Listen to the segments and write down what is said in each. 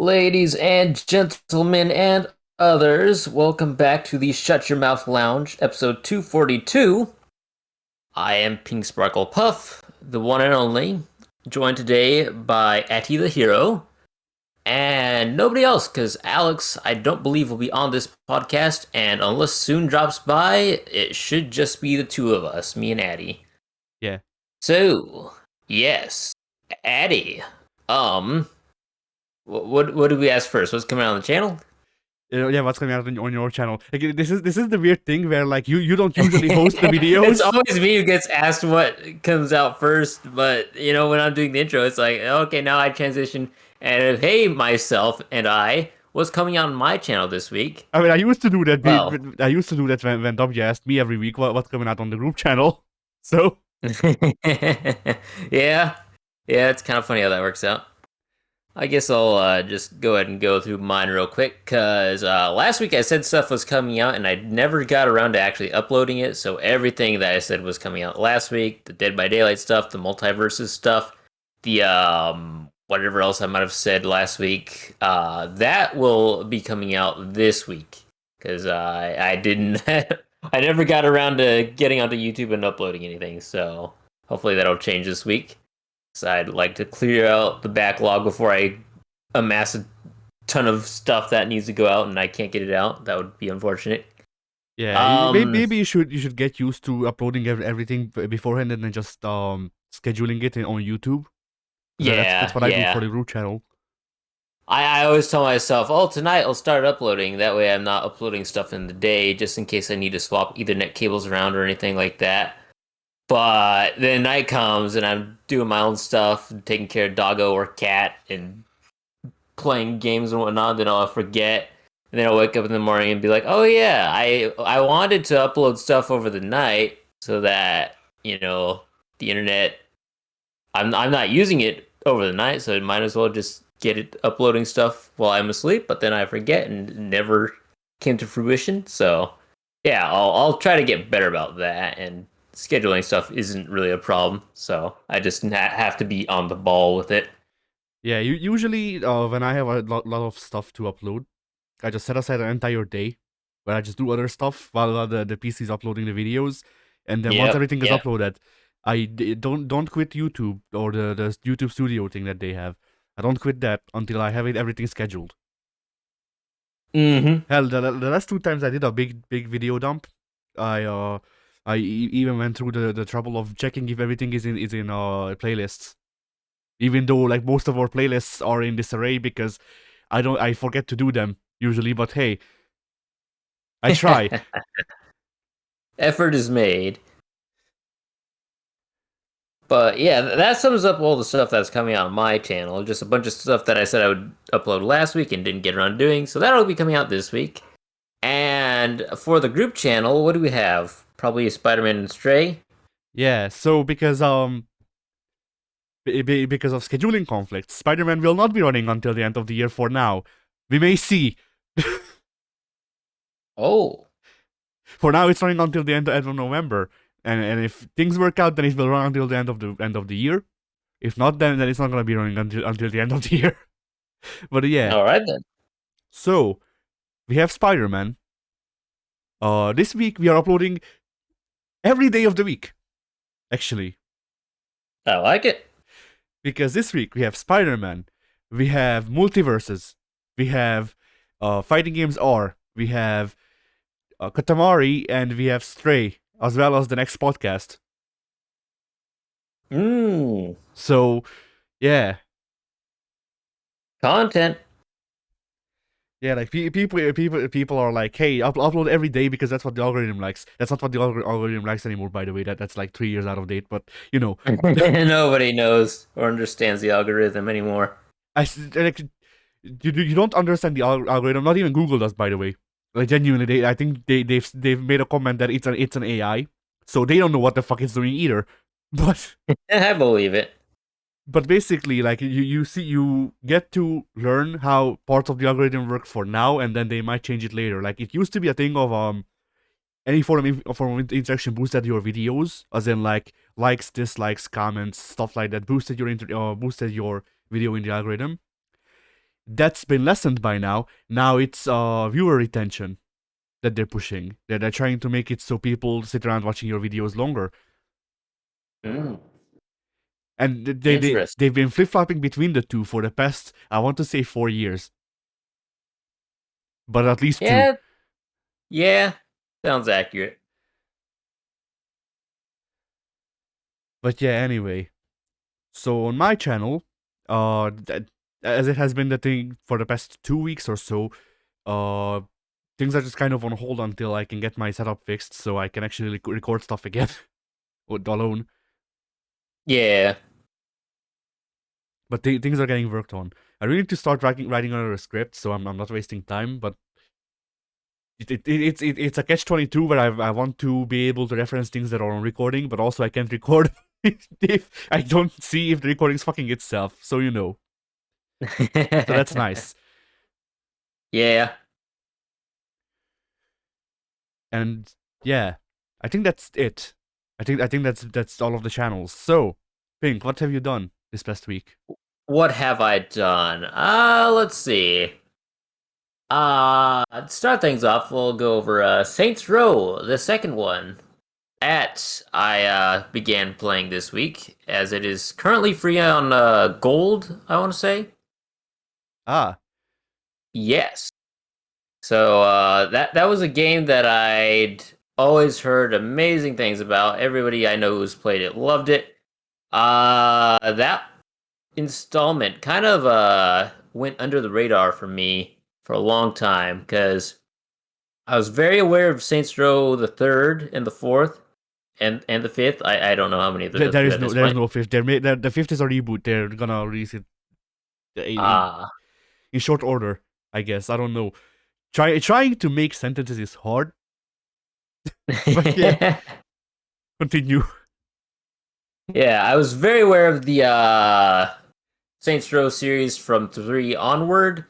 Ladies and gentlemen and others, welcome back to the Shut Your Mouth Lounge, episode 242. I am Pink Sparkle Puff, the one and only, joined today by Atty the Hero, and nobody else, because Alex, I don't believe, will be on this podcast, and unless Soon drops by, it should just be the two of us, me and Atty. Yeah. So, yes, Atty, what do we ask first? What's coming out on the channel? Yeah, what's coming out on your channel? Like, this is the weird thing where like you don't usually host the videos. It's always me who gets asked what comes out first, but when I'm doing the intro, it's like, okay, now I transition and hey, myself and I, what's coming out on my channel this week? I mean, I used to do that. Well, I used to do that when W asked me every week what's coming out on the group channel. So yeah, it's kind of funny how that works out. I guess I'll just go ahead and go through mine real quick, because last week I said stuff was coming out, and I never got around to actually uploading it, so everything that I said was coming out last week, the Dead by Daylight stuff, the Multiverses stuff, the whatever else I might have said last week, that will be coming out this week, because I didn't, I never got around to getting onto YouTube and uploading anything, so hopefully that'll change this week. So I'd like to clear out the backlog before I amass a ton of stuff that needs to go out and I can't get it out. That would be unfortunate. yeah, maybe you should get used to uploading everything beforehand and then just scheduling it on YouTube. Yeah, that's what I do for the group channel. I always tell myself, oh, tonight I'll start uploading. That way I'm not uploading stuff in the day, just in case I need to swap Ethernet cables around or anything like that. But then night comes and I'm doing my own stuff, taking care of doggo or cat and playing games and whatnot. Then I'll forget. And then I'll wake up in the morning and be like, oh yeah, I wanted to upload stuff over the night so that, the internet, I'm not using it over the night, so it might as well just get it uploading stuff while I'm asleep, but then I forget and it never came to fruition. So yeah, I'll try to get better about that, and scheduling stuff isn't really a problem, so I just have to be on the ball with it. Yeah, usually when I have a lot of stuff to upload, I just set aside an entire day where I just do other stuff while the PC is uploading the videos, and then once everything is uploaded, I don't quit YouTube or the YouTube Studio thing that they have. I don't quit that until I have everything scheduled. Mm-hmm. Hell, the last two times I did a big video dump, I even went through the trouble of checking if everything is in playlists, even though like most of our playlists are in disarray because I forget to do them usually. But hey, I try. Effort is made. But yeah, that sums up all the stuff that's coming out on my channel. Just a bunch of stuff that I said I would upload last week and didn't get around to doing. So that'll be coming out this week. And for the group channel, what do we have? Probably Spider-Man and Stray. Yeah, so because of scheduling conflicts, Spider-Man will not be running until the end of the year for now. We may see. Oh. For now, it's running until the end of November. And if things work out, then it will run until the end of the year. If not, then it's not going to be running until the end of the year. But yeah. All right then. So we have Spider-Man. This week we are uploading every day of the week. Actually, I like it. Because this week we have Spider-Man, we have Multiverses, we have Fighting Games R, we have Katamari, and we have Stray, as well as the next podcast. So, yeah. Content. Yeah, like people are like, hey, upload every day because that's what the algorithm likes. That's not what the algorithm likes anymore, by the way. That's like 3 years out of date, but you know. Nobody knows or understands the algorithm anymore. Like, you don't understand the algorithm. Not even Google does, by the way. Like genuinely, I think they've made a comment that it's an AI, so they don't know what the fuck it's doing either. But I believe it. But basically, like you get to learn how parts of the algorithm work for now, and then they might change it later. Like it used to be a thing of any form of interaction boosted your videos, as in like likes, dislikes, comments, stuff like that boosted your video in the algorithm. that's been lessened by now. Now it's viewer retention that they're pushing. They're trying to make it so people sit around watching your videos longer. Mm, And interesting. they've been flip-flopping between the two for the past, I want to say, 4 years. But at least two. Yeah, yeah, sounds accurate. But yeah, anyway. So on my channel, as it has been the thing for the past 2 weeks or so, uh, things are just kind of on hold until I can get my setup fixed so I can actually record stuff again alone. Yeah. But things are getting worked on. I really need to start writing another script, so I'm not wasting time. But it's a catch-22 where I want to be able to reference things that are on recording, but also I can't record if I don't see if the recording's fucking itself. So you know. So that's nice. Yeah. And yeah, I think that's it. I think that's all of the channels. So, Pink, what have you done this past week? What have I done? Let's see. To start things off, we'll go over Saints Row, the second one. I began playing this week, as it is currently free on Gold, I want to say. Ah, Yes. So that was a game that I'd always heard amazing things about. Everybody I know who's played it loved it. That installment kind of went under the radar for me for a long time because I was very aware of Saints Row the third and the fourth and the fifth. I don't know how many there there are is at this there is point. no fifth. The fifth is a reboot. They're gonna release it Ah. in short order. I guess I don't know. Trying to make sentences is hard, but yeah, continue. Yeah, I was very aware of the Saints Row series from 3 onward.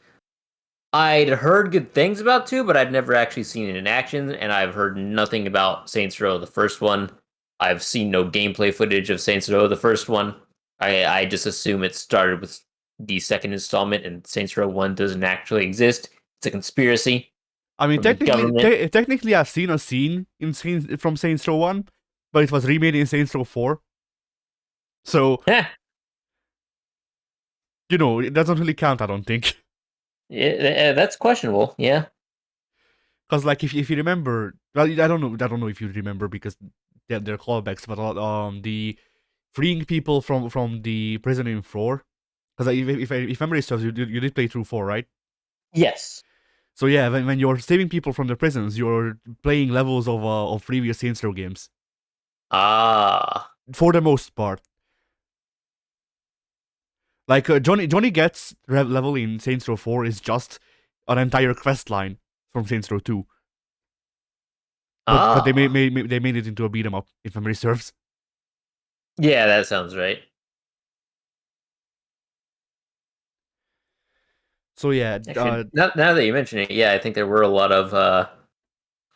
I'd heard good things about 2, but I'd never actually seen it in action, and I've heard nothing about Saints Row, the first one. I've seen no gameplay footage of Saints Row, the first one. I just assume it started with the second installment, and Saints Row 1 doesn't actually exist. It's a conspiracy I mean, from the government. technically, I've seen a scene from Saints Row 1, but it was remade in Saints Row 4. So, Yeah, you know, it doesn't really count, I don't think. that's questionable, yeah. Because, like, if you remember, well, I don't know if you remember because they're callbacks, but the freeing people from the prison in 4. Because if memory serves, you did play through 4, right? Yes. So yeah, when you're saving people from the prisons, you're playing levels of previous Saints Row games Ah. for the most part. Like Johnny Get's level in Saints Row 4 is just an entire quest line from Saints Row 2. But they Ah. they made it into a beat 'em up, if memory serves. Yeah, that sounds right. So yeah, Actually, now that you mention it, yeah, I think there were a lot of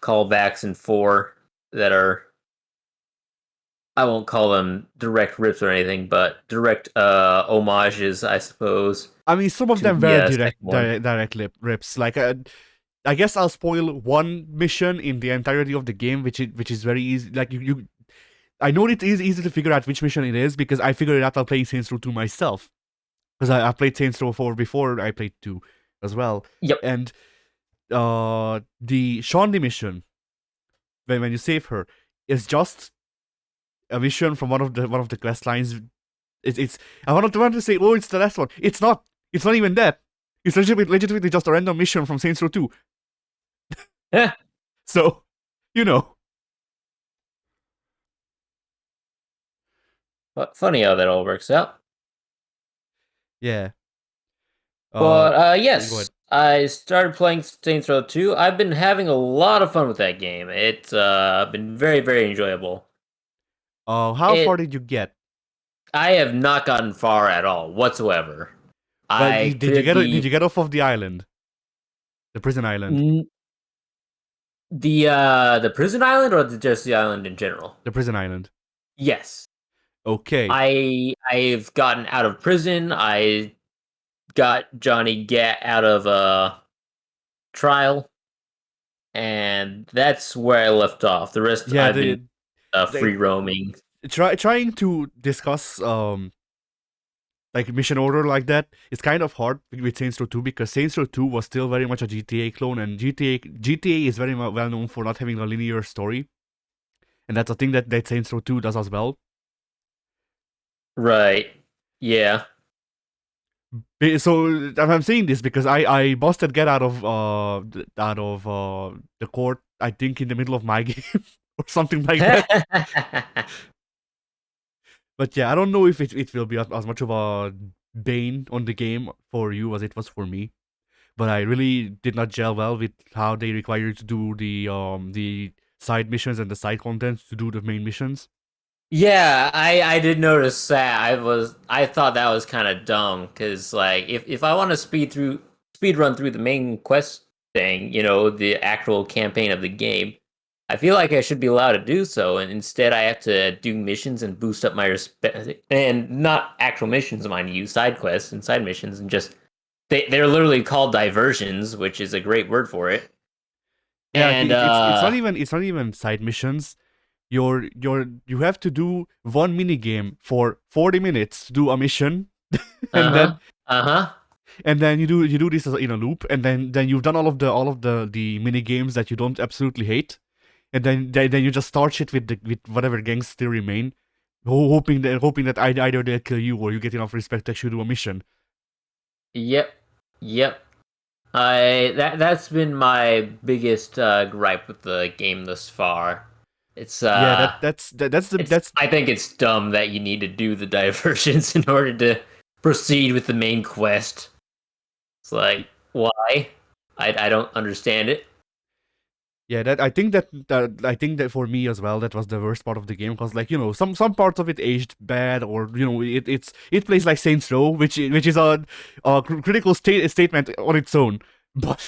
callbacks in 4 that are, I won't call them direct rips or anything, but direct homages, I suppose, I mean, some of to them the were second one. direct rips. Like, I guess I'll spoil one mission in the entirety of the game, which is very easy. Like I know it is easy to figure out which mission it is because I figured it out while playing Saints Row 2 myself. Because I played Saints Row 4 before I played 2 as well. Yep. And the Shawnee mission, when you save her, is just a mission from one of the quest lines. It's I want to say, oh, it's the last one. It's not. It's not even that. It's legitimately just a random mission from Saints Row 2. Yeah. So, you know. But funny how that all works out. Yeah. But Go yes, ahead. I started playing Saints Row 2. I've been having a lot of fun with that game. It's been very, very enjoyable. How far It did you get? I have not gotten far at all whatsoever. But I cleared did you get off of the island, the prison island, n- the prison island or just the island in general? the prison island? Yes. Okay. I've gotten out of prison. I got Johnny Gat out of trial, and that's where I left off. The rest Yeah, I've been they free roaming. trying to discuss like mission order like that. It's kind of hard with Saints Row 2 because Saints Row 2 was still very much a GTA clone, and GTA is very well known for not having a linear story, and that's a thing that Saints Row 2 does as well. Right. Yeah. So I'm saying this because I busted Get out of the court, I think in the middle of my game or something like that. But yeah, I don't know if it will be as much of a bane on the game for you as it was for me. But I really did not gel well with how they require you to do the side missions and the side content to do the main missions. Yeah, I did notice that. I thought that was kind of dumb because like if I want to speed run through the main quest thing, the actual campaign of the game, I feel like I should be allowed to do so, and instead I have to do missions and boost up my respect, and not actual missions, mind you, side quests and side missions, and just they're literally called diversions, which is a great word for it. Yeah, And it's not even side missions. You have to do one mini game for 40 minutes to do a mission, and then uh-huh. and then you do this in a loop, and then you've done all of the mini games that you don't absolutely hate, and then you just start shit with whatever gangs still remain, hoping that either they'll kill you or you get enough respect to actually do a mission. Yep. Yep. That's been my biggest gripe with the game thus far. It's Yeah, it's I think it's dumb that you need to do the diversions in order to proceed with the main quest. It's like, why? I don't understand it. yeah, that I think that for me as well, that was the worst part of the game because, like, some parts of it aged bad, or it plays like Saints Row, which is a critical statement on its own, but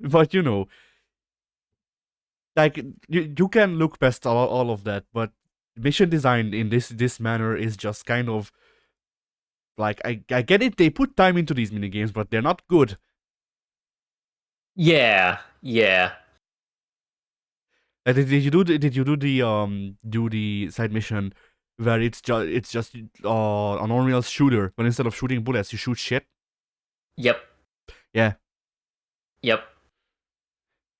but like you can look past all of that, but mission design in this manner is just kind of like, I get it, they put time into these mini games, but they're not good. Yeah, yeah. Did you do the side mission where it's just a normal shooter, but instead of shooting bullets you shoot shit? Yep. Yeah. Yep.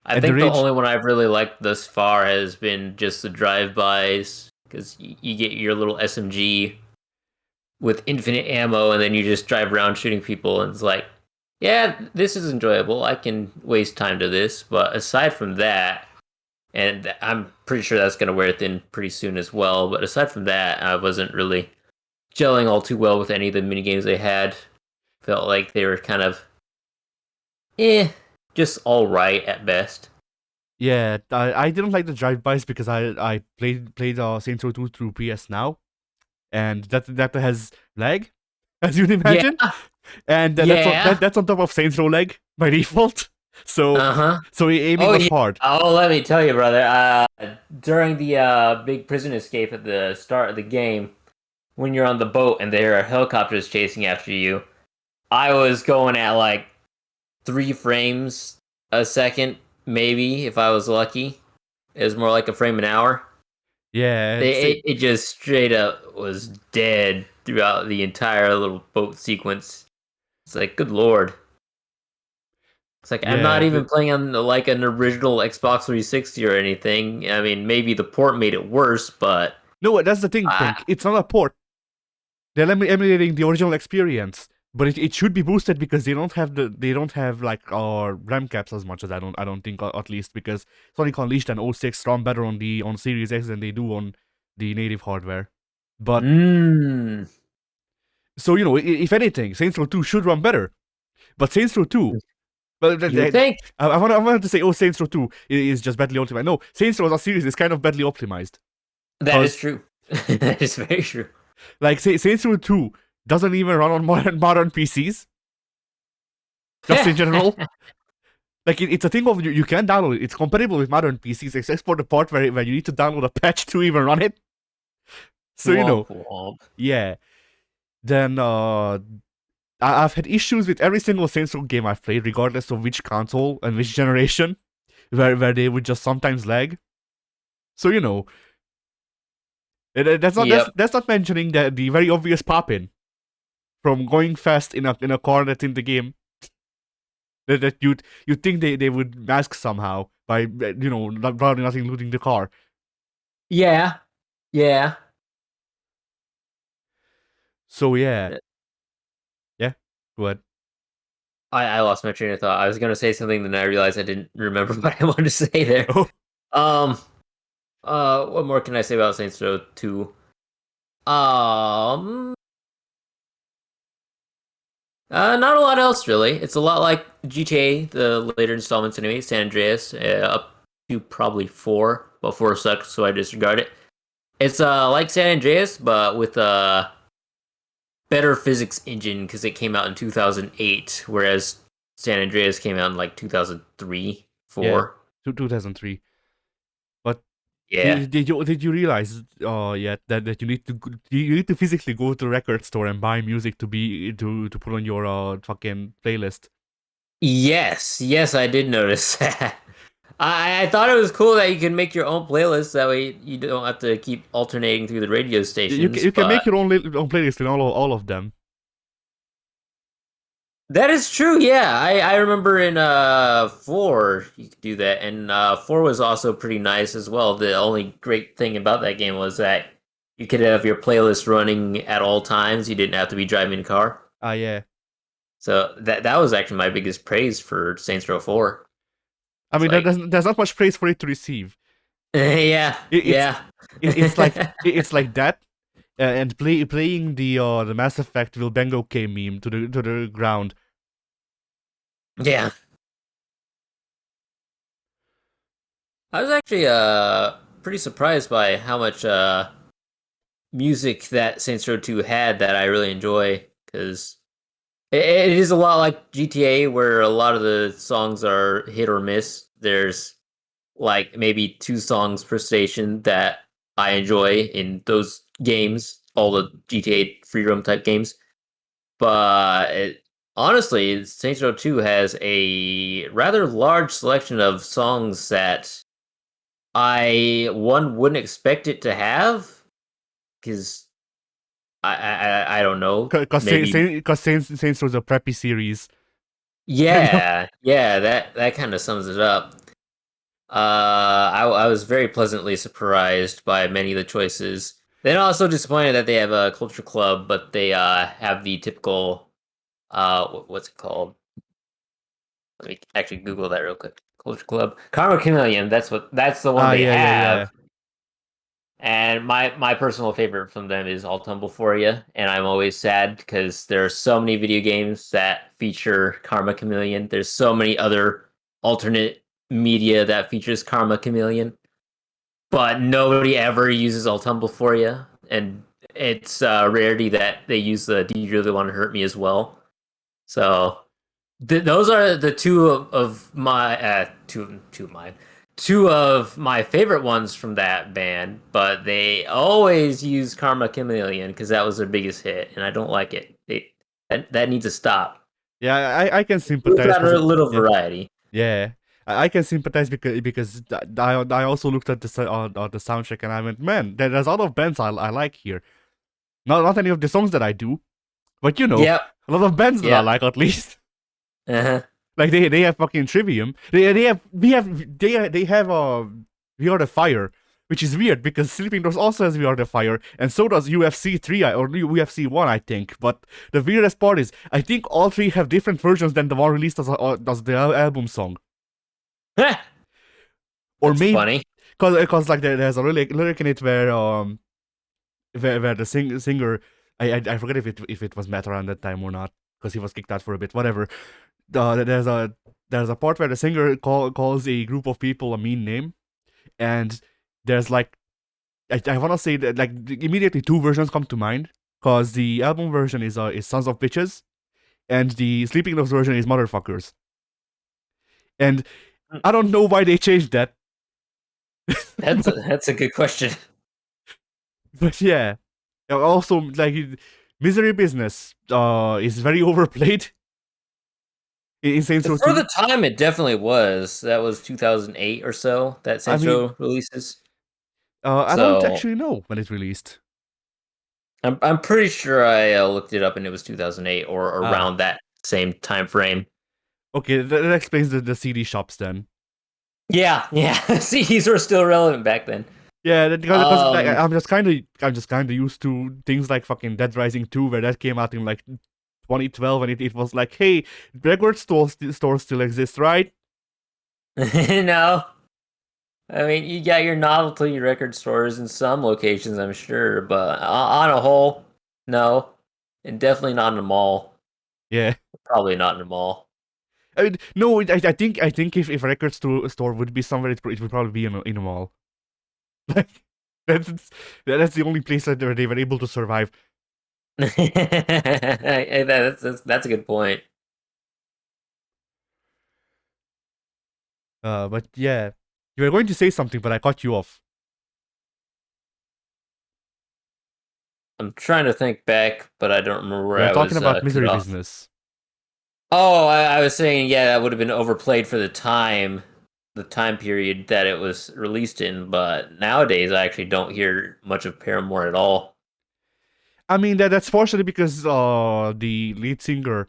I And the think the rage. only one I've really liked thus far has been just the drive-bys, because you get your little SMG with infinite ammo, and then you just drive around shooting people, and it's like, yeah, this is enjoyable. I can waste time to this, but aside from that, and I'm pretty sure that's going to wear thin pretty soon as well. But aside from that, I wasn't really gelling all too well with any of the mini games they had. Felt like they were kind of, just all right at best. Yeah, I didn't like the drive-bys because I played Saints Row 2 through PS Now, and that has lag, as you'd Yeah, imagine, and yeah. that's on top of Saints Row lag by default. So Uh huh. aiming Oh was yeah. hard. Oh, let me tell you, brother. During the big prison escape at the start of the game, when you're on the boat and there are helicopters chasing after you, I was going at like 3 frames a second, maybe if I was lucky. It was more like a frame an hour. Yeah, It just straight up was dead throughout the entire little boat sequence. It's like, good lord. It's like I'm not yeah. even playing on like an original Xbox 360 or anything. I mean, maybe the port made it worse, but No, that's the thing, I, Pink. It's not a port. They're emulating the original experience, but it should be boosted because they don't have like RAM caps as much as I don't think, at least, because Sonic Unleashed and 06 run better on Series X than they do on the native hardware. But mm, so if anything, Saints Row 2 should run better. But Saints Row 2, well, you would think I wanted to say, oh, Saints Row 2 is just badly optimized. No, Saints Row as a series is kind of badly optimized that is because, true. That is very true. like, Saints Row 2 doesn't even run on modern PCs, just in general. Like, it's a thing of you can download it. It's compatible with modern PCs, except for the part where you need to download a patch to even run it. So Womp womp. yeah. Then I've had issues with every single Saints Row game I've played, regardless of which console and which generation, where they would just sometimes lag. So that's not Yep. that's not mentioning the very obvious pop-in from going fast in a car that's in the game that you'd think they would mask somehow by probably not including the car. Yeah. Yeah. So yeah. Go ahead. I lost my train of thought. I was gonna say something, then I realized I didn't remember what I wanted to say there. Oh, Um. What more can I say about Saints Row 2? Um. Not a lot else really. It's a lot like GTA, the later installments anyway. San Andreas, up to probably 4. But 4 sucks, so I disregard it. It's like San Andreas, but with a better physics engine because it came out in 2008, whereas San Andreas came out in like 2003, yeah, 4. 2003. But Yeah. did you realize yet that you need to physically go to the record store and buy music to put on your fucking playlist? Yes, I did notice that. I thought it was cool that you can make your own playlist. That way you don't have to keep alternating through the radio stations. You can But make your own playlist in all of them. that is true. Yeah, I remember in 4 you could do that, and 4 was also pretty nice as well. The only great thing about that game was that you could have your playlist running at all times. You didn't have to be driving a car. Yeah. So that was actually my biggest praise for Saints Row 4. I It's mean, like, there's not much praise for it to receive. yeah, It, it's yeah. it's like that, and playing the Mass Effect will bang okay meme to the ground. Yeah. I was actually pretty surprised by how much music that Saints Row 2 had that I really enjoy, because it is a lot like GTA where a lot of the songs are hit or miss. There's like maybe 2 songs per station that I enjoy in those games, all the GTA free roam type games. But honestly, Saints Row 2 has a rather large selection of songs that one wouldn't expect it to have, because I don't know, Cause maybe. Saints was a preppy series. Yeah, that kind of sums it up. I was very pleasantly surprised by many of the choices. Then also disappointed that they have a culture club, but they have the typical what's it called? Let me actually Google that real quick. Culture club, Karma Chameleon. That's the one they Yeah. have. And my personal favorite from them is I'll Tumble For You, and I'm always sad because there are so many video games that feature Karma Chameleon. There's so many other alternate media that features Karma Chameleon, but nobody ever uses I'll Tumble For You, and it's a rarity that they use the Do You Really Want to Hurt Me as well. So those are the of my two of mine, two of my favorite ones from that band. But they always use Karma Chameleon because that was their biggest hit, and I don't like it. That needs to stop. Yeah, I can We've sympathize got because a little yeah. variety. Yeah, I can sympathize because I also looked at the soundtrack and I went, man, there's a lot of bands I like here. Not any of the songs that I do, but Yep. a lot of bands that I Yep. like at least. Uh-huh. Like they have fucking Trivium. They have We Are the Fire, which is weird because Sleeping Dogs also has We Are the Fire, and so does UFC 3 or UFC 1, I think. But the weirdest part is I think all three have different versions than the one released as the album song. Or That's maybe funny. because like there's a lyric in it where the singer I forget if it was Matt around that time or not because he was kicked out for a bit. Whatever. There's a part where the singer calls a group of people a mean name, and there's like I want to say that like immediately two versions come to mind because the album version is Sons of Bitches, and the Sleeping Dogs version is Motherfuckers. And I don't know why they changed that. That's a good question. But yeah. Also, like Misery Business is very overplayed in Saints Row For the 2. time, it definitely was. That was 2008 or so that I Saints mean, Row releases. I don't So actually know when it released. I'm pretty sure I looked it up and it was 2008 or Ah, around that same time frame. okay, that explains the CD shops then. Yeah, yeah. CDs were still relevant back then. Yeah, because like, Um, I'm just kind of used to things like fucking Dead Rising 2, where that came out in like 2012, and it was like, hey, record stores still exist, right? no. I mean, you got your novelty record stores in some locations, I'm sure, but on a whole, no. And definitely not in a mall. Yeah. Probably not in a mall. I mean, no, I think if a record store would be somewhere, it would probably be in a mall. Like that's that's the only place that they were able to survive. That's a good point. But yeah, you were going to say something, but I cut you off. I'm trying to think back, but I don't remember We where were I talking was about cut Misery off. Business. Oh, I was saying, yeah, that would have been overplayed for the time period that it was released in. But nowadays, I actually don't hear much of Paramore at all. I mean that's partially because the lead singer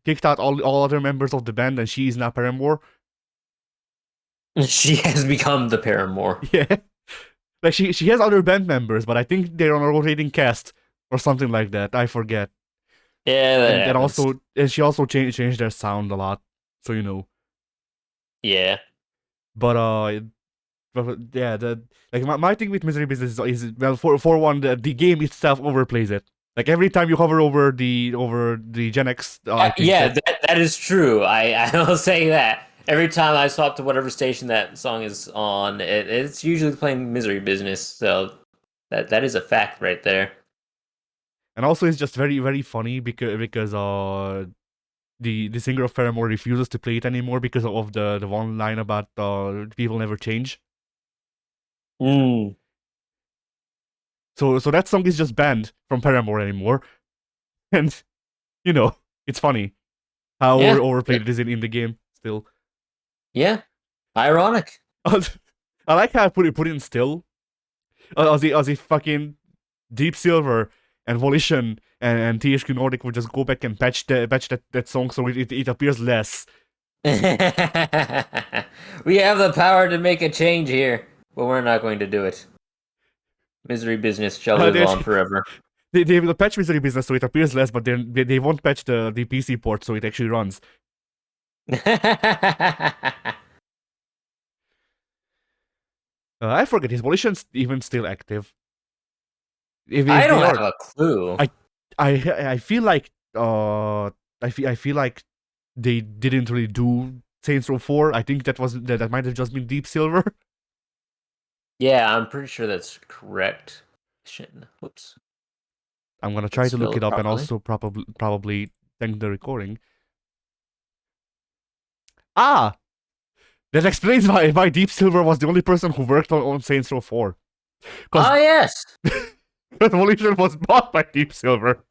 kicked out all other members of the band, and she is now Paramore. She has become the Paramore. Yeah, like she has other band members, but I think they're on a rotating cast or something like that. I forget. Yeah, that And happens. also, and she also changed their sound a lot, so you know. Yeah. But yeah, the like my thing with Misery Business is well, for one, the game itself overplays it. Like every time you hover over the Gen X, I think Yeah, that. that is true. I will say that. Every time I swap to whatever station that song is on, it's usually playing Misery Business. So that is a fact right there. And also, it's just very funny because the singer of Paramore refuses to play it anymore because of the one line about people never change. Mm. So that song is just banned from Paramore anymore, and you know it's funny how Yeah. overplayed it is in the game still. Yeah. Ironic. I like how I put in still. As if fucking Deep Silver and Volition and THQ Nordic would just go back and patch that song so it appears less. We have the power to make a change here, but we're not going to do it. Misery Business shall live They, on forever. they will patch Misery Business so it appears less, but then they won't patch the PC port so it actually runs. I forget, is Volition even still active? If I they don't have are, a clue. I I feel like I feel like they didn't really do Saints Row 4. I think that might have just been Deep Silver. Yeah, I'm pretty sure that's correct. Shit. Whoops. I'm gonna Didn't try to spell look it it up and properly. also probably thank the recording. Ah, that explains why Deep Silver was the only person who worked on Saints Row 4. Because Oh, yes. Evolution was bought by Deep Silver.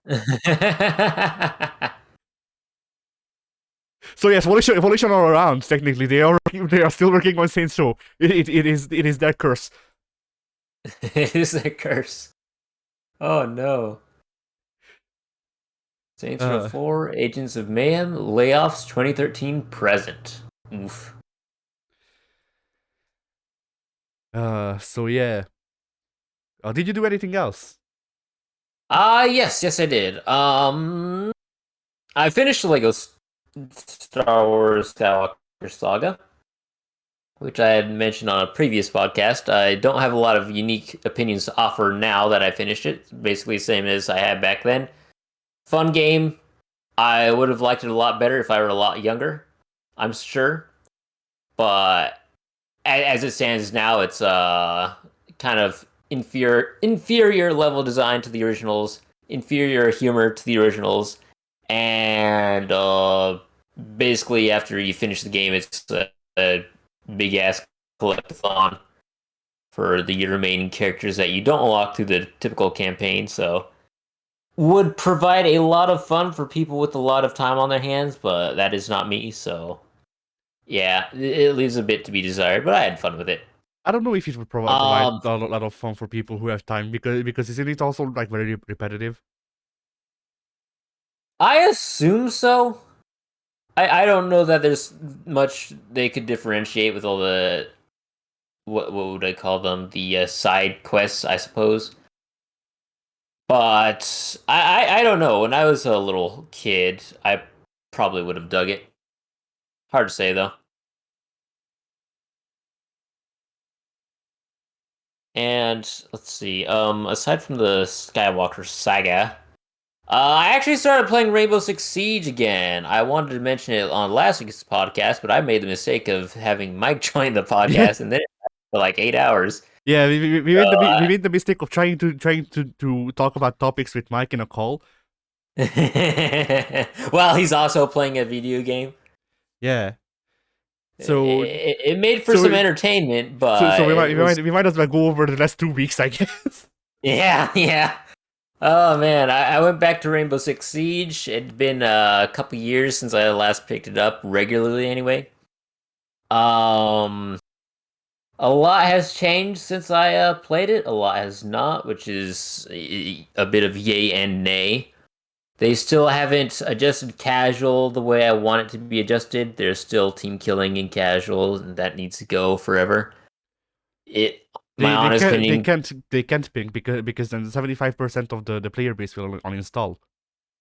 So yes, Evolution are around. Technically, they are still working on Saints Row. It is their curse. It is a curse. Oh, no. Saints Row Uh, 4, Agents of Mayhem, Layoffs 2013 present. Oof. so yeah. Did you do anything else? Yes, I did. I finished the Lego Star Wars Skywalker Saga, which I had mentioned on a previous podcast. I don't have a lot of unique opinions to offer now that I finished it. Basically, the same as I had back then. Fun game. I would have liked it a lot better if I were a lot younger, I'm sure. But as it stands now, it's kind of inferior level design to the originals, inferior humor to the originals, and basically after you finish the game, it's a big ass collectathon for the remaining characters that you don't unlock through the typical campaign. So would provide a lot of fun for people with a lot of time on their hands, but that is not me, so yeah, it leaves a bit to be desired, but I had fun with it. I don't know if it would provide Um, a lot of fun for people who have time because isn't it also like very repetitive? I assume so. I don't know that there's much they could differentiate with all the what would I call them? The side quests, I suppose. But I don't know. When I was a little kid, I probably would have dug it. Hard to say though. And let's see. Aside from the Skywalker saga, I actually started playing Rainbow Six Siege again. I wanted to mention it on last week's podcast, but I made the mistake of having Mike join the Yeah, podcast, and then for like 8 hours. yeah. We So, made we made the mistake of trying to talk about topics with Mike in a call. well, he's also playing a video game. Yeah. So It made for so some entertainment, so but we it might we was might we might as well go over the last 2 weeks, I guess. yeah, yeah. Oh man, I went back to Rainbow Six Siege. It'd been a couple years since I last picked it up regularly, anyway. Um, a lot has changed since I played it. A lot has not, which is a bit of yay and nay. They still haven't adjusted casual the way I want it to be adjusted. There's still team killing in casual, and that needs to go forever. It, my They honest can't opinion, ping because then 75% of the player base will uninstall.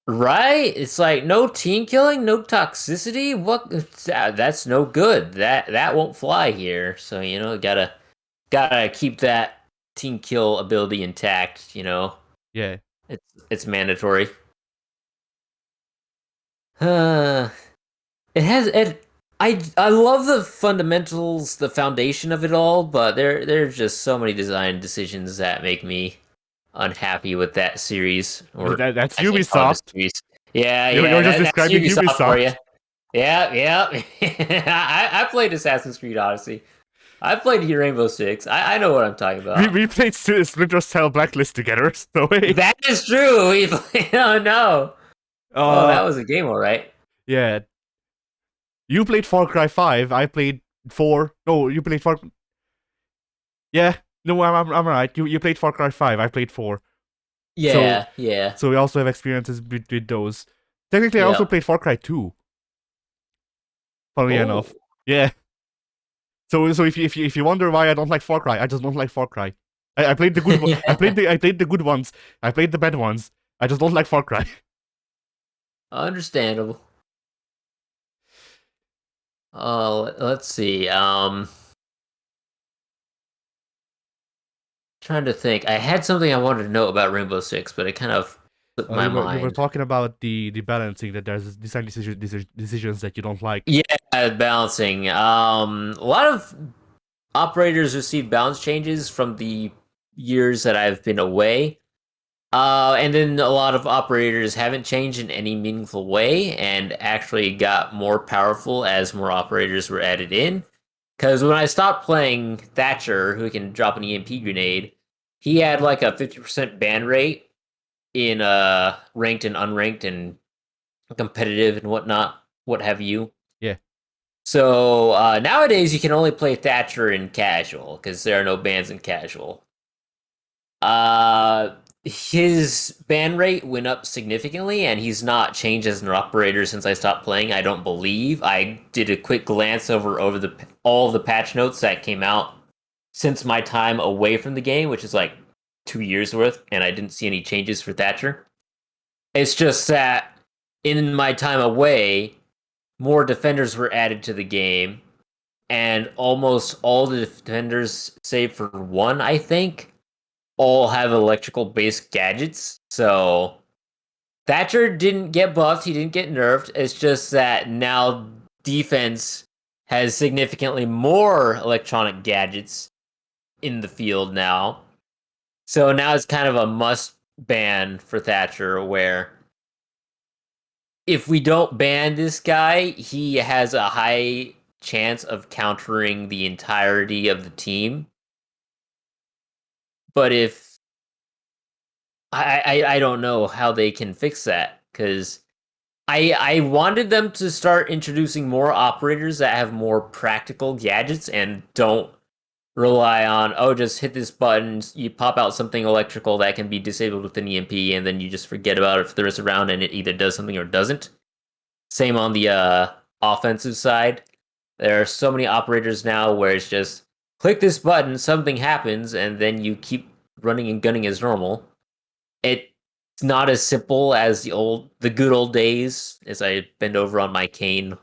right? It's like no team killing, no toxicity. What? That's no good. That won't fly here. So gotta keep that team kill ability intact. Yeah. It's mandatory. Uh, it has it. I love the fundamentals, the foundation of it all, but there's just so many design decisions that make me unhappy with that series, or That's I can't call it a Ubisoft. series. Yeah, You're just that's describing Ubisoft for you. Ubisoft. Yeah, yeah. I played Assassin's Creed Odyssey. I played Rainbow Six. I know what I'm talking about. We played Splinter Cell Blacklist together, so hey. That is true. We played. Oh no. Oh, Uh, that was a game, all right. yeah. You played Far Cry 5. I played 4. No, you played Far. Yeah. No, I'm right. You played Far Cry 5. I played 4. So Yeah, yeah, so we also have experiences with those. Technically, I also yeah. played Far Cry 2. Funnily enough. Oh. Yeah. So if you wonder why I don't like Far Cry, I just don't like Far Cry. I played the good one. I played the good ones. I played the bad ones. I just don't like Far Cry. Understandable. Let's see. Trying to think. I had something I wanted to know about Rainbow Six, but it kind of slipped my You were mind. talking about the balancing that there's design decisions that you don't like. Yeah, balancing. A lot of operators receive balance changes from the years that I've been away. And then a lot of operators haven't changed in any meaningful way and actually got more powerful as more operators were added in. Because when I stopped playing Thatcher, who can drop an EMP grenade, he had like a 50% ban rate in ranked and unranked and competitive and whatnot, what have you. Yeah. So nowadays you can only play Thatcher in casual because there are no bans in casual. His ban rate went up significantly, and he's not changed as an operator since I stopped playing. I don't believe. I did a quick glance over the all the patch notes that came out since my time away from the game, which is like 2 years worth, and I didn't see any changes for Thatcher. It's just that in my time away, more defenders were added to the game, and almost all the defenders, save for one, I think, all have electrical based gadgets. So Thatcher didn't get buffed, he didn't get nerfed. It's just that now defense has significantly more electronic gadgets in the field now. So now it's kind of a must ban for Thatcher where if we don't ban this guy, he has a high chance of countering the entirety of the team. But if I don't know how they can fix that because I wanted them to start introducing more operators that have more practical gadgets and don't rely on, oh, just hit this button, you pop out something electrical that can be disabled with an EMP, and then you just forget about it for the rest of the round, and it either does something or doesn't. Same on the offensive side. There are so many operators now where it's just click this button, something happens, and then you keep running and gunning as normal. It's not as simple as the good old days, as I bend over on my cane,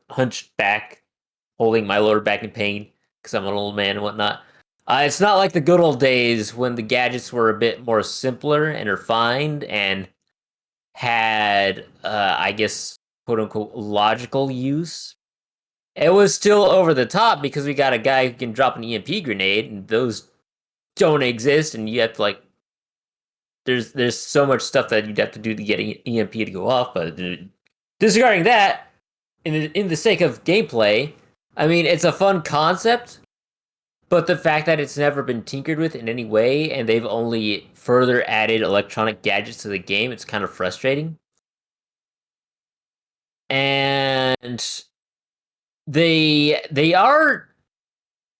hunched back, holding my lower back in pain because I'm an old man and whatnot. It's not like the good old days when the gadgets were a bit more simpler and refined and had, I guess, quote unquote, logical use. It was still over the top because we got a guy who can drop an EMP grenade, and those don't exist, and you have to like. There's so much stuff that you'd have to do to get an EMP to go off, but disregarding that, in the sake of gameplay, I mean, it's a fun concept, but the fact that it's never been tinkered with in any way, and they've only further added electronic gadgets to the game, it's kind of frustrating. And they are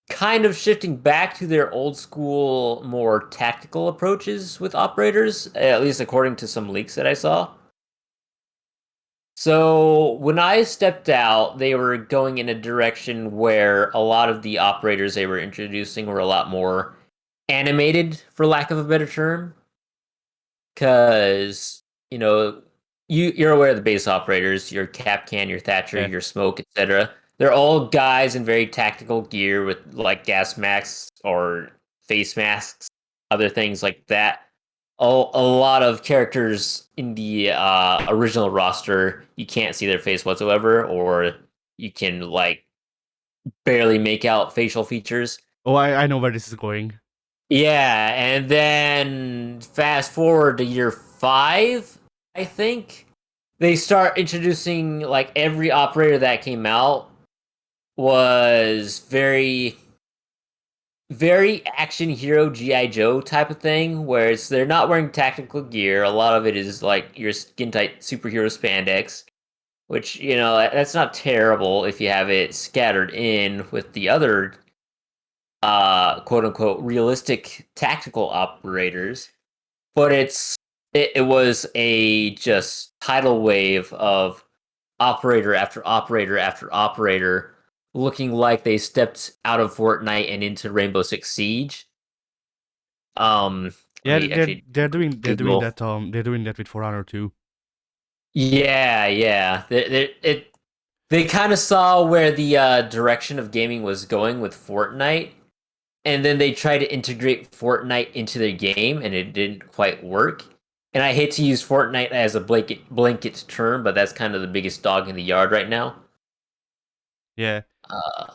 kind of shifting back to their old school, more tactical approaches with operators, at least according to some leaks that I saw. So when I stepped out, they were going in a direction where a lot of the operators they were introducing were a lot more animated, for lack of a better term. Because, you're aware of the base operators, your Capcan, your Thatcher, Yeah. your Smoke, etc. They're all guys in very tactical gear with like gas masks or face masks, other things like that. A lot of characters in the original roster, you can't see their face whatsoever, or you can like barely make out facial features. Oh, I know where this is going. Yeah, and then fast forward to year 5, I think they start introducing like every operator that came out was very action hero GI Joe type of thing, where they're not wearing tactical gear. A lot of it is like your skin tight superhero spandex, which that's not terrible if you have it scattered in with the other quote unquote realistic tactical operators. But it was a just tidal wave of operator after operator after operator looking like they stepped out of Fortnite and into Rainbow Six Siege. Let Yeah, me actually they're doing Google. that they're doing that with For Honor too. Yeah, yeah. They kind of saw where the direction of gaming was going with Fortnite, and then they tried to integrate Fortnite into their game, and it didn't quite work. And I hate to use Fortnite as a blanket term, but that's kind of the biggest dog in the yard right now. Yeah. Uh,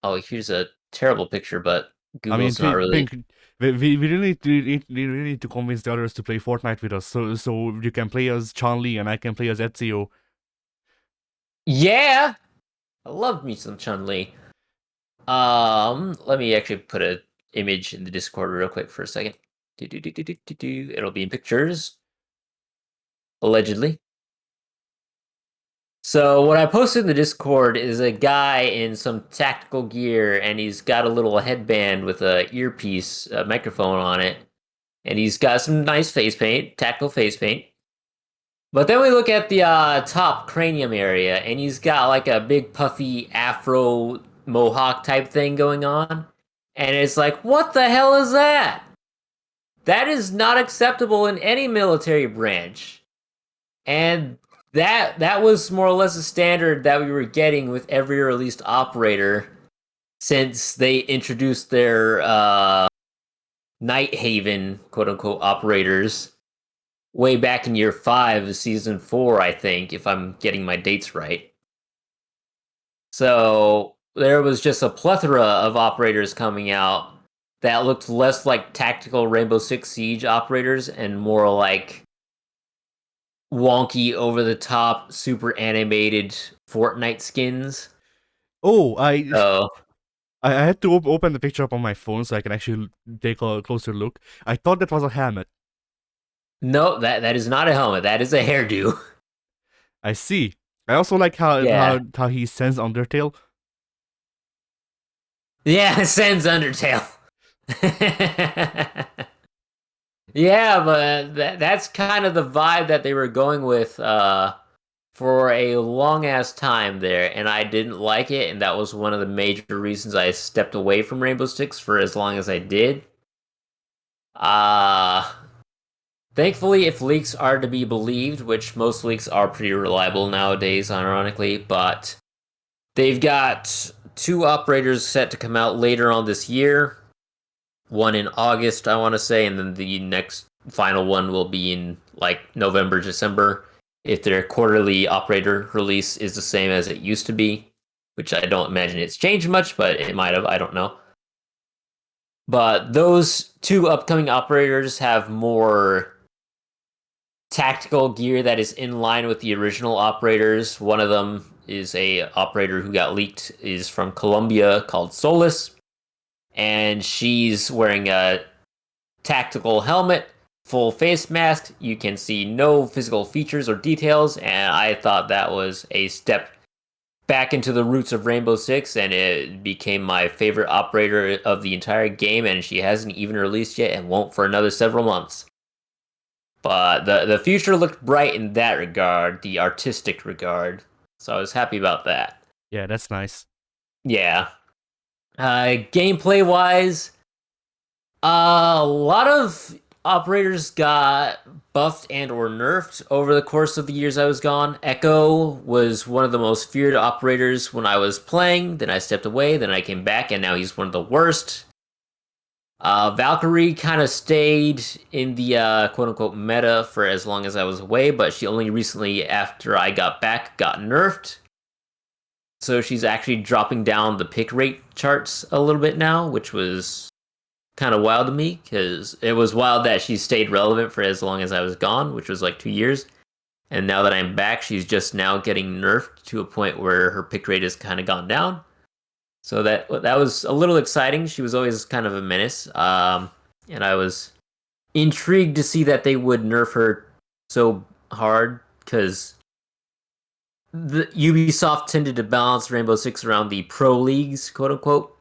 oh, here's a terrible picture, but I mean, Google's not really. think we really need to convince the others to play Fortnite with us, so you can play as Chun-Li and I can play as Ezio. Yeah, I love me some Chun Li. Let me actually put a image in the Discord real quick for a second. It'll be in pictures, allegedly. So what I posted in the Discord is a guy in some tactical gear, and he's got a little headband with a earpiece, a microphone on it, and he's got some nice face paint, tactical face paint. But then we look at the top cranium area, and he's got like a big puffy afro mohawk type thing going on, and it's like, what the hell is that? That is not acceptable in any military branch. And that was more or less a standard that we were getting with every released operator since they introduced their Night Haven quote unquote operators way back in year 5 of season 4, I think, if I'm getting my dates right. So there was just a plethora of operators coming out that looked less like tactical Rainbow Six Siege operators and more like wonky, over the top, super animated Fortnite skins. Oh, Oh. I had to open the picture up on my phone so I can actually take a closer look. I thought that was a helmet. No, that is not a helmet. That is a hairdo. I see. I also like how Yeah. he sends Undertale. Yeah, Sans Undertale. Yeah, but that's kind of the vibe that they were going with for a long ass time there, and I didn't like it, and that was one of the major reasons I stepped away from Rainbow Six for as long as I did. Uh Thankfully, if leaks are to be believed, which most leaks are pretty reliable nowadays, ironically, but they've got two operators set to come out later on this year. One in August, I want to say, and then the next final one will be in like November, December, if their quarterly operator release is the same as it used to be, which I don't imagine it's changed much, but it might have, I don't know. But those two upcoming operators have more tactical gear that is in line with the original operators. One of them is a operator who got leaked, is from Colombia, called Solus, and she's wearing a tactical helmet, full face mask. You can see no physical features or details, and I thought that was a step back into the roots of Rainbow Six, and it became my favorite operator of the entire game, and she hasn't even released yet and won't for another several months. But the future looked bright in that regard, the artistic regard. So I was happy about that. Yeah, that's nice. Yeah. Gameplay wise, a lot of operators got buffed and or nerfed over the course of the years I was gone. Echo was one of the most feared operators when I was playing. Then I stepped away. Then I came back, and now he's one of the worst. Valkyrie kind of stayed in the quote unquote meta for as long as I was away, but she only recently, after I got back, got nerfed. So she's actually dropping down the pick rate charts a little bit now, which was kind of wild to me because it was wild that she stayed relevant for as long as I was gone, which was like 2 years. And now that I'm back, she's just now getting nerfed to a point where her pick rate has kind of gone down. So that was a little exciting. She was always kind of a menace, and I was intrigued to see that they would nerf her so hard because the Ubisoft tended to balance Rainbow Six around the pro leagues, quote unquote,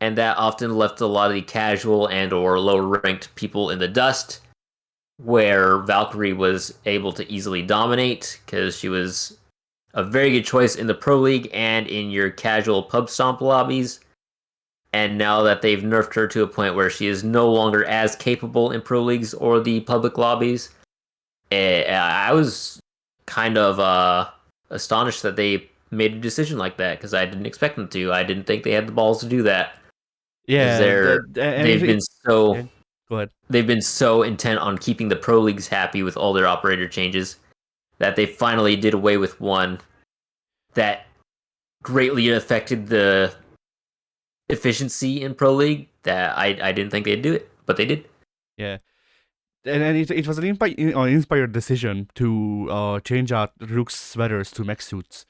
and that often left a lot of the casual and or low ranked people in the dust. Where Valkyrie was able to easily dominate because she was a very good choice in the pro league and in your casual pub stomp lobbies. And now that they've nerfed her to a point where she is no longer as capable in pro leagues or the public lobbies, I was kind of astonished that they made a decision like that because I didn't expect them to. I didn't think they had the balls to do that because Yeah, and they've been yeah, so go ahead. they've been so intent on keeping the pro leagues happy with all their operator changes that they finally did away with one that greatly affected the efficiency in pro league that I didn't think they'd do it, but they did. Yeah, and it was an inspired decision to change out Rook's sweaters to mech suits.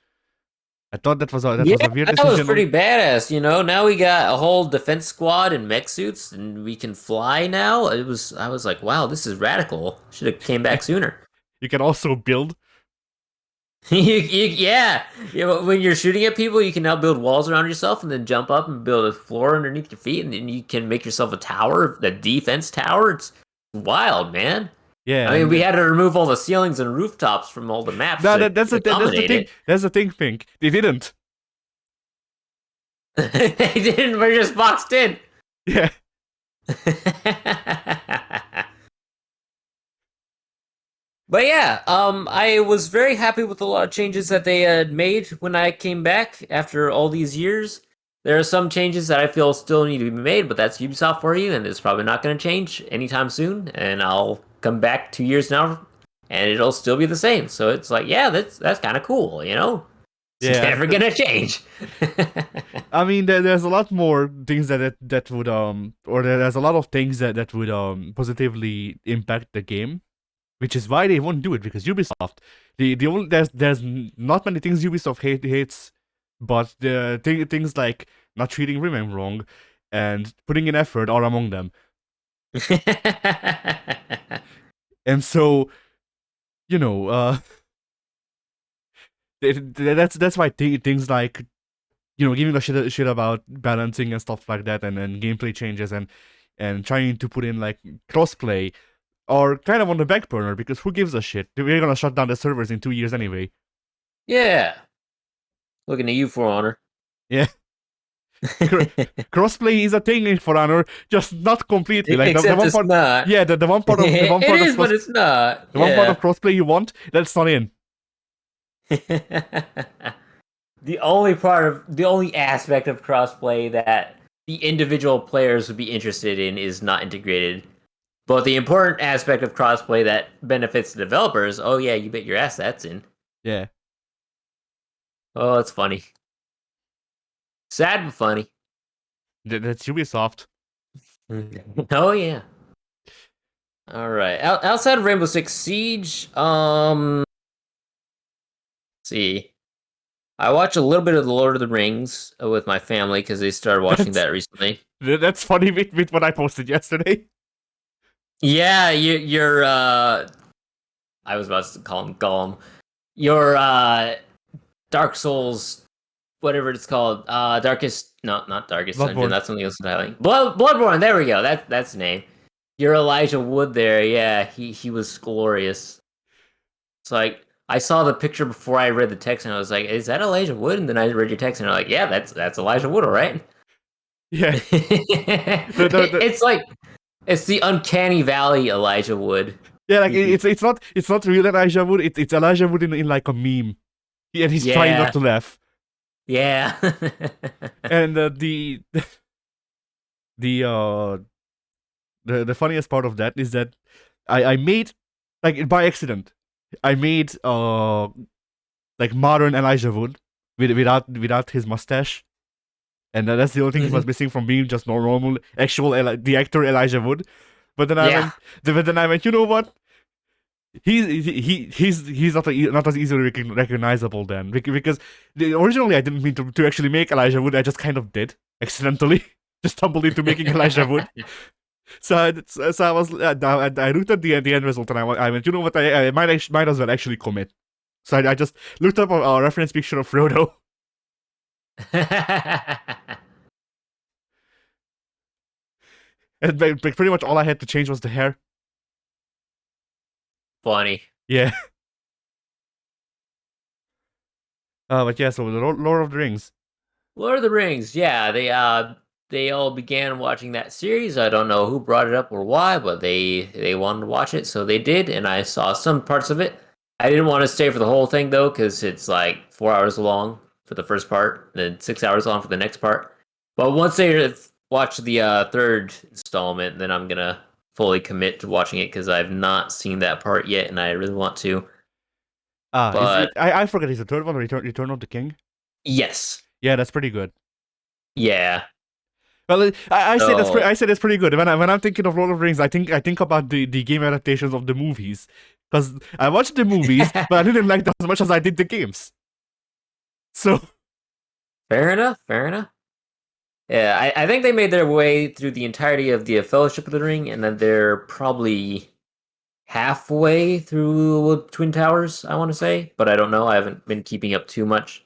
I thought that Yeah, was a weird that was decision. pretty badass. You know, now we got a whole defense squad in mech suits, and we can fly now. I was like, wow, this is radical. Should have came back sooner. You can also build. Yeah, when you're shooting at people, you can now build walls around yourself, and then jump up and build a floor underneath your feet, and then you can make yourself a tower, a defense tower. It's wild, man. Yeah, I mean, and we had to remove all the ceilings and rooftops from all the maps no, to that's the accommodate thing. it. That's the thing. Think they didn't. They didn't. We're just boxed in. Yeah. But yeah, I was very happy with a lot of changes that they had made when I came back after all these years. There are some changes that I feel still need to be made, but that's Ubisoft for you, and it's probably not going to change anytime soon. And I'll come back 2 years now, and it'll still be the same. So it's like, yeah, that's kind of cool, you know? It's Yeah, never gonna change. I mean, there's a lot more things that would or there's a lot of things that would positively impact the game, which is why they won't do it because Ubisoft, the only there's not many things Ubisoft hates, but the things like not treating women wrong, and putting in effort are among them. And so, that's why things like, giving a shit about balancing and stuff like that, and gameplay changes and trying to put in like crossplay are kind of on the back burner, because who gives a shit? We're gonna shut down the servers in 2 years anyway. Yeah. Looking at you, For Honor. Yeah. Crossplay is a thing For Honor, just not completely. Like Except the one it's part, not. yeah, the one part of the one part It of is, but it's not. the one part of crossplay you want, that's not in. The only aspect of crossplay that the individual players would be interested in is not integrated. But the important aspect of crossplay that benefits the developers, oh yeah, you bet your ass that's in. Yeah. Oh, it's funny. Sad but funny. That's Ubisoft. Oh yeah. All right. Outside of Rainbow Six Siege, see, I watched a little bit of the Lord of the Rings with my family because they started watching that recently. That's funny with what I posted yesterday. Yeah, you're I was about to call him Gollum. Your Dark Souls, whatever it's called, not Darkest Dungeon. That's something else entirely. Bloodborne. There we go. That's the name. You're Elijah Wood there. Yeah, he was glorious. It's like I saw the picture before I read the text, and I was like, "Is that Elijah Wood?" And then I read your text, and I'm like, "Yeah, that's Elijah Wood, all right." Yeah. It's like it's the uncanny valley Elijah Wood. Yeah, like it's not real Elijah Wood. It's Elijah Wood in like a meme, and he's trying not to laugh. Yeah. And the funniest part of that is that I made, like, by accident, I made like modern Elijah Wood without his mustache, and that's the only thing he was missing from being just normal actual the actor Elijah Wood. But then I went, you know what? He's not as easily recognizable then, because originally I didn't mean to actually make Elijah Wood. I just kind of did accidentally, just stumbled into making Elijah Wood. So I was I looked at the end result, and I went, you know what? I might as well actually commit. So I just looked up a reference picture of Frodo. And pretty much all I had to change was the hair. Funny. Yeah. But yeah, so the Lord of the Rings. Lord of the Rings, yeah, they all began watching that series. I don't know who brought it up or why, but they wanted to watch it, so they did, and I saw some parts of it. I didn't want to stay for the whole thing though, because it's like 4 hours long for the first part, then 6 hours long for the next part. But once they watch the third installment, then I'm gonna fully commit to watching it because I've not seen that part yet, and I really want to. But I forget, is the third one Return of the King? Yes. Yeah, that's pretty good. Yeah. Well, I say that's pretty good. When I'm thinking of Lord of the Rings, I think about the game adaptations of the movies, because I watched the movies, but I didn't like them as much as I did the games. So fair enough. Yeah, I think they made their way through the entirety of the Fellowship of the Ring, and then they're probably halfway through Twin Towers, I want to say, but I don't know. I haven't been keeping up too much.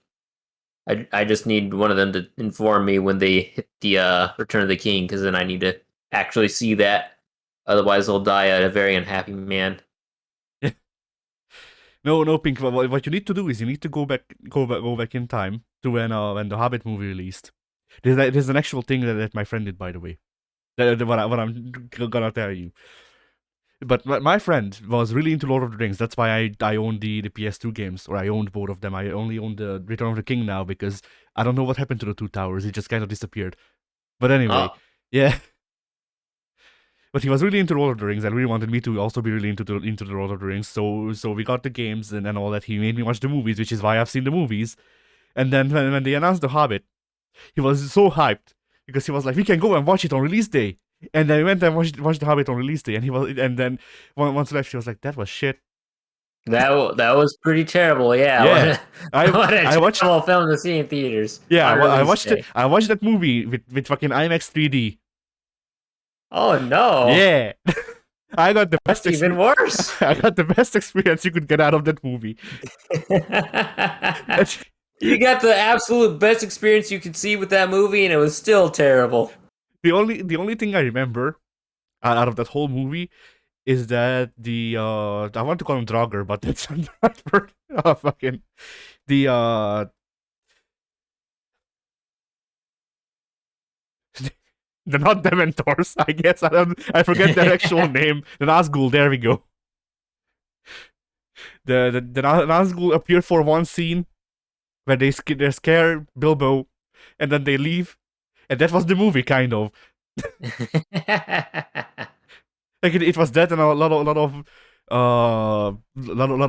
I just need one of them to inform me when they hit the Return of the King, because then I need to actually see that. Otherwise, I'll die a very unhappy man. No, Pink. What you need to do is you need to go back in time to when the Hobbit movie released. There's an actual thing that my friend did, by the way. What I'm gonna tell you. But my friend was really into Lord of the Rings. That's why I owned the PS2 games, or I owned both of them. I only own the Return of the King now, because I don't know what happened to the Two Towers. It just kind of disappeared. But anyway, yeah. But he was really into Lord of the Rings, and really wanted me to also be really into the Lord of the Rings. So we got the games and all that. He made me watch the movies, which is why I've seen the movies. And then when they announced The Hobbit, he was so hyped, because he was like, "We can go and watch it on release day." And then we went and watched The Hobbit on release day, and then once left, he was like, "That was shit." That was pretty terrible. Yeah, Yeah, what a I watched. terrible film to see in theaters. Yeah, I I really watched it. say. I watched that movie with fucking IMAX 3D. Oh no, Yeah, I got the best that's even experience. worse. I got the best experience you could get out of that movie. That's You got the absolute best experience you could see with that movie, and it was still terrible. the only thing I remember out of that whole movie is that the I want to call him Draugr, but that's not the right word. Oh, fucking the they're not Dementors, I guess. I forget their actual name. The Nazgul, there we go. The Nazgul appear for one scene where they scare Bilbo, and then they leave, and that was the movie, kind of. Like it was that and a lot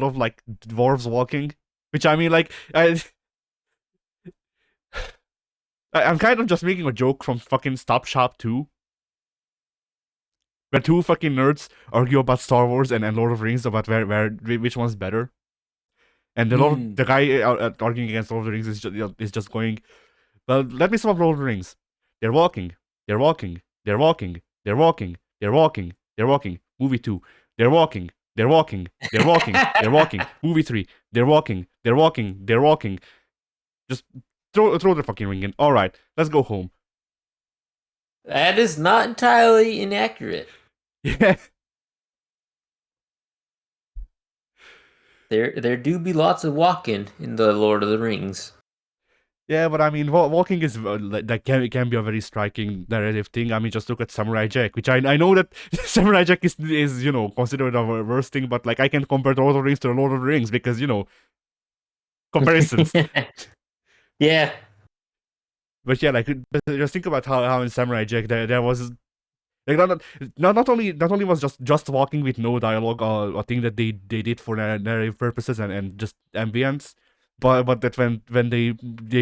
of like dwarves walking, which I mean, like I'm kind of just making a joke from fucking Stop Shop 2, where two fucking nerds argue about Star Wars and Lord of the Rings about which one's better. And Hmm. the guy arguing against Lord of the Rings is just going, well, let me sum up Lord of the Rings. They're walking, they're walking, they're walking, they're walking, they're walking, they're walking. Movie 2, they're walking, they're walking, they're walking, they're walking. Movie 3, they're walking, they're walking, they're walking. Just throw the fucking ring in. All right, let's go home. That is not entirely inaccurate. Yeah. There do be lots of walking in the Lord of the Rings. Yeah, but I mean, walking is that can be a very striking narrative thing. I mean, just look at Samurai Jack, which I know that Samurai Jack is considered a worst thing, but like I can compare the Lord of the Rings to the Lord of the Rings because comparisons. Yeah. But yeah, like just think about how in Samurai Jack there was like not only was just walking with no dialogue a thing that they did for narrative purposes and just ambience, but that when they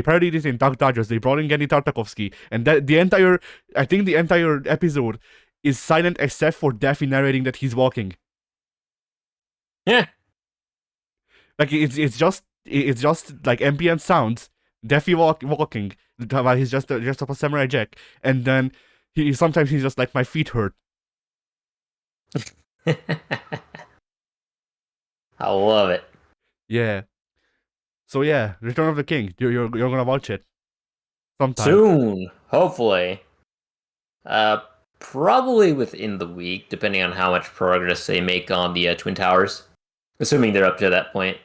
parodied it in Duck Dodgers, they brought in Genny Tartakovsky, and that the entire episode is silent except for Daffy narrating that he's walking. Yeah. Like it's just like ambient sounds, Daffy walking while he's just up a Samurai Jack, and then sometimes he's just like, my feet hurt. I love it. Yeah. So yeah, Return of the King. You're gonna watch it sometime. Soon, hopefully. Uh, Probably within the week, depending on how much progress they make on the Twin Towers. Assuming they're up to that point.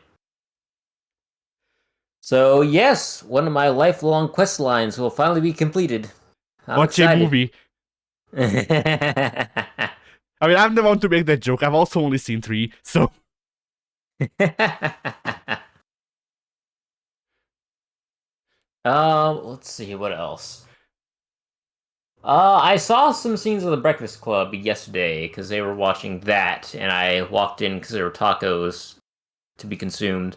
So yes, one of my lifelong quest lines will finally be completed. I'm Watch a excited. movie. I mean, I'm the one to make that joke. I've also only seen 3, so Let's see what else. I saw some scenes of the Breakfast Club yesterday because they were watching that, and I walked in because there were tacos to be consumed.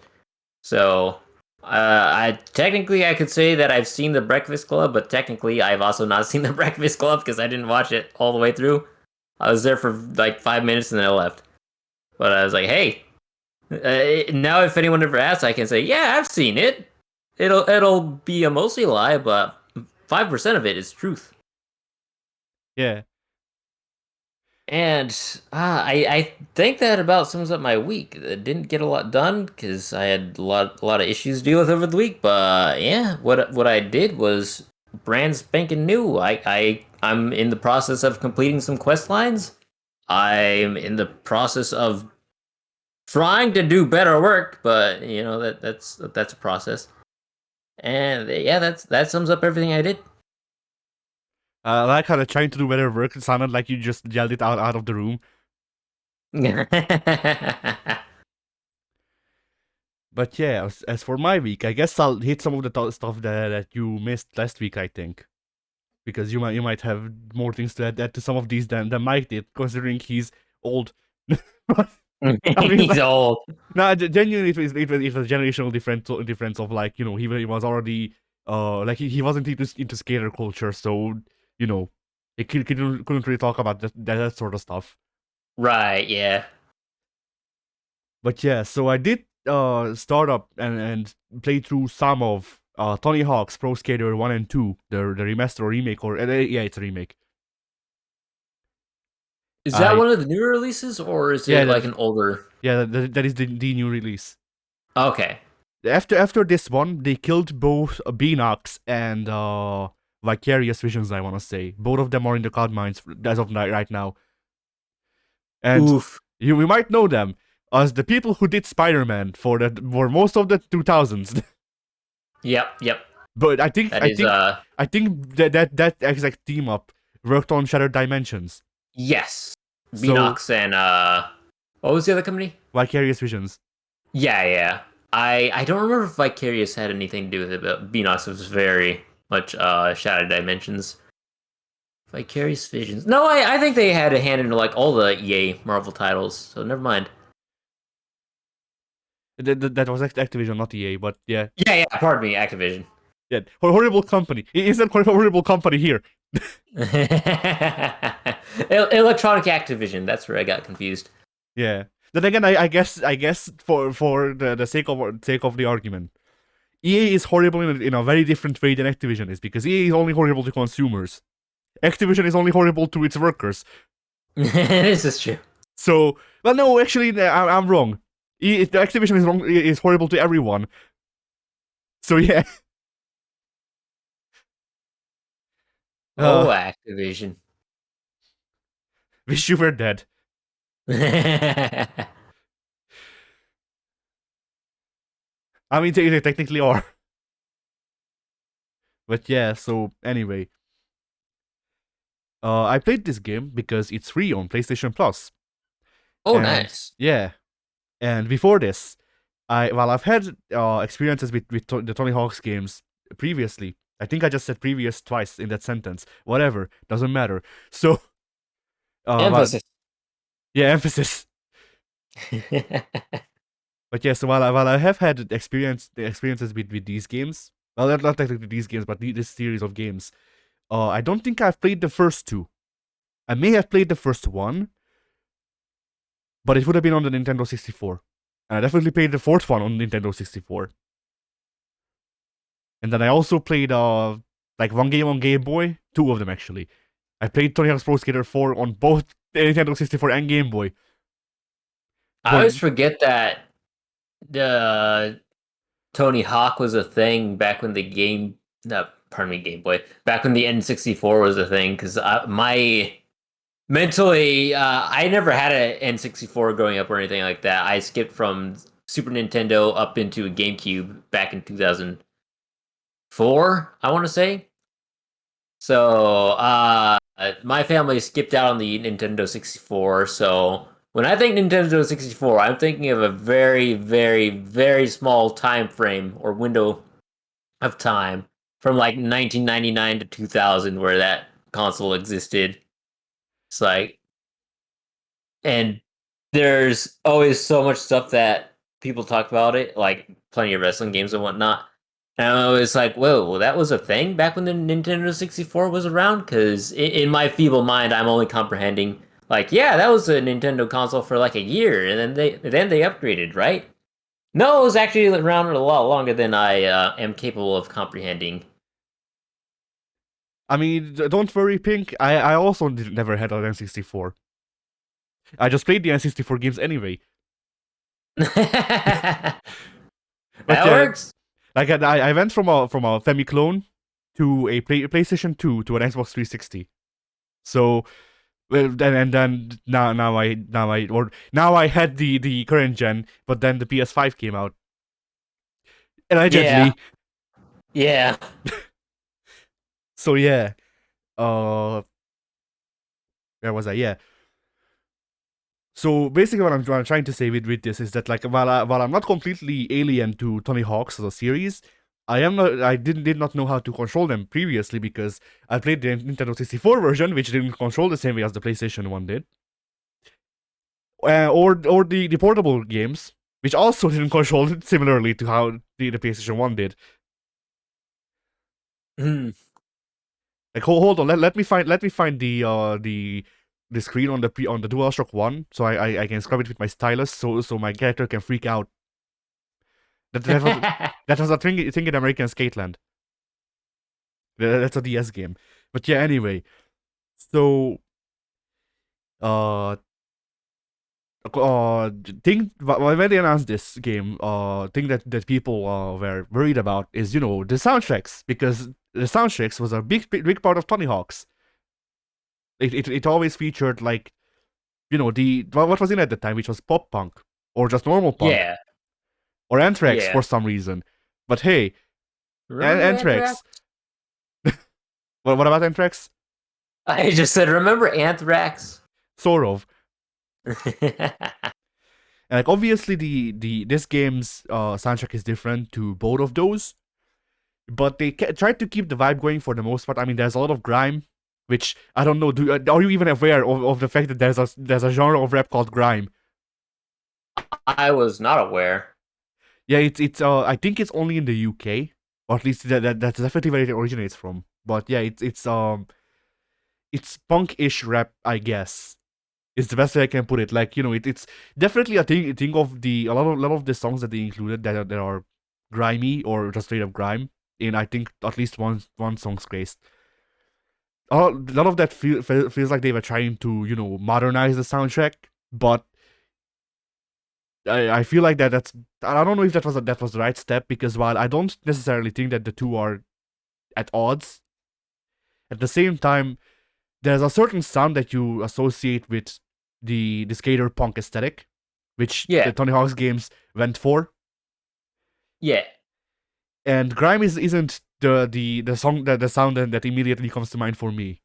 So, I technically I could say that I've seen the Breakfast Club, but technically I've also not seen the Breakfast Club because I didn't watch it all the way through. I was there for like 5 minutes and then I left. But I was like, hey, now if anyone ever asks, I can say, yeah, I've seen it. It'll be a mostly lie, but 5% of it is truth. yeah. And I think that about sums up my week. I didn't get a lot done because I had a lot of issues to deal with over the week. But yeah, what I did was brand spanking new. I'm in the process of completing some quest lines. I'm in the process of trying to do better work, but that's a process. And yeah, that sums up everything I did. I like how they're trying to do better work. It sounded like you just yelled it out of the room. But yeah, as for my week, I guess I'll hit some of the stuff that you missed last week. I think because you might have more things to add to some of these than Mike did, considering he's old. I mean, He's like, old. no, genuinely, it was a generational difference of like he was already like he wasn't into skater culture, so you know he couldn't really talk about that sort of stuff. Right, yeah. But yeah, so I did start up and play through some of Tony Hawk's Pro Skater 1 and 2, the remaster or remake, or yeah, it's a remake. Is that I one of the newer releases, or is yeah it like an older? that is the new release. Okay. After this one, they killed both Beanox and Vicarious Visions. I want to say both of them are in the cloud mines as of right now, and Oof. you might know them as the people who did Spider-Man for most of the 2000s. Yep. Yep. But I think That I is think I think that exact team up worked on Shattered Dimensions. yes. So Beanox and what was the other company? Vicarious Visions. Yeah, yeah. I don't remember if Vicarious had anything to do with it, but Beanox was very much Shattered Dimensions. Vicarious Visions. No, I think they had a hand in like all the EA Marvel titles, so never mind. That was Activision, not EA, but yeah. Yeah, yeah, pardon me, Activision. Yeah, horrible company. Isn't horrible company here? Electronic Activision, that's where I got confused. Yeah. Then again, I guess for the sake of the argument, EA is horrible in a very different way than Activision is, because EA is only horrible to consumers. Activision is only horrible to its workers. This is true. So, well, no, actually, I'm wrong. Activision is horrible to everyone. So yeah. Oh, Activision. Wish you were dead. I mean, they technically are. But yeah, so anyway. I played this game because it's free on PlayStation Plus. Oh, And nice. yeah. And before this, I've had experiences with the Tony Hawk's games previously. I think I just said previous twice in that sentence. Whatever, doesn't matter. So, well, Emphasis. yeah, emphasis. But yeah, so while I have had experiences with these games, well, not technically these games, but this series of games, I don't think I've played the first two. I may have played the first one, but it would have been on the Nintendo 64. And I definitely played the fourth one on Nintendo 64. And then I also played like one game on Game Boy, two of them actually. I played Tony Hawk's Pro Skater 4 on both Nintendo 64 and Game Boy. I But always forget that the Tony Hawk was a thing back when the game. No, pardon me, Game Boy. Back when the N64 was a thing, because my mentally, I never had an N64 growing up or anything like that. I skipped from Super Nintendo up into GameCube back in 2004, I want to say. So, my family skipped out on the Nintendo 64. So, when I think Nintendo 64, I'm thinking of a very, very, very small time frame or window of time from like 1999 to 2000 where that console existed. It's like, and there's always so much stuff that people talk about it, like plenty of wrestling games and whatnot. And I was like, whoa, well, that was a thing back when the Nintendo 64 was around? Because in my feeble mind, I'm only comprehending, like, yeah, that was a Nintendo console for like a year, and then they upgraded, right? No, it was actually around a lot longer than I am capable of comprehending. I mean, don't worry, Pink. I also never had an N64. I just played the N64 games anyway. That But yeah, works. like I went from a Famiclone to a PlayStation 2 to an Xbox 360. So well, then now I had the current gen, but then the PS5 came out. Yeah, Allegedly. yeah. So yeah. Uh where was I? Yeah. So basically, what I'm trying to say with this is that, like, while I'm not completely alien to Tony Hawk's as a series, I did not know how to control them previously because I played the Nintendo 64 version, which didn't control the same way as the PlayStation one did, or the portable games, which also didn't control it similarly to how the PlayStation one did. Hmm. Like, hold on, let me find the the screen on the DualShock 1, so I can scrub it with my stylus, so my character can freak out. That was a thing in American Skateland. That's a DS game. But yeah, anyway. So uh thing when they announced this game, thing that people were worried about is, the soundtracks, because the soundtracks was a big part of Tony Hawk's. It always featured, like, the what was in at the time, which was pop punk or just normal punk, Yeah. or Anthrax for Yeah. some reason. But hey, Remember Anthrax. Anthrax? What about Anthrax? I just said, remember Anthrax? Sort of. And like, obviously this game's soundtrack is different to both of those, but they tried to keep the vibe going for the most part. I mean, there's a lot of grime, which I don't know. Are you even aware of the fact that there's a genre of rap called grime? I was not aware. Yeah, it's I think it's only in the UK, or at least that's definitely where it originates from. But yeah, it's punk-ish rap, I guess. It's the best way I can put it. Like, it's definitely a thing of a lot of the songs that they included that are grimy or just straight up grime. In, I think, at least one song's case. A lot of that feels like they were trying to, modernize the soundtrack, but I feel like that's, I don't know if that was the right step, because while I don't necessarily think that the two are at odds, at the same time, there's a certain sound that you associate with the skater punk aesthetic, which the Tony Hawk's games went for. Yeah. And grime isn't the song the sound that immediately comes to mind for me.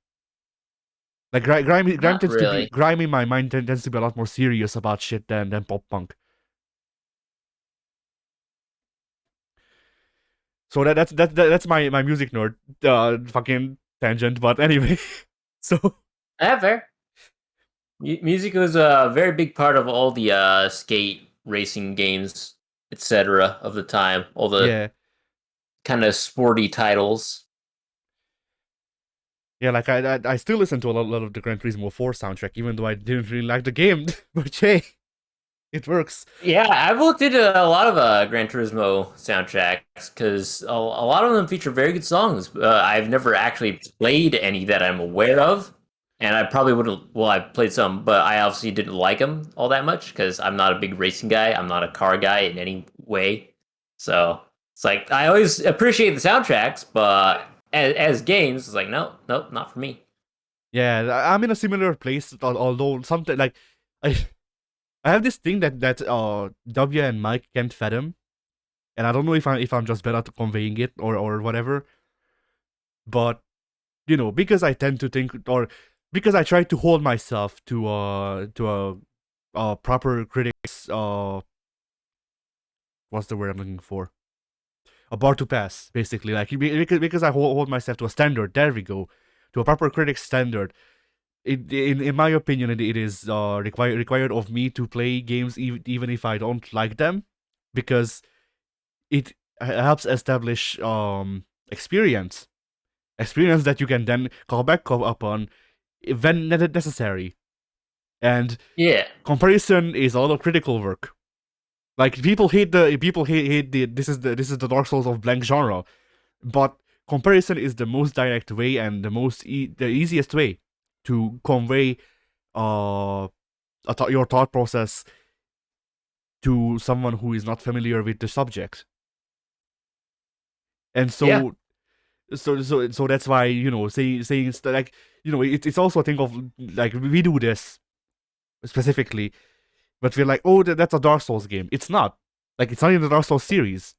Like, grime tends to be, grime in my mind tends to be a lot more serious about shit than pop punk. So that's my music nerd fucking tangent. But anyway, so yeah, fair. Music was a very big part of all the skate racing games, etc. of the time. All the kind of sporty titles. Yeah, like, I still listen to a lot of the Gran Turismo 4 soundtrack, even though I didn't really like the game. But hey, it works. Yeah, I've looked into a lot of Gran Turismo soundtracks, because a lot of them feature very good songs. I've never actually played any that I'm aware of, and I probably wouldn't. Well, I played some, but I obviously didn't like them all that much, because I'm not a big racing guy. I'm not a car guy in any way. So it's like, I always appreciate the soundtracks, but as games, it's like, nope, not for me. Yeah, I'm in a similar place, although something like I have this thing that W and Mike can't fathom, and I don't know if I'm just better at conveying it or whatever. But because I tend to think, or because I try to hold myself to a proper critics what's the word I'm looking for? A bar to pass, basically. Like, because I hold myself to a standard. There we go, to a proper critics standard. In my opinion, it is required of me to play games even if I don't like them, because it helps establish experience that you can then call back upon when necessary. And comparison is a lot of critical work. Like, people hate the this is the Dark Souls of blank genre, but comparison is the most direct way and the easiest way to convey your thought process to someone who is not familiar with the subject. And so so that's why, saying like, it's also a thing of, like, we do this specifically, but we're like, oh, that's a Dark Souls game. It's not. Like, it's not in the Dark Souls series,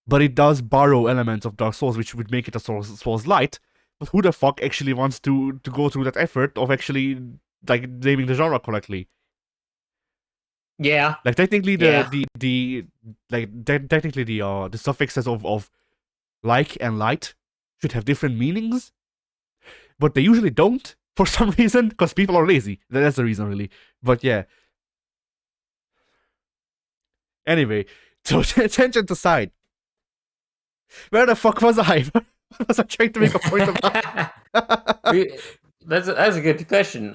but it does borrow elements of Dark Souls, which would make it a Souls light. But who the fuck actually wants to go through that effort of actually, like, naming the genre correctly? Yeah. Like, technically technically the suffixes of like and light should have different meanings, but they usually don't for some reason, because people are lazy. That's the reason, really. But yeah. Anyway, so tangent aside, where the fuck was I? What was I trying to make a point about? That's a good question.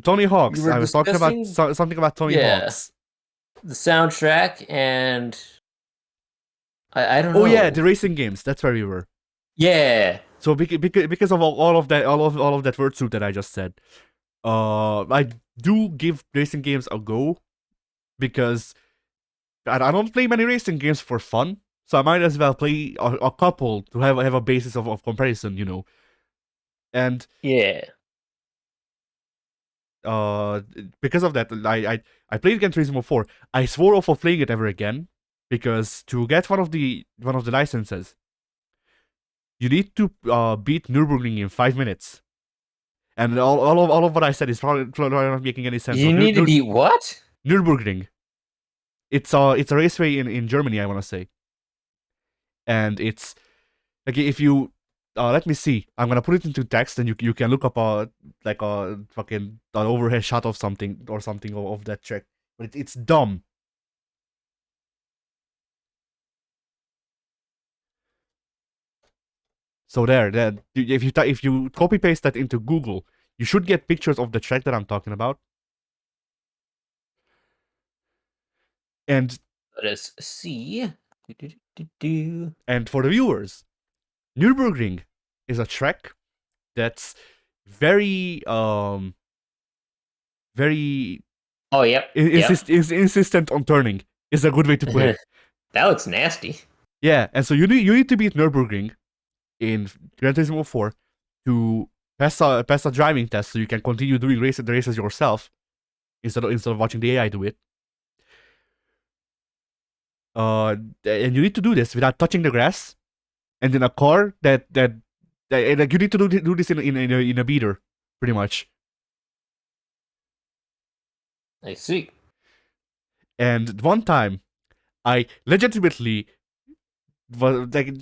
Tony You Hawk's. were I was talking about discussing, something about Tony yeah, Hawk's. the soundtrack, and I don't Oh yeah, the know. racing games. That's where we were. Yeah, So because of all of that, all of that word soup that I just said, I do give racing games a go because I don't play many racing games for fun. So I might as well play a couple to have a basis of comparison, you know. And yeah. uh, because of that, I played Gran Turismo 4. I swore off of playing it ever again because to get one of the licenses, you need to beat Nürburgring in 5 minutes. And all of what I said is probably not making any sense. So You need to beat what? Nürburgring, it's a raceway in Germany, I want to say, and it's like if you let me see, I'm gonna put it into text, and you can look up like a fucking an overhead shot of something or something of that track, but it's dumb. So there, if you copy paste that into Google, you should get pictures of the track that I'm talking about. And Let us see. Do. and for the viewers, Nürburgring is a track that's very very Oh, yep. is insistent on turning. Is a good way to put it. That looks nasty. Yeah, and so you need to beat Nürburgring in Gran Turismo 4 to pass a driving test, so you can continue doing the races yourself instead of watching the AI do it. And you need to do this without touching the grass, and in a car that like you need to do this in a beater, pretty much. I see. And one time, I legitimately was like,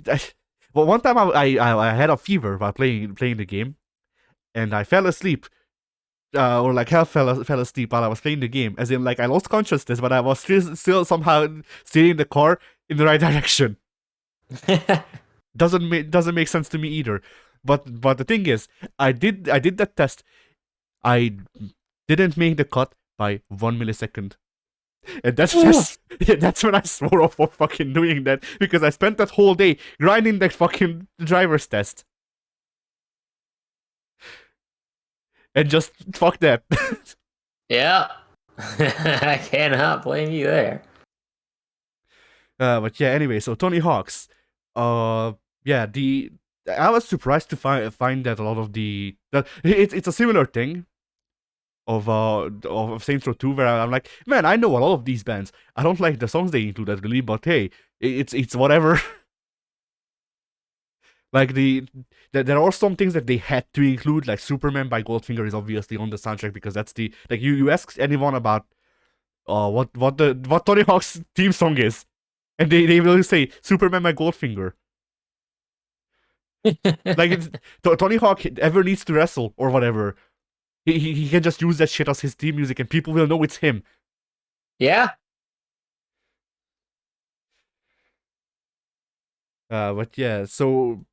well, one time I had a fever while playing the game, and I fell asleep, or like half fell asleep while I was playing the game. As in, like I lost consciousness, but I was still somehow steering the car in the right direction. Doesn't make sense to me either. But the thing is, I did that test. I didn't make the cut by 1 millisecond. And that's when I swore off for fucking doing that, because I spent that whole day grinding that fucking driver's test. And just fuck that. Yeah. I cannot blame you there. But yeah, anyway, so Tony Hawk's. Yeah, I was surprised to find that a lot of it's a similar thing of Saints Row 2, where I'm like, man, I know a lot of these bands. I don't like the songs they included really, but hey, it's whatever. Like there are some things that they had to include, like Superman by Goldfinger is obviously on the soundtrack, because that's the like you ask anyone about what Tony Hawk's theme song is, and they will say Superman by Goldfinger. Like Tony Hawk ever needs to wrestle or whatever, he can just use that shit as his theme music, and people will know it's him. Yeah. But yeah, so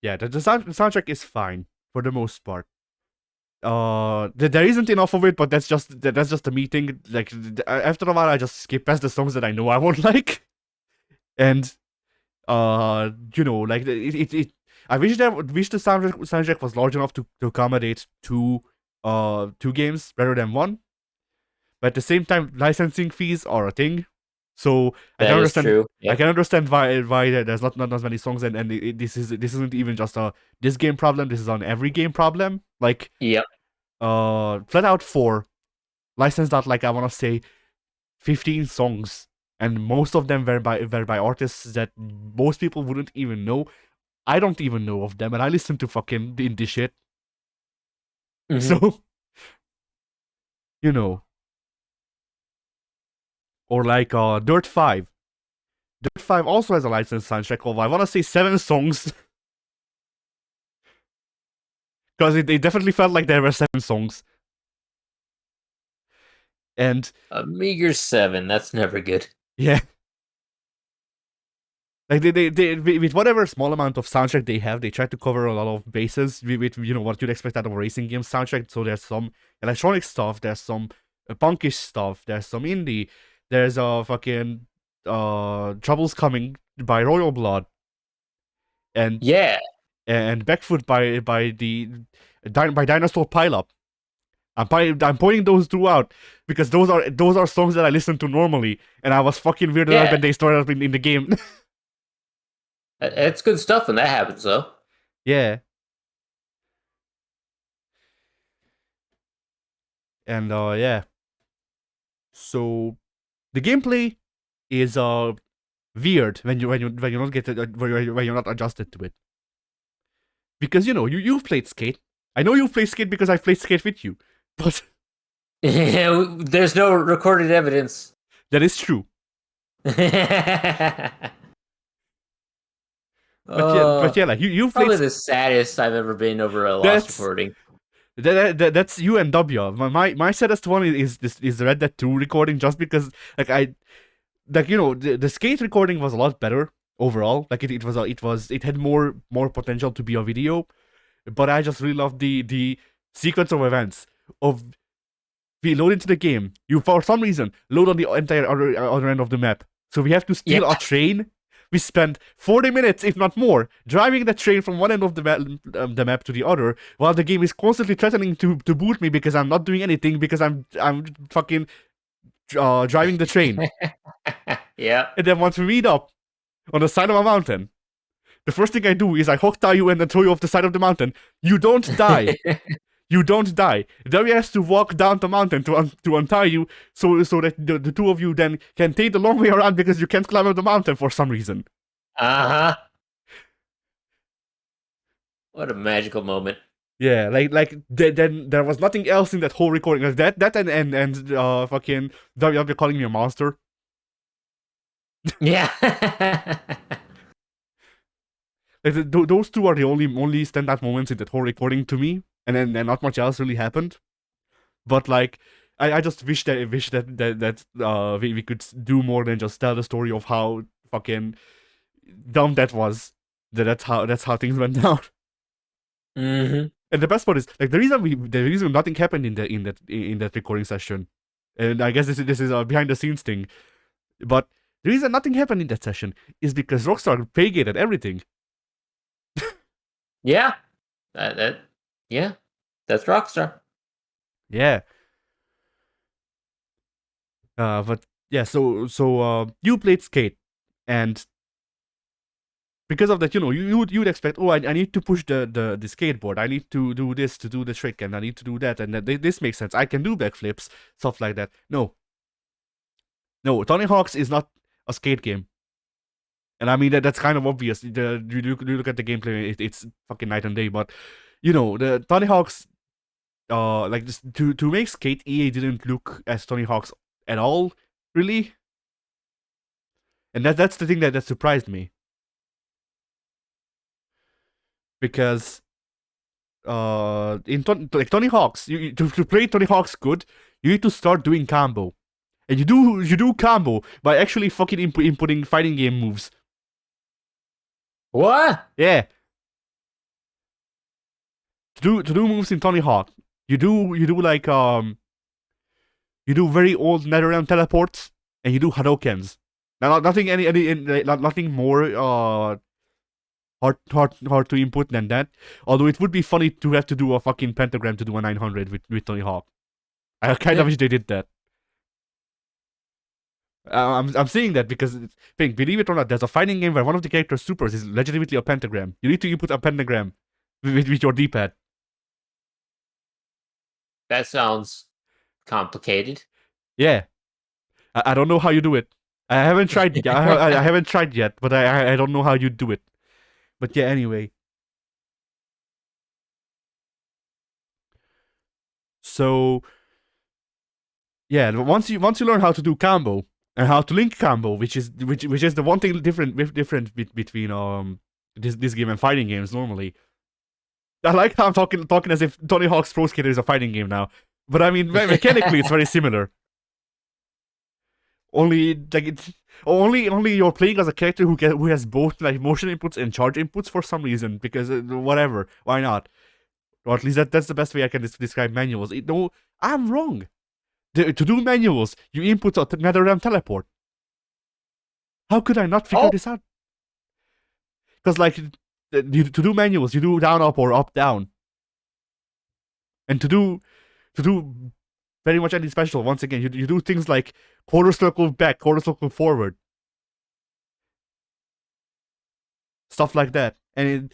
yeah, the soundtrack is fine for the most part. There isn't enough of it, but that's just the meeting. Like after a while, I just skip past the songs that I know I won't like, and like I wish the soundtrack was large enough to accommodate two games rather than one. But at the same time, licensing fees are a thing, so I can That is understand. true. I Yep. can understand why there's not as many songs, and this isn't even just a this game problem. This is an every game problem. Like Yep. Flat Out 4 licensed out, like I want to say 15 songs, and most of them were by artists that most people wouldn't even know. I don't even know of them, and I listen to fucking indie shit. Mm-hmm. So, you know, or like Dirt 5. Dirt 5 also has a licensed soundtrack of, I want to say, 7 songs. Because it definitely felt like there were 7 songs. And A meager 7. That's never good. yeah. Like they with whatever small amount of soundtrack they have, they try to cover a lot of bases with what you'd expect out of a racing game soundtrack. So there's some electronic stuff, there's some punkish stuff, there's some indie, there's fucking Troubles Coming by Royal Blood, and Yeah. and Backfoot by Dinosaur Pileup. I'm pointing those two out because those are songs that I listen to normally, and I was fucking weirded out when they started up in the game. It's good stuff when that happens, though. Yeah. And yeah. So the gameplay is weird when you not get when you're not adjusted to it. Because you've played Skate. I know you've played Skate because I've played Skate with you. But there's no recorded evidence. That is true. But yeah, like you've probably played the saddest I've ever been over a lost recording. That's you and W. My saddest one is the Red Dead 2 recording, just because the Skate recording was a lot better overall. Like it had more potential to be a video, but I just really loved the sequence of events of we load into the game. You for some reason load on the entire other end of the map, so we have to steal a train. We spend 40 minutes, if not more, driving the train from one end of the map to the other, while the game is constantly threatening to boot me because I'm not doing anything, because I'm fucking driving the train. Yeah. And then once we meet up on the side of a mountain, the first thing I do is I hook tie you and then throw you off the side of the mountain. You don't die. You don't die. Then he has to walk down the mountain to untie you, so that the two of you then can take the long way around because you can't climb up the mountain for some reason. What a magical moment. Yeah, then there was nothing else in that whole recording. That and fucking WW calling me a monster. Yeah. Those two are the only standout moments in that whole recording to me, and then not much else really happened. But I just wish that we could do more than just tell the story of how fucking dumb that was. That's how things went down. Mm-hmm. And the best part is the reason nothing happened in that recording session, and I guess this is a behind the scenes thing, but the reason nothing happened in that session is because Rockstar pay-gated everything. Yeah. Yeah. That's Rockstar. Yeah. But yeah, so you played Skate, and because of that, you'd expect, I need to push the skateboard, I need to do this to do the trick, and I need to do that, and this makes sense. I can do backflips, stuff like that. No, Tony Hawk's is not a skate game. And I mean that's kind of obvious. You look at the gameplay, it's fucking night and day. But the Tony Hawk's, just to make Skate, EA didn't look as Tony Hawk's at all, really. And that's the thing that surprised me, because in Tony Hawk's, to play Tony Hawk's good, you need to start doing combo, and you do combo by actually fucking inputting fighting game moves. What? Yeah. To do moves in Tony Hawk, you do very old NetherRealm teleports, and you do Hadokens. Now, nothing more hard to input than that. Although it would be funny to have to do a fucking pentagram to do a 900 with Tony Hawk. I kind of wish they did that. I'm saying that because, believe it or not, there's a fighting game where one of the character's supers is legitimately a pentagram. You need to input a pentagram with your D-pad. That sounds complicated. Yeah, I don't know how you do it. I haven't tried. I haven't tried yet, but I don't know how you do it. But yeah, anyway. So yeah, once you learn how to do combo and how to link combo, which is the one thing different between this game and fighting games normally. I like how I'm talking as if Tony Hawk's Pro Skater is a fighting game now, but I mean mechanically it's very similar. Only Only you're playing as a character who has both like motion inputs and charge inputs for some reason, because whatever, why not? Or at least that's the best way I can describe manuals. No, I'm wrong. To do manuals, you input a NetherRealm teleport. How could I not figure this out? Because like to do manuals, you do down up or up down, and to do very much any special, once again, you do things like quarter circle back, quarter circle forward, stuff like that. And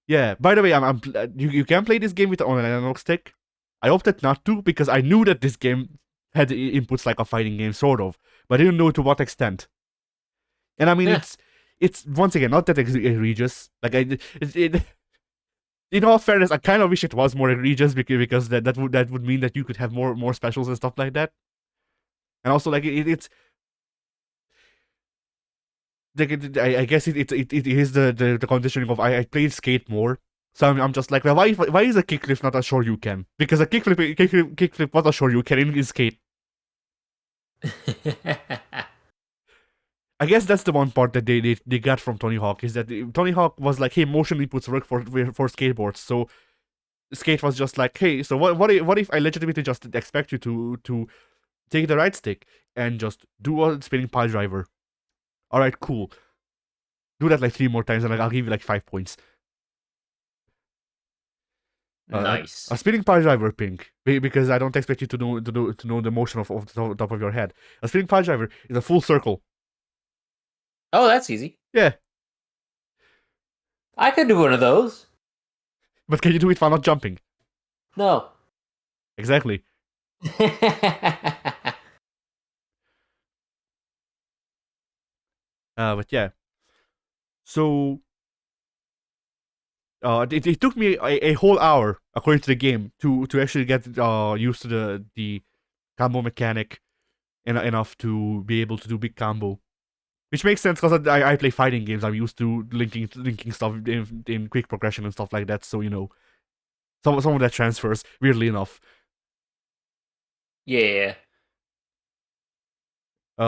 yeah, by the way, you can play this game with on an analog stick. I opted not to because I knew that this game had inputs like a fighting game, sort of, but I didn't know to what extent. And I mean, it's once again not that egregious. Like in all fairness, I kind of wish it was more egregious because that would mean that you could have more specials and stuff like that. And also, like it's like I guess it is the conditioning of I played Skate more, so I'm just like, well, why is a kickflip not a Shoryuken? Because a kickflip was a Shoryuken in Skate. I guess that's the one part that they got from Tony Hawk, is that Tony Hawk was like, hey, motion inputs work for skateboards, so Skate was just like, hey, so what if I legitimately just expect you to take the right stick and just do a spinning pile driver? All right, cool. Do that like 3 more times, and I'll give you like 5 points. Nice. A spinning pile driver, Pink, because I don't expect you to know the motion of the top of your head. A spinning pile driver is a full circle. Oh, that's easy. Yeah. I could do one of those. But can you do it while not jumping? No. Exactly. But yeah. So it took me a whole hour, according to the game, to actually get used to the combo mechanic enough to be able to do big combo. Which makes sense because I play fighting games. I'm used to linking stuff in quick progression and stuff like that. So some of that transfers, weirdly enough. Yeah. There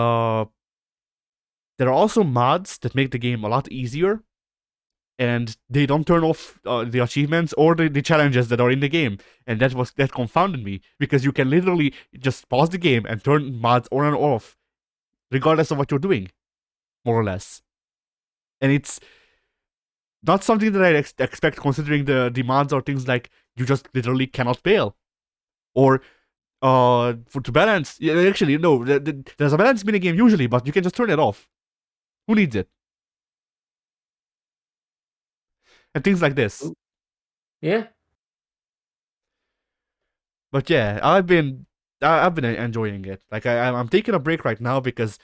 are also mods that make the game a lot easier, and they don't turn off the achievements or the challenges that are in the game. And that confounded me, because you can literally just pause the game and turn mods on and off, regardless of what you're doing, more or less. And it's not something that I expect, considering the mods are things like you just literally cannot bail, or to balance. Actually, no, there's a balance minigame usually, but you can just turn it off. Who needs it? And things like this. Yeah. But yeah, I've been enjoying it. Like I'm taking a break right now because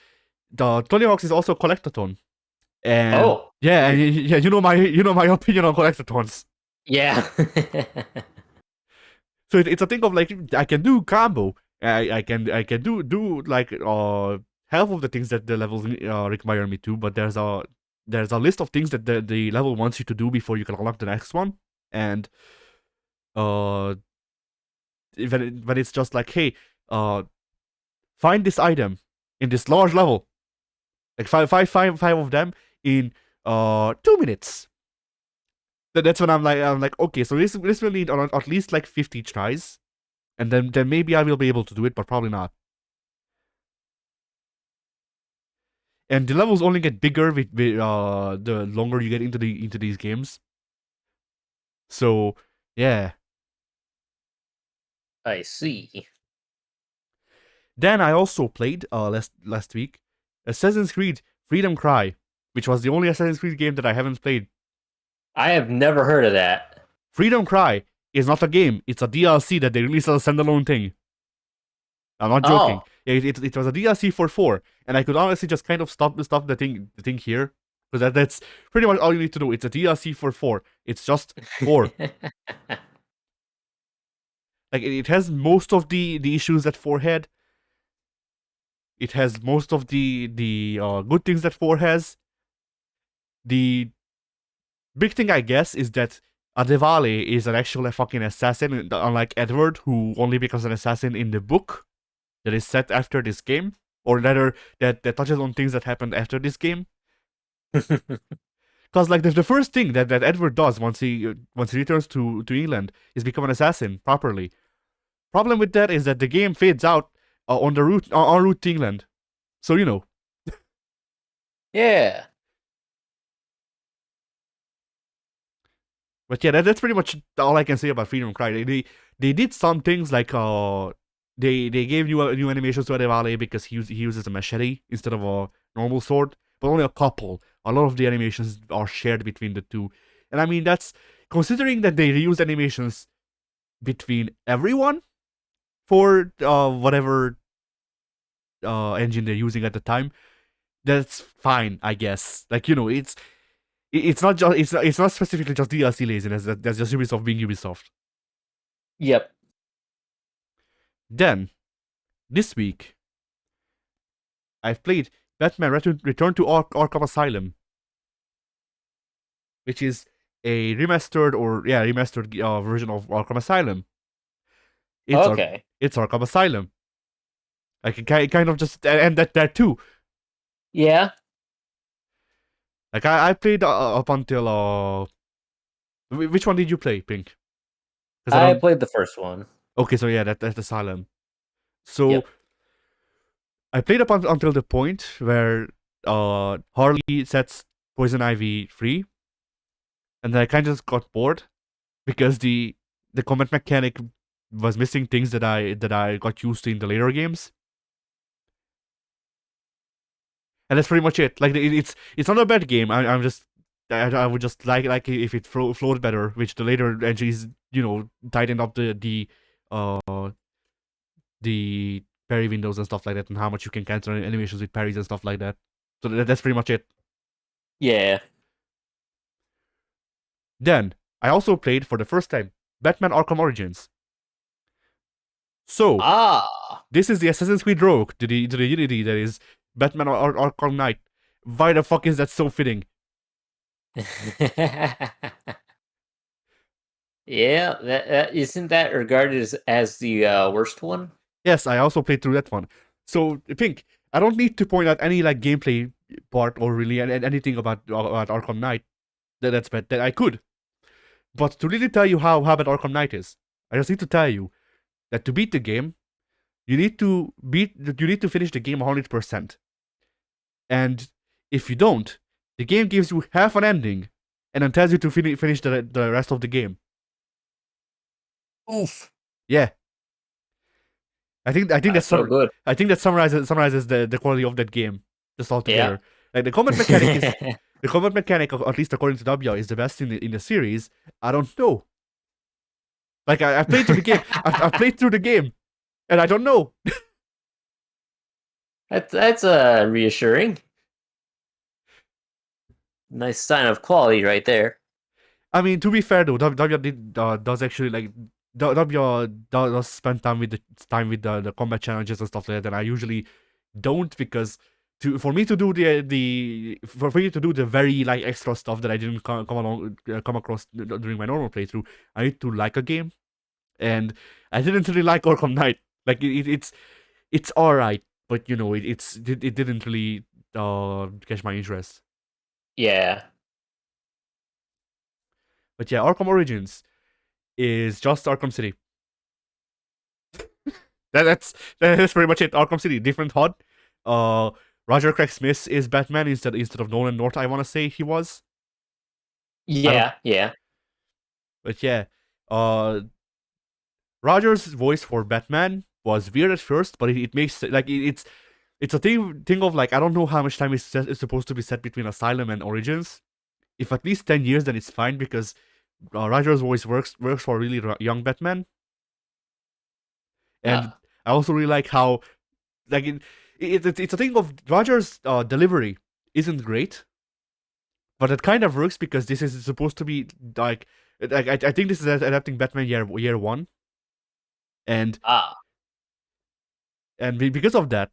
the Tony Hawk's is also a collectathon. And yeah, you know my opinion on collectathons. Yeah. So it's a thing of like, I can do combo. I can do like half of the things that the levels require me to, but there's a list of things that the level wants you to do before you can unlock the next one. And when it's just like, hey, find this item in this large level, like five of them in 2 minutes. That's when I'm like, okay, so this will need at least like 50 tries, and then maybe I will be able to do it, but probably not. And the levels only get bigger with the longer you get into these games. So yeah. I see. Then I also played last week Assassin's Creed Freedom Cry, which was the only Assassin's Creed game that I haven't played. I have never heard of that. Freedom Cry is not a game; it's a DLC that they released as a standalone thing. I'm not joking. It was a DLC for 4, and I could honestly just kind of stop the thing here, because that's pretty much all you need to do. It's a DLC for 4. It's just 4. Like it has most of the issues that 4 had. It has most of the good things that 4 has. The big thing, I guess, is that Adevale is an actual fucking assassin, unlike Edward, who only becomes an assassin in the book that is set after this game. or rather that touches on things that happened after this game. Because like the first thing that Edward does once he returns to England is become an assassin properly. Problem with that is that the game fades out on the route en route to England. So you know. Yeah. But yeah, that's pretty much all I can say about Freedom Cry. They did some things like they gave new animations to Adewale because he uses a machete instead of a normal sword, but only a couple. A lot of the animations are shared between the two, and I mean that's considering that they reuse animations between everyone for whatever engine they're using at the time. That's fine, I guess. Like it's not just it's not specifically just DLC laziness. That's just Ubisoft being Ubisoft. Yep. Then this week, I've played Batman Return to Arkham Asylum, which is a remastered version of Arkham Asylum. Okay. It's Arkham Asylum. I can kind of just end that too. Yeah. Like I played up until which one did you play, Pink? I played the first one. Okay, so yeah, that's Asylum. So Yep. I played up until the point where Harley sets Poison Ivy free, and then I kind of just got bored because the combat mechanic was missing things that I got used to in the later games, and that's pretty much it. Like it's not a bad game. I'm just I would just like if it flowed better, which the later entries tightened up the parry windows and stuff like that, and how much you can cancel animations with parries and stuff like that. So that's pretty much it. Yeah. Then I also played for the first time Batman Arkham Origins. So this is the Assassin's Creed Rogue to the Unity that is Batman Arkham Knight. Why the fuck is that so fitting? Yeah, that isn't that regarded as the worst one? Yes, I also played through that one. So Pink, I don't need to point out any like gameplay part or really anything about Arkham Knight that's bad that I could. But to really tell you how bad Arkham Knight is, I just need to tell you that to beat the game, you need to finish the game 100%. And if you don't, the game gives you half an ending and then tells you to finish the rest of the game. Oof. Yeah. I think that's so good. I think that summarizes the quality of that game just altogether. Yeah. Like the combat mechanic is the combat mechanic, at least according to W, is the best in the series. I don't know. Like I played through the game. I played through the game, and I don't know. That's reassuring. Nice sign of quality right there. I mean, to be fair though, W does actually like W does spend time with the combat challenges and stuff like that, and I usually don't because for me to do the very like extra stuff that I didn't come across during my normal playthrough, I need to like a game, and I didn't really like Arkham Knight. Like it's alright, but it didn't really catch my interest. Yeah. But yeah, Arkham Origins is just Arkham City. that's pretty much it. Arkham City, different HUD. Roger Craig Smith is Batman instead of Nolan North. I want to say he was. Yeah. But yeah, Roger's voice for Batman was weird at first, but it makes like it's a thing of like I don't know how much time is supposed to be set between Asylum and Origins. If at least 10 years, then it's fine because Roger's voice works for a really young Batman. And I also really like how like it's a thing of Roger's delivery isn't great, but it kind of works because this is supposed to be like I think this is adapting Batman year one, and because of that,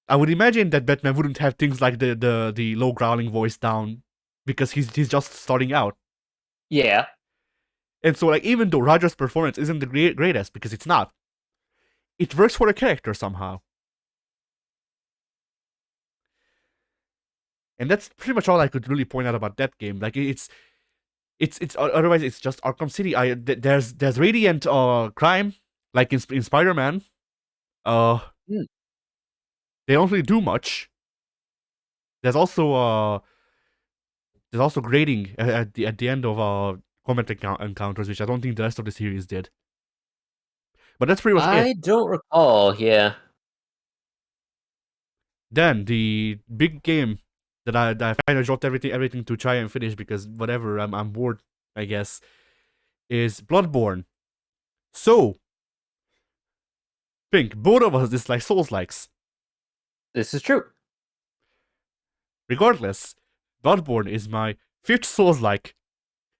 I would imagine that Batman wouldn't have things like the low growling voice down because he's just starting out. Yeah. And so like even though Roger's performance isn't the greatest because it's not, it works for the character somehow. And that's pretty much all I could really point out about that game. Like it's otherwise it's just Arkham City. There's radiant crime like in Spider-Man. Uh, Hmm. they don't really do much. There's also grading at the end of combat encounters, which I don't think the rest of the series did. But that's pretty much it. I don't recall. Yeah. Then the big game that I kind of dropped everything to try and finish because whatever, I'm bored, I guess, is Bloodborne. So, think both of us dislike Souls likes. This is true. Regardless, Bloodborne is my fifth Souls like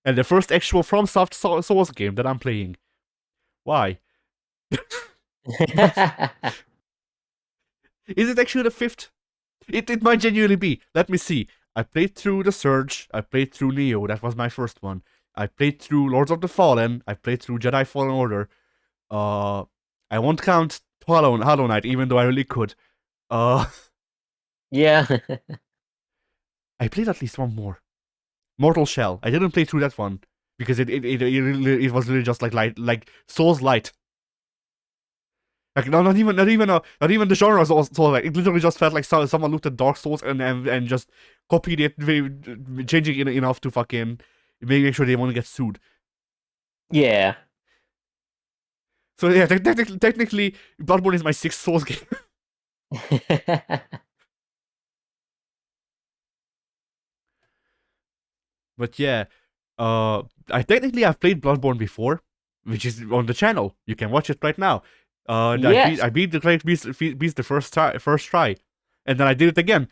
and the first actual FromSoft Souls game that I'm playing. Why? Is it actually the fifth? It might genuinely be. Let me see. I played through The Surge. I played through Neo. That was my first one. I played through Lords of the Fallen. I played through Jedi Fallen Order. I won't count Hollow Knight, even though I really could. Yeah. I played at least one more. Mortal Shell. I didn't play through that one because it was really just like Souls Light. Like not even the genre was Souls Light. It literally just felt like someone looked at Dark Souls and just copied it, changing it enough to fucking make sure they won't get sued. Yeah. So yeah, technically, Bloodborne is my sixth Souls game. But yeah, I've played Bloodborne before, which is on the channel. You can watch it right now. Yes. I beat the Cleric Beast the first try, and then I did it again,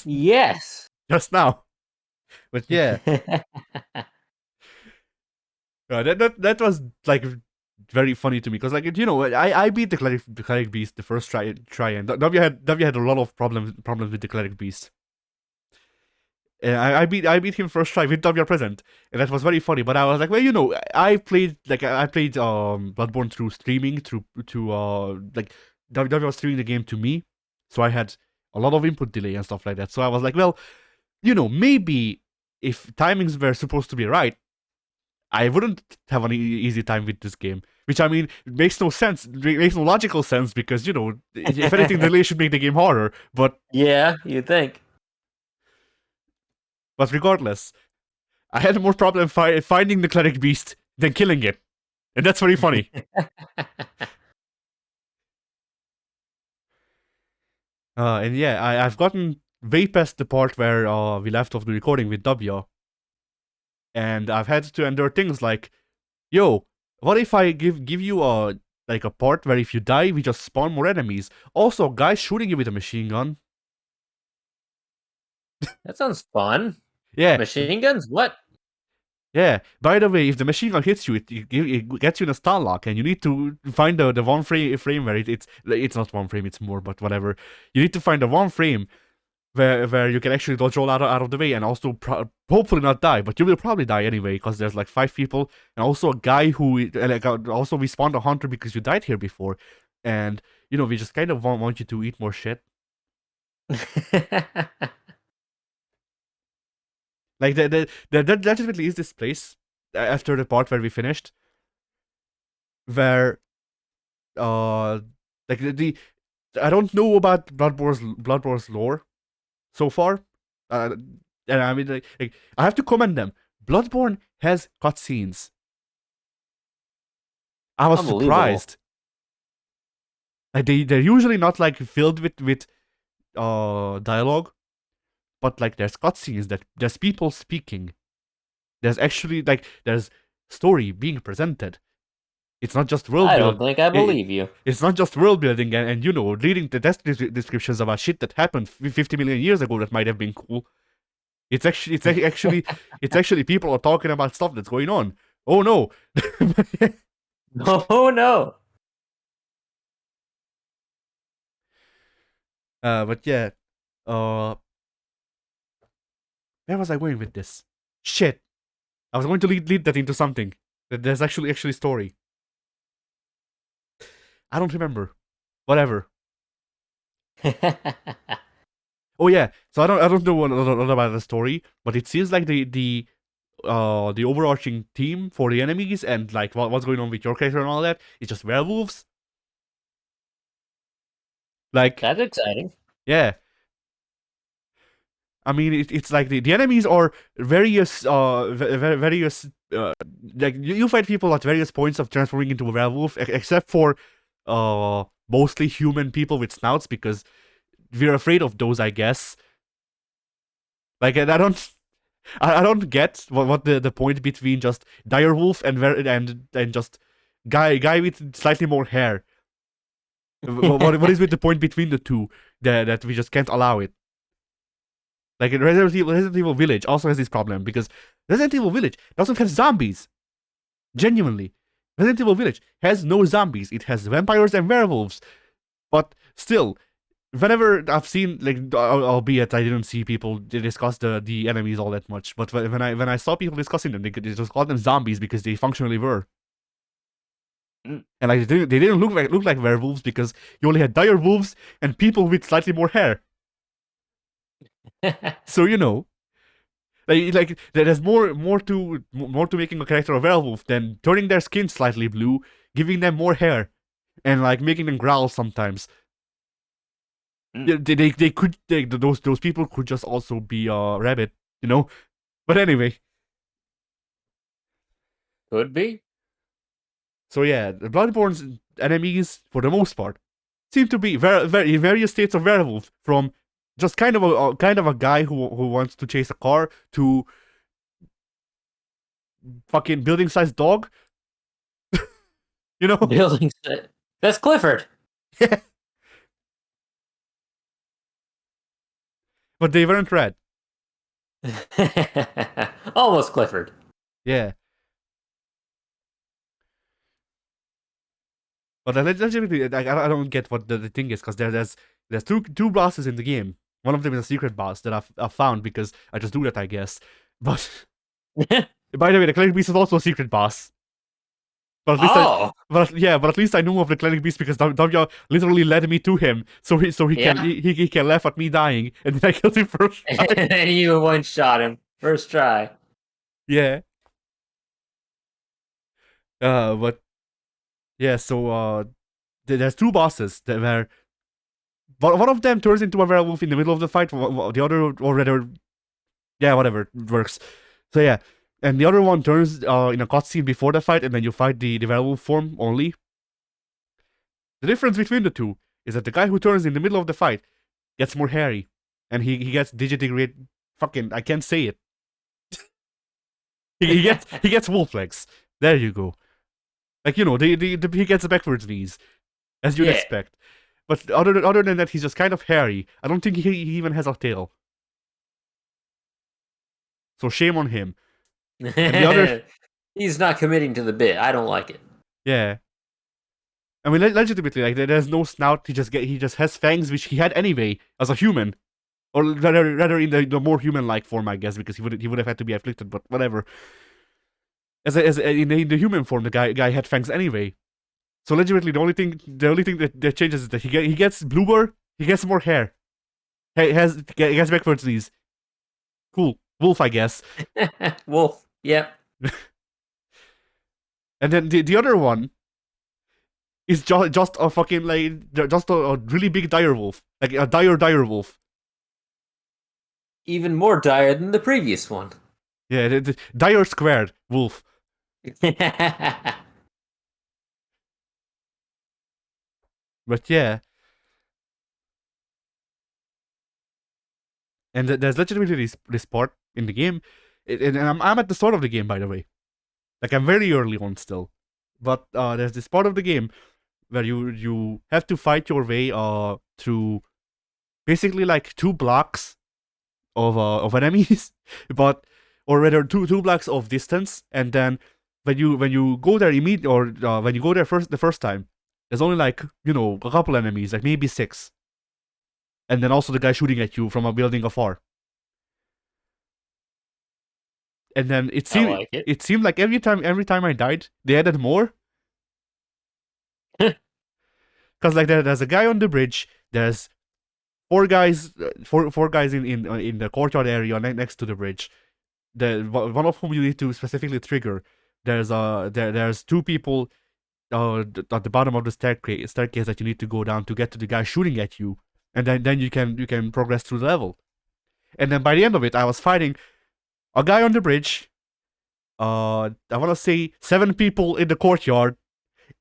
Yes. just now. But yeah, that was like very funny to me because like I beat the Cleric Beast the first try and W had a lot of problems with the Cleric Beast. I beat him first try with W present, and that was very funny. But I was like, well, I played Bloodborne through streaming like W was streaming the game to me, so I had a lot of input delay and stuff like that. So I was like, well, maybe if timings were supposed to be right, I wouldn't have an easy time with this game. Which I mean makes no sense, makes no logical sense because if anything, delay should make the game harder. But yeah, you think. regardless, I had more problem finding the cleric beast than killing it, and that's very funny. And yeah, I've gotten way past the part where we left off the recording with W, and I've had to endure things like, yo, what if I give you a part where if you die, we just spawn more enemies? Also, guys shooting you with a machine gun. That sounds fun. Yeah. Machine guns? What? Yeah. By the way, if the machine gun hits you, it gets you in a stun lock, and you need to find the one frame where it's not one frame, it's more, but whatever. You need to find the one frame where you can actually dodge roll out of the way and also hopefully not die, but you will probably die anyway because there's like 5 people and also a guy who also we spawned a hunter because you died here before, and we just kind of want you to eat more shit. Like there legitimately is this place after the part where we finished where like the I don't know about Bloodborne's lore so far. And I mean, like, I have to commend them. Bloodborne has cutscenes. I was surprised. Like they're usually not like filled with dialogue, but like there's cutscenes that there's people speaking. There's actually there's story being presented. It's not just world building. I don't think I believe you. It's not just world building and reading the desk descriptions about shit that happened 50 million years ago that might have been cool. It's actually people are talking about stuff that's going on. Oh no. Oh no. But yeah. Where was I going with this? Shit. I was going to lead that into something. That there's actually story. I don't remember. Whatever. Oh yeah, so I don't know a lot about the story, but it seems like the overarching theme for the enemies and like what's going on with your character and all that is just werewolves. Like, That's exciting. yeah, I mean it's like the enemies are various various like you fight people at various points of transforming into a werewolf, except for mostly human people with snouts because we're afraid of those, I guess. Like, and I don't get what the point between just direwolf and just guy with slightly more hair. What is with the point between the two that we just can't allow it? Like Resident Evil Village also has this problem because Resident Evil Village doesn't have zombies. Genuinely, Resident Evil Village has no zombies. It has vampires and werewolves, but still, whenever I've seen, like, albeit I didn't see people discuss the enemies all that much, but when I saw people discussing them, they just called them zombies because they functionally were. Mm. And like they didn't look like werewolves because you only had dire wolves and people with slightly more hair. So like there's more to making a character a werewolf than turning their skin slightly blue, giving them more hair, and like making them growl sometimes. They could those people could just also be a rabbit, you know. But anyway, Could be. so yeah, the Bloodborne's enemies for the most part seem to be very various states of werewolf, from just kind of a guy who wants to chase a car to fucking building sized dog, you know. Building set. That's Clifford. Yeah, but they weren't red. Almost Clifford. Yeah. But legitimately, I don't get what the thing is, because there's two bosses in the game. One of them is a secret boss that I've found because I just do that, I guess. But by the way, the Cleric Beast is also a secret boss. But at least Oh, but at least I know of the Cleric Beast because Davia literally led me to him, so he can yeah. he can laugh at me dying, and then I killed him first try. And you one shot him first try. Yeah. But yeah, so there's two bosses that were one of them turns into a werewolf in the middle of the fight. The other, or rather, yeah, whatever, it works. So yeah, and the other one turns in a cutscene before the fight, and then you fight the werewolf form only. The difference between the two is that the guy who turns in the middle of the fight gets more hairy, and he gets digitigrade. Fucking, I can't say it. he gets wolf legs. There you go. Like, he gets the backwards knees, as you'd expect. But other than that, he's just kind of hairy. I don't think he even has a tail. So shame on him. And the other, He's not committing to the bit. I don't like it. yeah. I mean, legitimately, like, there's no snout. He just has fangs, which he had anyway as a human, or rather in the more human-like form, I guess, because he would have had to be afflicted. But whatever. As in the human form, the guy had fangs anyway. So legitimately, the only thing that changes is that he gets bluer. He gets more hair. He has backwards knees. Cool. Wolf, I guess. Wolf. Yep. And then the other one is just a fucking, like, just a really big dire wolf, like a dire wolf. Even more dire than the previous one. Yeah, the dire squared wolf. But yeah, and there's legitimately this part in the game, and I'm at the start of the game, by the way. Like, I'm very early on still, but there's this part of the game where you have to fight your way through basically like 2 blocks of enemies, but or rather two blocks of distance, and then when you go there immediately, or when you go there the first time, there's only like a couple enemies, like maybe 6, and then also the guy shooting at you from a building afar. And then it I seemed like it. it seemed like every time I died, they added more. Because like there's a guy on the bridge, there's four guys in the courtyard area next to the bridge. One of whom you need to specifically trigger. There's two people at the bottom of the staircase that you need to go down to get to the guy shooting at you, and then you can progress through the level. And then by the end of it, I was fighting a guy on the bridge. I want to say 7 people in the courtyard,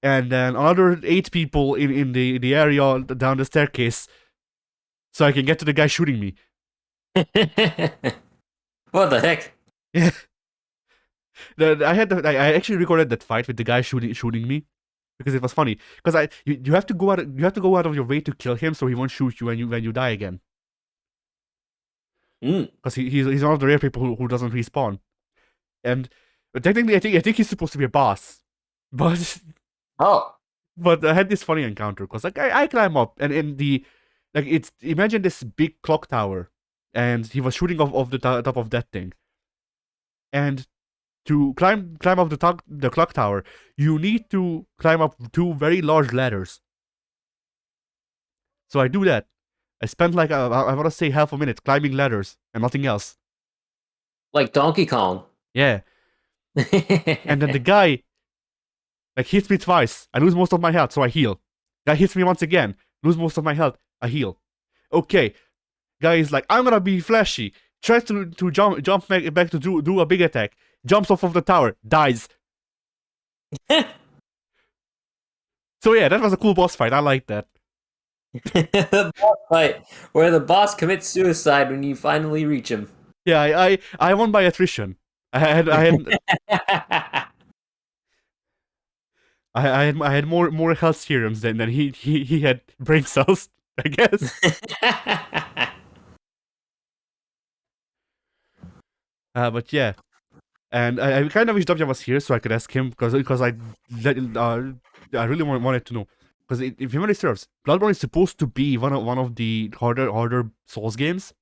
and then another 8 people in the area down the staircase, so I can get to the guy shooting me. What the heck? Yeah. I actually recorded that fight with the guy shooting me because it was funny. Because you have to go out of your way to kill him so he won't shoot you when you die again. Because he's one of the rare people who doesn't respawn. And technically, I think he's supposed to be a boss, but but I had this funny encounter because like I climb up and in the like it's imagine this big clock tower, and he was shooting off the top of that thing, and to climb up the clock tower, you need to climb up 2 very large ladders. So I do that. I spent like I want to say half a minute climbing ladders and nothing else. Like Donkey Kong. Yeah. And then the guy like hits me twice. I lose most of my health, so I heal. Guy hits me once again. Lose most of my health. I heal. Okay. Guy is like, I'm gonna be flashy. Tries to jump back to do a big attack. Jumps off of the tower. Dies. So yeah, that was a cool boss fight. I like that. The boss fight where the boss commits suicide when you finally reach him. Yeah, I won by attrition. I had I had more health serums than he had brain cells, I guess. But yeah, and I kind of wish Dobja was here so I could ask him because I really wanted to know because if memory serves, Bloodborne is supposed to be one of the harder Souls games,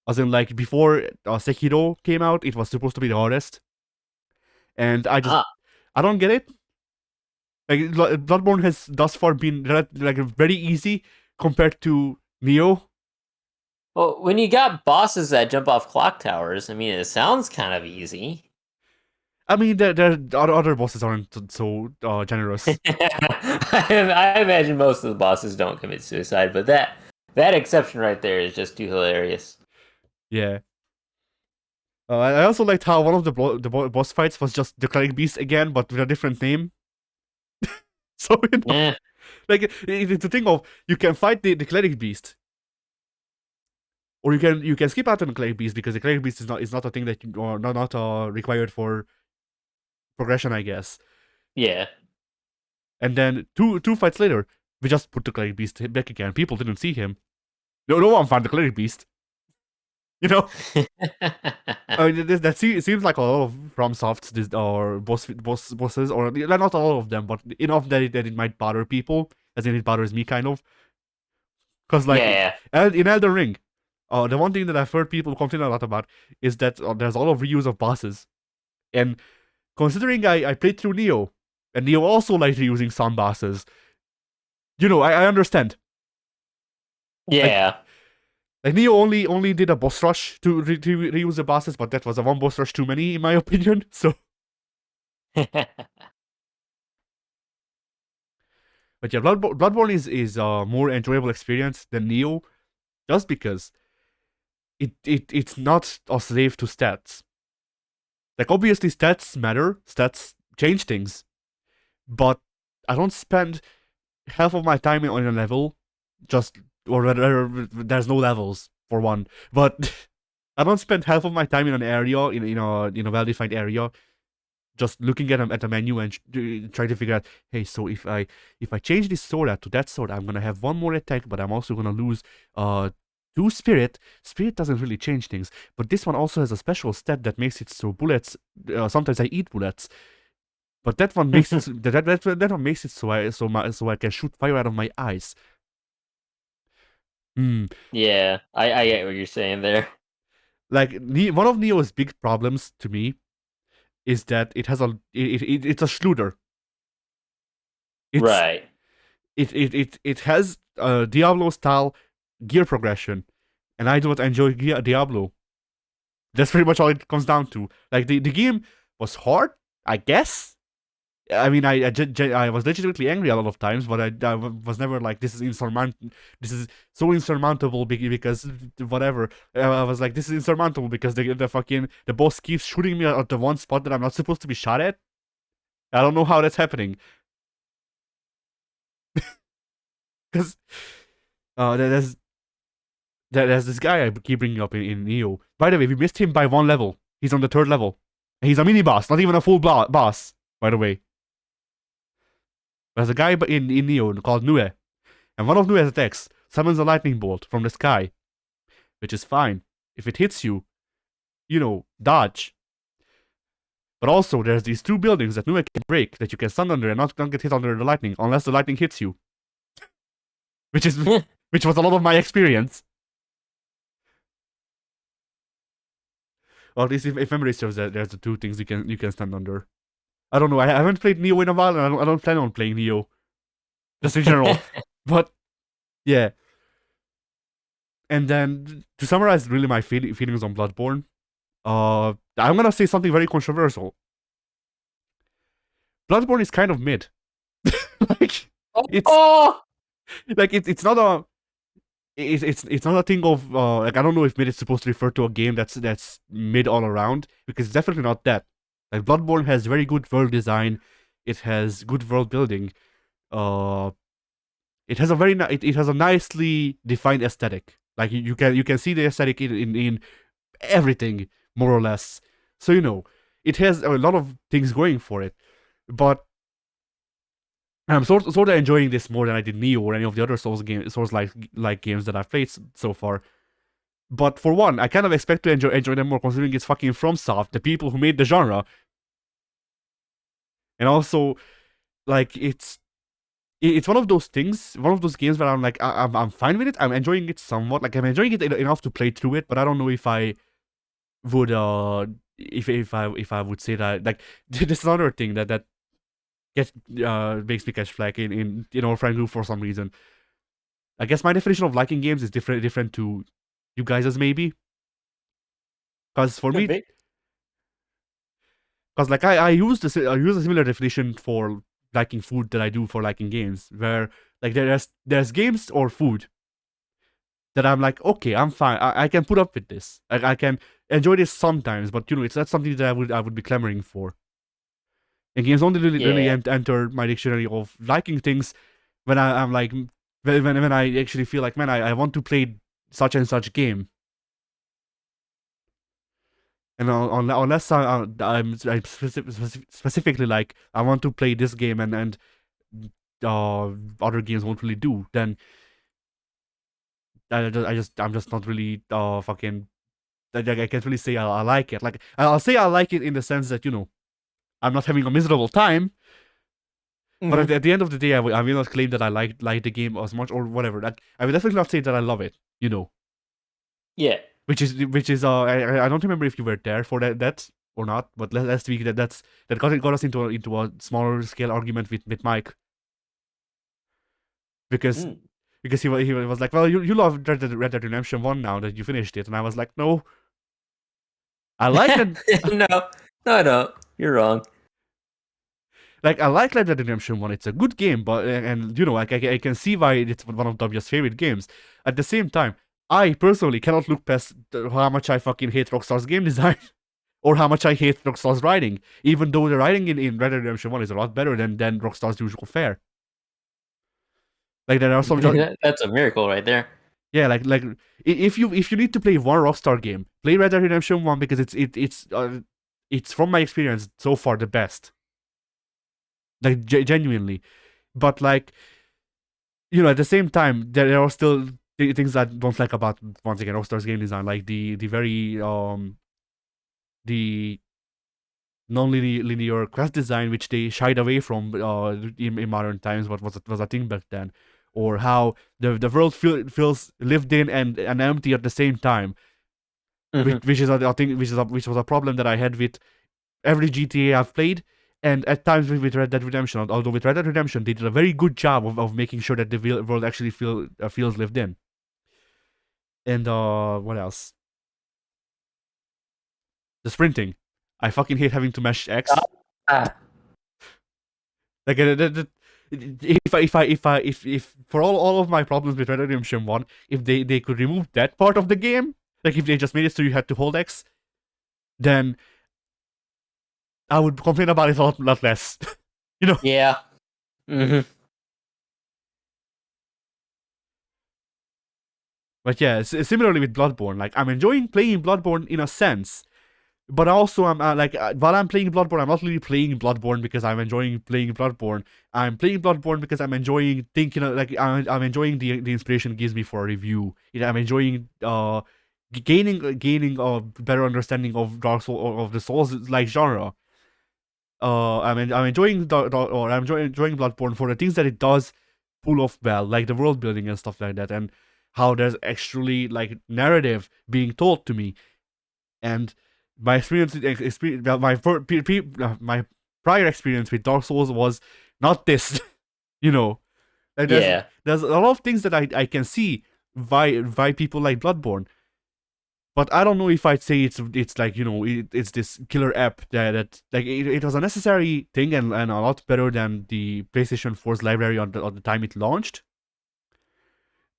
as in like before Sekiro came out, it was supposed to be the hardest, and I don't get it. Like Bloodborne has thus far been like very easy compared to Neo. Well, when you got bosses that jump off clock towers, I mean, it sounds kind of easy. I mean, other bosses aren't so generous. I imagine most of the bosses don't commit suicide, but that exception right there is just too hilarious. Yeah. I also liked how one of the boss fights was just the Cleric Beast again, but with a different name. So you know, like it's a thing of you can fight the Cleric Beast, or you can skip out on the Cleric Beast because the Cleric Beast is not a thing that you or not required for progression, I guess. Yeah. And then two fights later, we just put the Cleric Beast back again. People didn't see him. No one found the Cleric Beast. You know, I mean, that seems like a lot of FromSofts or bosses, or not all of them, but enough that it might bother people, as in it bothers me kind of. Because like in Elden Ring, the one thing that I've heard people complain a lot about is that there's a lot of reuse of bosses, and considering I played through Neo, and Neo also liked reusing some bosses, you know, I understand. Yeah. Like Neo only did a boss rush to reuse the bosses, but that was a one boss rush too many, in my opinion. So, but yeah, Bloodborne is a more enjoyable experience than Neo, just because it's not a slave to stats. Like obviously stats matter, stats change things, but I don't spend half of my time on a level just or rather there's no levels for one, but I don't spend half of my time in an area in a well-defined area just looking at a menu and trying to figure out, hey, so if I change this sword out to that sword, I'm gonna have one more attack, but I'm also gonna lose 2 spirit. Spirit doesn't really change things, but this one also has a special stat that makes it so bullets. Sometimes I eat bullets, but that one makes it that one makes it so I can shoot fire out of my eyes. Yeah, I get what you're saying there. Like one of Neo's big problems to me is that it's a Schluter. Right. It has a Diablo style gear progression, and I do not enjoy Diablo. That's pretty much all it comes down to. Like the game was hard, I guess. I mean, I was legitimately angry a lot of times, but I was never like, this is this is so insurmountable because whatever. I was like, this is insurmountable because the boss keeps shooting me at the one spot that I'm not supposed to be shot at. I don't know how that's happening. Because there's this guy I keep bringing up in Neo. By the way, we missed him by one level. He's on the 3rd level. And he's a mini boss, not even a full boss, by the way. There's a guy in Neo called Nue. And one of Nue's attacks summons a lightning bolt from the sky. Which is fine. If it hits you, dodge. But also, there's these 2 buildings that Nue can break that you can stand under and not get hit under the lightning unless the lightning hits you. Which was a lot of my experience. Or at least if memory serves, there's the 2 things you can stand under. I don't know. I haven't played Neo in a while, and I don't plan on playing Neo, just in general. But yeah. And then to summarize, really my feelings on Bloodborne, I'm gonna say something very controversial. Bloodborne is kind of mid. Like it's not a. It's not a thing of like, I don't know if mid is supposed to refer to a game that's mid all around, because it's definitely not that. Like Bloodborne has very good world design, it has good world building, it has a nicely defined aesthetic. Like you can see the aesthetic in everything more or less. So it has a lot of things going for it, but I'm sort of enjoying this more than I did Neo or any of the other Souls like games that I've played so far. But for one, I kind of expect to enjoy them more, considering it's fucking FromSoft, the people who made the genre. And also, like, it's one of those things, one of those games where I'm like, I'm fine with it. I'm enjoying it somewhat. Like, I'm enjoying it enough to play through it, but I don't know if I would if I would say that. Like, this is another thing that makes me catch flack in our friend group for some reason. I guess my definition of liking games is different to you guys' maybe. Because for me, because like I use a similar definition for liking food that I do for liking games, where like there's games or food that I'm like, okay, I'm fine, I can put up with this, I can enjoy this sometimes, but it's not something that I would be clamoring for. And games only really enter my dictionary of liking things when I'm like, when I actually feel like, man, I want to play such and such game. And unless I'm specifically like, I want to play this game and other games won't really do, then I'm just not really fucking. I can't really say I like it. Like, I'll say I like it in the sense that I'm not having a miserable time. Mm-hmm. But at the end of the day, I will not claim that I like the game as much or whatever. Like, I will definitely not say that I love it. Yeah. Which is I don't remember if you were there for that or not, but last week that got us into a smaller scale argument with Mike, because he was like, well, you love Red Dead Redemption 1 now that you finished it, and I was like, no, I like it. No, I don't. You're wrong. Like, I like Red Dead Redemption 1. It's a good game, but and I can see why it's one of W's favorite games. At the same time, I personally cannot look past how much I fucking hate Rockstar's game design, or how much I hate Rockstar's writing, even though the writing in Red Dead Redemption 1 is a lot better than Rockstar's usual fare. Like, there are some that's a miracle right there. Yeah, like if you need to play one Rockstar game, play Red Dead Redemption 1, because it's from my experience so far the best. Like, genuinely. But like, at the same time, there are still things I don't like about, once again, Rockstar's game design, like the very the non-linear quest design, which they shied away from in modern times, but was a thing back then, or how the world feels lived in and empty at the same time, which is a thing, which was a problem that I had with every GTA I've played. And at times with Red Dead Redemption, although with Red Dead Redemption, they did a very good job of making sure that the world actually feels lived in. And what else? The sprinting. I fucking hate having to mash X. Ah, Like if for all of my problems with Red Dead Redemption 1, if they could remove that part of the game, like if they just made it so you had to hold X, then I would complain about it a lot less. You know? yeah. Hmm. But yeah, similarly with Bloodborne, like I'm enjoying playing Bloodborne in a sense, but also I'm while I'm playing Bloodborne, I'm not really playing Bloodborne because I'm enjoying playing Bloodborne. I'm playing Bloodborne because I'm enjoying thinking I'm enjoying the inspiration it gives me for a review. I'm enjoying gaining a better understanding of Dark Souls of the Souls like genre. I'm enjoying enjoying Bloodborne for the things that it does pull off well, like the world building and stuff like that, and how there's actually like narrative being told to me. And my my prior experience with Dark Souls was not this. You know, like Yeah. there's a lot of things that I can see why people like Bloodborne. But I don't know if I'd say it's like it's this killer app that like it was a necessary thing and a lot better than the PlayStation 4's library on the time it launched.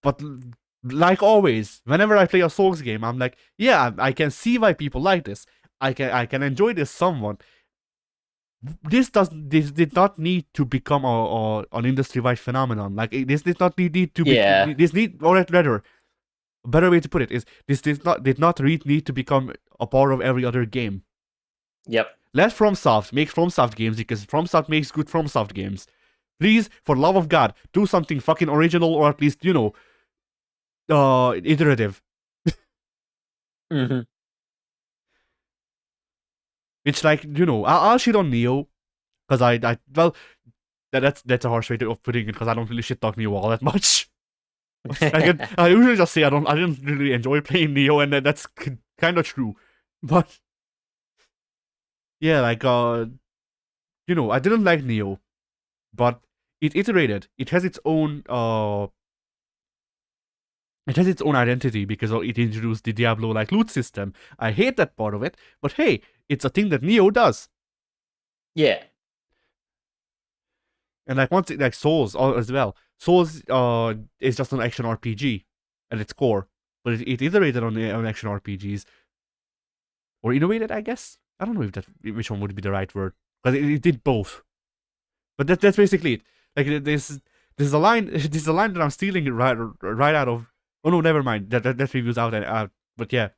But like always, whenever I play a Souls game, I'm like, yeah, I can see why people like this. I can enjoy this somewhat. This did not need to become an industry wide phenomenon. Like this did not need to be Yeah. this need or rather a better way to put it is this did not need to become a part of every other game. Yep. Let FromSoft make FromSoft games because FromSoft makes good FromSoft games. Please, for love of God, do something fucking original or at least iterative. Hmm. Which like I'll shit on Neo because I well that's a harsh way of putting it because I don't really shit talk Neo all that much. I usually just say I didn't really enjoy playing Neo, and that's kind of true. But yeah, like I didn't like Neo, but it iterated. It has its own identity because it introduced the Diablo like loot system. I hate that part of it, but hey, it's a thing that Neo does. Yeah. And like once like Souls as well. Souls is just an action RPG at its core, but it iterated on action RPGs or innovated, I guess. I don't know if that which one would be the right word because it did both. But that's basically it. Like this is a line this is a line that I'm stealing right out of. Oh no, never mind. That review's out and out. But yeah.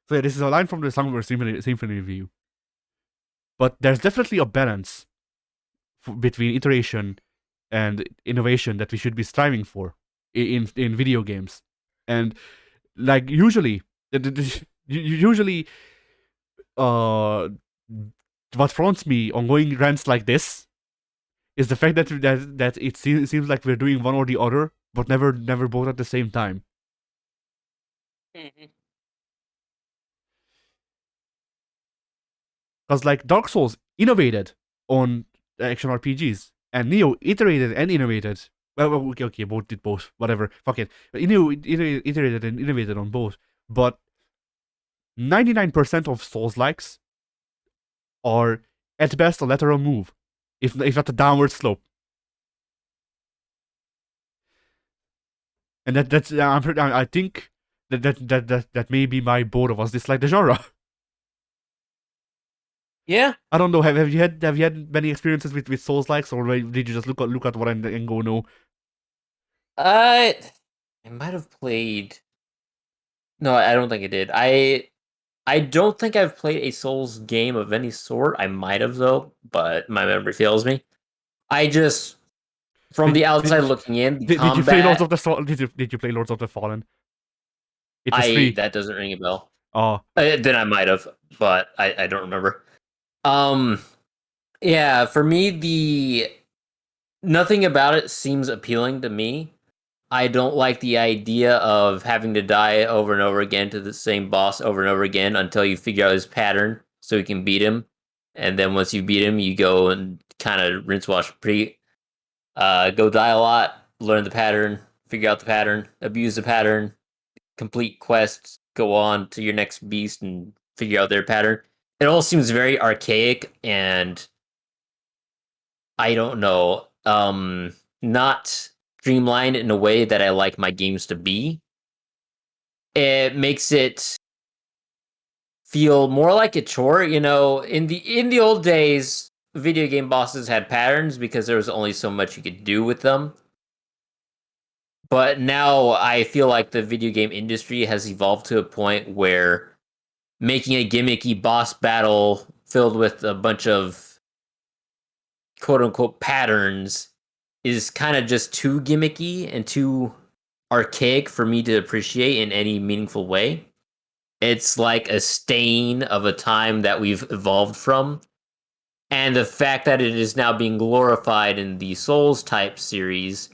So yeah, this is a line from the Songbird Symphony review. But there's definitely a balance between iteration and innovation that we should be striving for in video games. And like usually uh what prompts me on going rants like this is the fact that it seems like we're doing one or the other, but never both at the same time. Hmm. Because like Dark Souls innovated on action RPGs, and Neo iterated and innovated. Well, okay, both did both. Whatever, fuck it. But Neo iterated and innovated on both. But 99% of Souls likes are at best a lateral move, if not a downward slope. And I think that may be my both of us dislike the genre. Yeah. I don't know. Have you had many experiences with Souls likes, or did you just look at one and go no? I I might have played. No, I don't think I did. I don't think I've played a Souls game of any sort. I might have though, but my memory fails me. I just from Did the outside did looking in, the did you play Lords combat of the Did you play Lords of the Fallen? It was I free. that doesn't ring a bell. Oh, Then I might have, but I don't remember. Um yeah, for me the nothing about it seems appealing to me. I don't like the idea of having to die over and over again to the same boss over and over again until you figure out his pattern so you can beat him. And then once you beat him, you go and kind of rinse wash repeat. Go die a lot, learn the pattern, figure out the pattern, abuse the pattern, complete quests, go on to your next beast, and figure out their pattern. It all seems very archaic and I don't know, not streamlined in a way that I like my games to be. It makes it feel more like a chore. In the old days, video game bosses had patterns because there was only so much you could do with them. But now I feel like the video game industry has evolved to a point where making a gimmicky boss battle filled with a bunch of quote unquote patterns is kind of just too gimmicky and too archaic for me to appreciate in any meaningful way. It's like a stain of a time that we've evolved from. And the fact that it is now being glorified in the Souls type series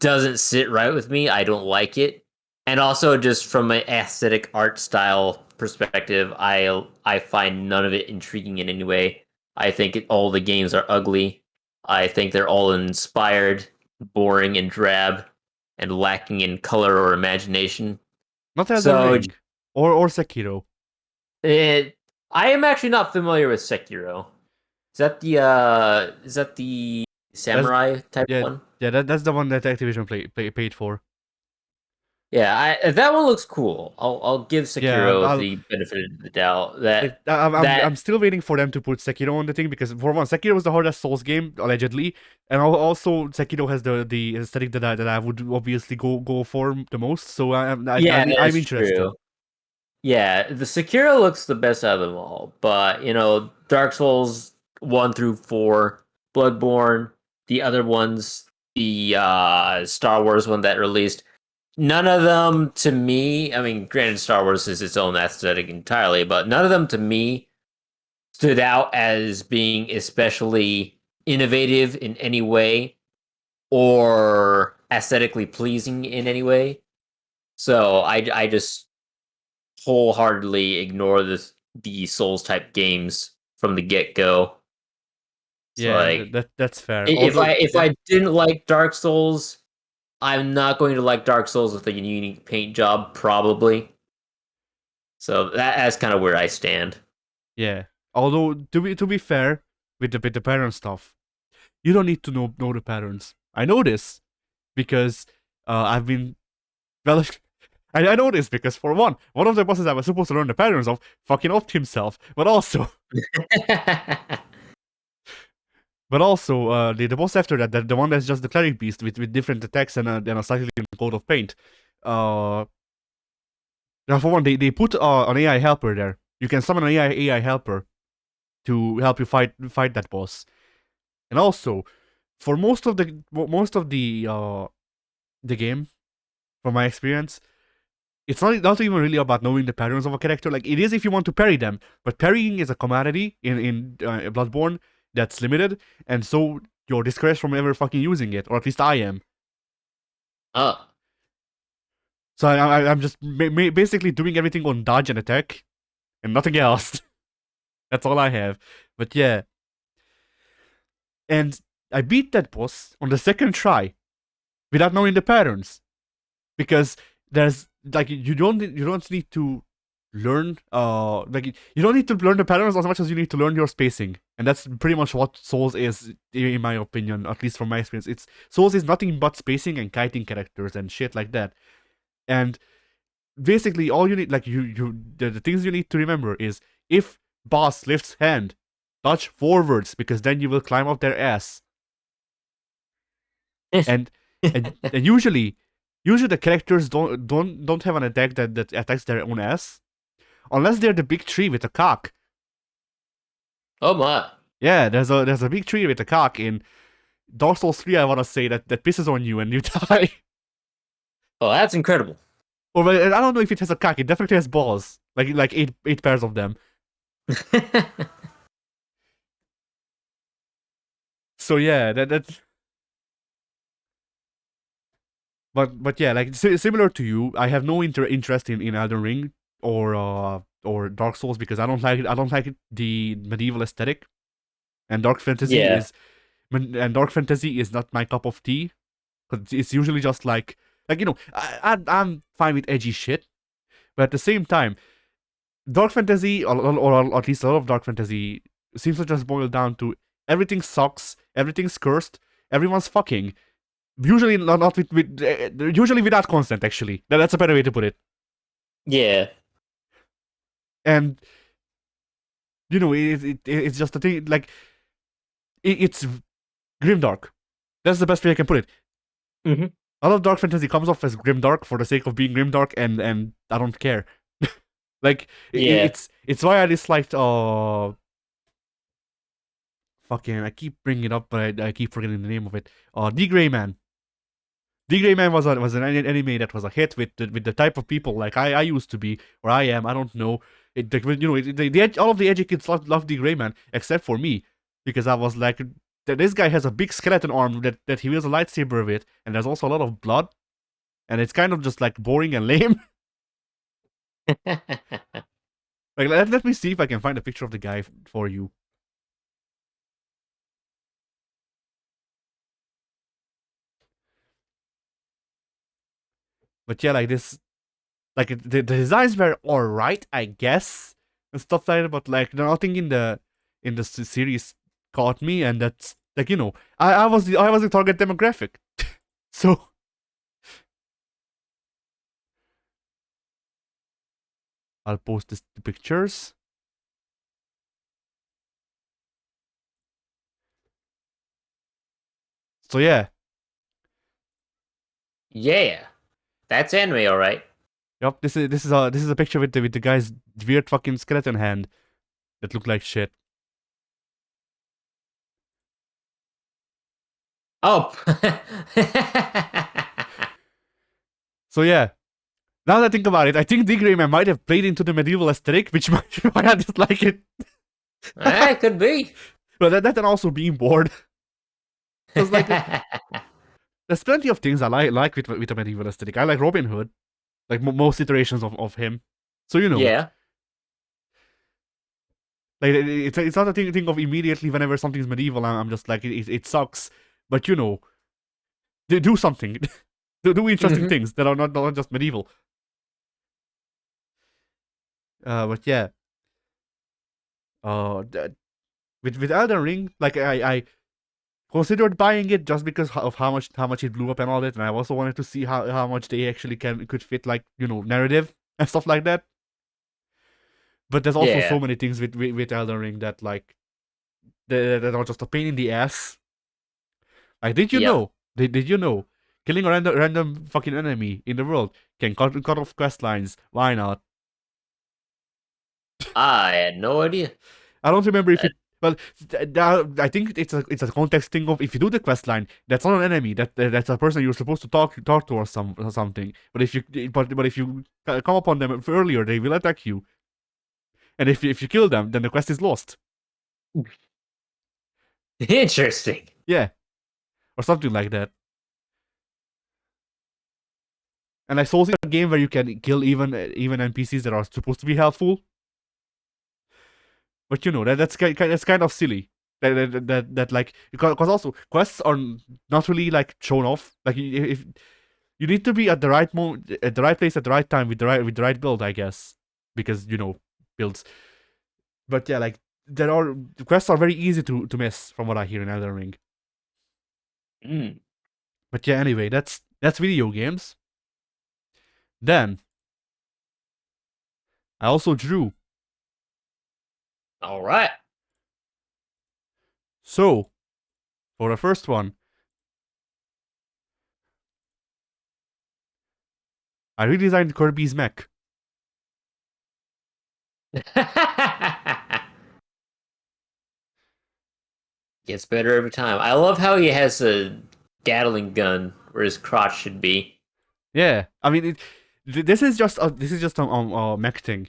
doesn't sit right with me. I don't like it. And also just from an aesthetic art style perspective, I find none of it intriguing in any way. I think all the games are ugly. I think they're all inspired, boring and drab, and lacking in color or imagination. Not Elden So Ring or Sekiro. it I am actually not familiar with Sekiro. Is that the That's samurai type yeah one? yeah that's the one that Activision paid for. Yeah, that one looks cool. I'll give Yeah, Sekiro the benefit of the doubt. That I'm that still waiting for them to put Sekiro on the thing because for one, Sekiro is the hardest Souls game allegedly, and also Sekiro has the aesthetic that I would obviously go for the most. So yeah, I'm that's interested. true. Yeah, the Sekiro looks the best out of them all, but Dark Souls 1 through 4, Bloodborne, the other ones, the Star Wars one that released, none of them to me. I mean, granted, Star Wars is its own aesthetic entirely, but none of them to me stood out as being especially innovative in any way or aesthetically pleasing in any way. So I just wholeheartedly ignore the Souls type games from the get go. It's Yeah, like that's fair. if Although I if yeah, I didn't like Dark Souls, I'm not going to like Dark Souls with a unique paint job, probably. So that's kind of where I stand. yeah. Although to be fair with the pattern stuff, you don't need to know the patterns. I know this because I've been well. I know this because for one of the bosses I was supposed to learn the patterns of fucking offed himself, but also the boss after that, the one that's just the cleric beast with different attacks and a slightly different coat of paint. Now for one, they put an AI helper there. You can summon an AI helper to help you fight that boss. And also, for most of the game, from my experience, it's not even really about knowing the patterns of a character. Like it is if you want to parry them, but parrying is a commodity in Bloodborne that's limited, and so you're discouraged from ever fucking using it, or at least I am. Oh, So I'm just basically doing everything on dodge and attack, and nothing else. That's all I have. But yeah, and I beat that boss on the second try without knowing the patterns because there's like you don't need to learn like you don't need to learn the patterns as much as you need to learn your spacing, and that's pretty much what Souls is in my opinion, at least from my experience. It's Souls is nothing but spacing and kiting characters and shit like that. And basically all you need, like the things you need to remember is if boss lifts hand, dodge forwards because then you will climb up their ass. and and usually the characters don't have an attack that attacks their own ass unless they're the big tree with a cock. oh my! Yeah, there's a big tree with a cock in Dark Souls 3. I want to say that pisses on you and you die. Oh, that's incredible. Or I don't know if it has a cock. It definitely has balls, like eight pairs of them. So yeah, that. But yeah, like similar to you, I have no interest in Elden Ring or Dark Souls because I don't like the medieval aesthetic, and Yeah. dark fantasy is not my cup of tea because it's usually just like Like, I'm fine with edgy shit, but at the same time, dark fantasy, or at least a lot of dark fantasy, seems to just boil down to everything sucks, everything's cursed, everyone's fucking. Usually not with usually without consent. Actually, that's a better way to put it. Yeah. And it's just a thing. Like it's grimdark. That's the best way I can put it. Mm-hmm. A lot of dark fantasy comes off as grimdark for the sake of being grimdark, and I don't care. Like Yeah. it's why I disliked fucking, I keep bringing it up, but I keep forgetting the name of it. The Gray Man. The Gray Man was an anime that was a hit with the type of people like I used to be, or I am. I don't know. All of the edgy kids love The Gray Man except for me, because I was like, this guy has a big skeleton arm that he wields a lightsaber with, and there's also a lot of blood, and it's kind of just like boring and lame. Like let me see if I can find a picture of the guy for you. But yeah, like this, like the designs were alright, I guess, and stuff like that. But like nothing in the series caught me, and that's like I was the target demographic, so I'll post the pictures. So yeah, Yeah. That's anime, all right. yep. This is a picture with the guy's weird fucking skeleton hand that looked like shit. Oh. So yeah, now that I think about it, I think D. Grayman might have played into the medieval aesthetic, which might be why I dislike it. Could be. But that and also being bored. Because like there's plenty of things I like with the medieval aesthetic. I like Robin Hood, like most iterations of him. So Yeah. like it's not a thing of immediately whenever something's medieval. I'm just like it sucks, but they do something, do interesting Mm-hmm. things that are not just medieval. But yeah, with Elden Ring, like I considered buying it just because of how much it blew up and all that, and I also wanted to see how much they actually could fit, like narrative and stuff like that. But there's also Yeah. so many things with Elden Ring that like that are just a pain in the ass. Like, did you Yep. know? Did you know? Killing a random fucking enemy in the world can cut off quest lines. Why not? I had no idea. I don't remember if Uh, it. Well, I think it's a context thing of, if you do the quest line, that's not an enemy. That's a person you're supposed to talk to, or something. But if you come upon them earlier, they will attack you. And if you kill them, then the quest is lost. Interesting. Yeah, or something like that. And I saw a game where you can kill even NPCs that are supposed to be helpful. But that's kind of silly. That like, because also quests are not really like shown off. Like, if you need to be at the right moment, at the right place, at the right time, with the right build, I guess, because builds. But yeah, like, the quests are very easy to miss, from what I hear in Elden Ring. Mm. But yeah, anyway, that's video games. Then I also drew. All right. So for the first one, I redesigned Kirby's mech. Gets better every time. I love how he has a Gatling gun where his crotch should be. Yeah, I mean, this is just a mech thing.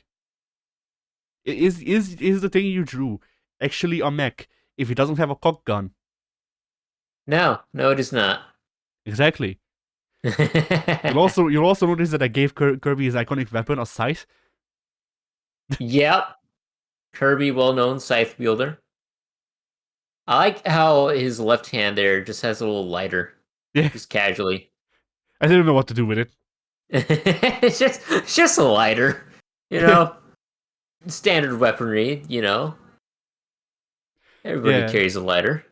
Is the thing you drew actually a mech if it doesn't have a cock gun? No, no, it is not. Exactly. You'll also notice that I gave Kirby his iconic weapon a scythe. Yep. Kirby, well-known scythe wielder. I like how his left hand there just has a little lighter, Yeah, just casually. I didn't know what to do with it. It's just a lighter, you know, standard weaponry. Everybody Yeah. carries a lighter.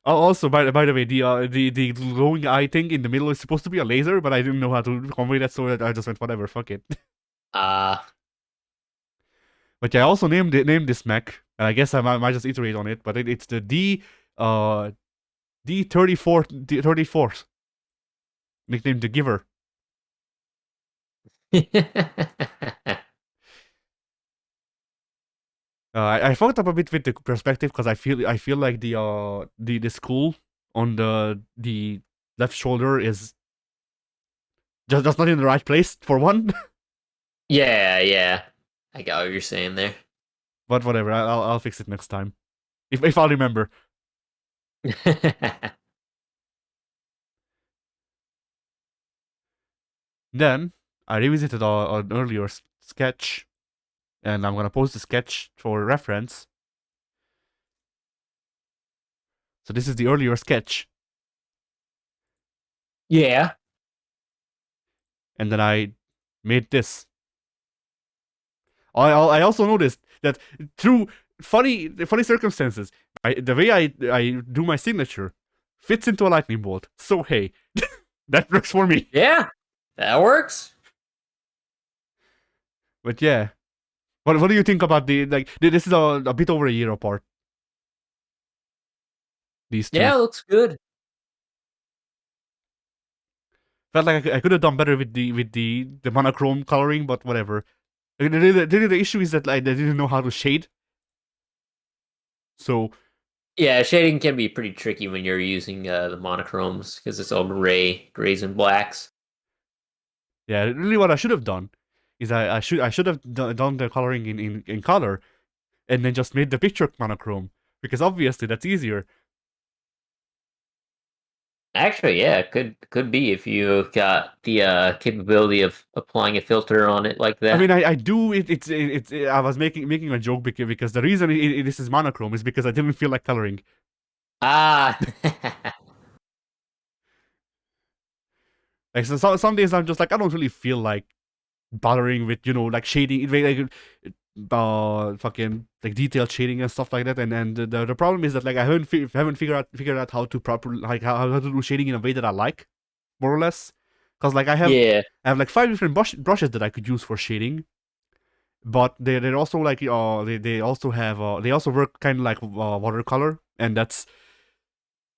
Also, by the way, the glowing eye thing in the middle is supposed to be a laser, but I didn't know how to convey that, so I just went whatever, fuck it. Uh But yeah, I also named this mech, and I guess I might just iterate on it. But it's the D34th, nicknamed the Giver. I fucked up a bit with the perspective because I feel like the skull on the left shoulder is just not in the right place for one. yeah. I got what you're saying there. But whatever, I'll fix it next time if I'll remember. Then I revisited an earlier sketch, and I'm gonna post the sketch for reference. So this is the earlier sketch, Yeah. and then I made this. I also noticed that through funny circumstances, the way I do my signature fits into a lightning bolt. So hey, that works for me. Yeah. That works. But yeah, what do you think about this is a bit over a year apart. These two Yeah, it looks good. felt like I could have done better with the monochrome coloring, but whatever. The issue is that like, I didn't know how to shade. So Yeah, shading can be pretty tricky when you're using the monochromes because it's all grays and blacks. yeah, really, what I should have done is I should have done the coloring in color, and then just made the picture monochrome, because obviously that's easier. Actually, yeah, it could be if you got the capability of applying a filter on it like I that. mean, I do it. I was making a joke because the reason this is monochrome is because I didn't feel like coloring. Ah, Like some days I'm just like I don't really feel like bothering with like shading, fucking like detailed shading and stuff like that. And the problem is that like I haven't figured out how to properly like how to do shading in a way that I like, more or less. Because like yeah, I have like 5 different brushes that I could use for shading, but they're also like they also have they also work kind of like watercolor, and that's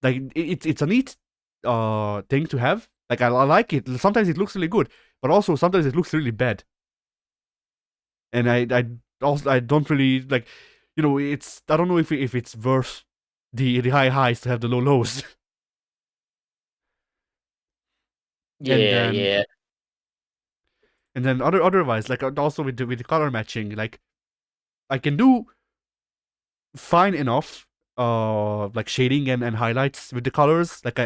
like it's a neat thing to have. Like I like it. Sometimes it looks really good, but also sometimes it looks really bad. And I don't really like, it's I don't know if it's worth the high highs to have the low lows. and yeah, then yeah, and then otherwise, like also with the color matching, like I can do fine enough like shading and highlights with the colors. Like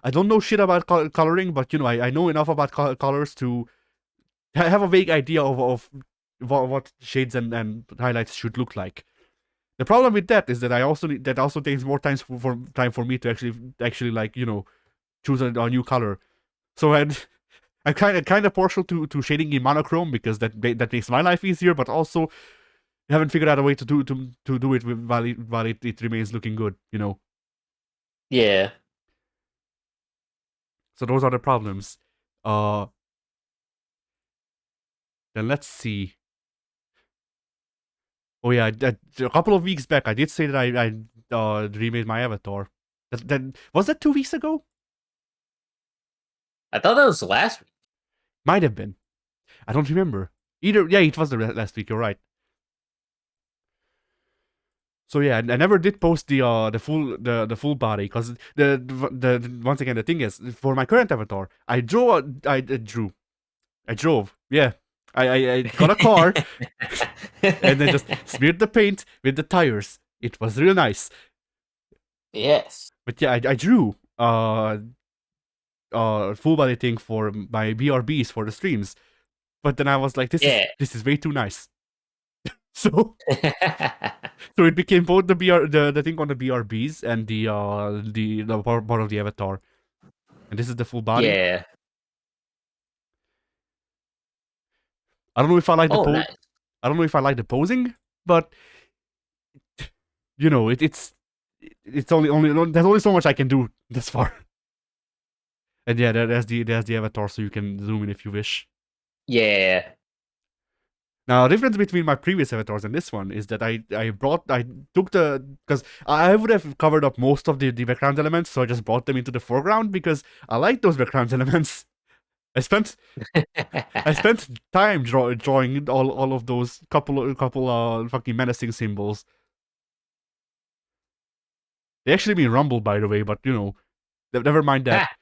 I don't know shit about coloring, but I know enough about colors to have a vague idea of what shades and highlights should look like. The problem with that is that that also takes more time for me to actually like choose a new color. So I'm kind of partial to shading in monochrome because that makes my life easier, but also haven't figured out a way to do it while it remains looking good. yeah. So those are the problems. Uh, then let's see. Oh yeah, a couple of weeks back, I did say that I remade my avatar. That was that 2 weeks ago? I thought that was last week. Might have been. I don't remember. Either yeah, it was the last week. You're right. So yeah, I never did post the full body because the once again the thing is for my current avatar I drove, yeah, I got a car and then just smeared the paint with the tires. It was real nice. Yes. But yeah, I drew full body thing for my BRBs for the streams. But then I was like, Yeah. this is way too nice. So so it became both the thing on the BRBs and the part of the avatar. and this is the full body. Yeah. I don't know if I like the Oh, pose. nice. I don't know if I like the posing, but it's only there's only so much I can do this far. And yeah, there's the avatar, so you can zoom in if you wish. Yeah. Now, the difference between my previous avatars and this one is that I took because I would have covered up most of the background elements, so I just brought them into the foreground because I like those background elements. I spent time drawing all of those couple fucking menacing symbols. They actually mean rumble, by the way, but never mind that. Ha.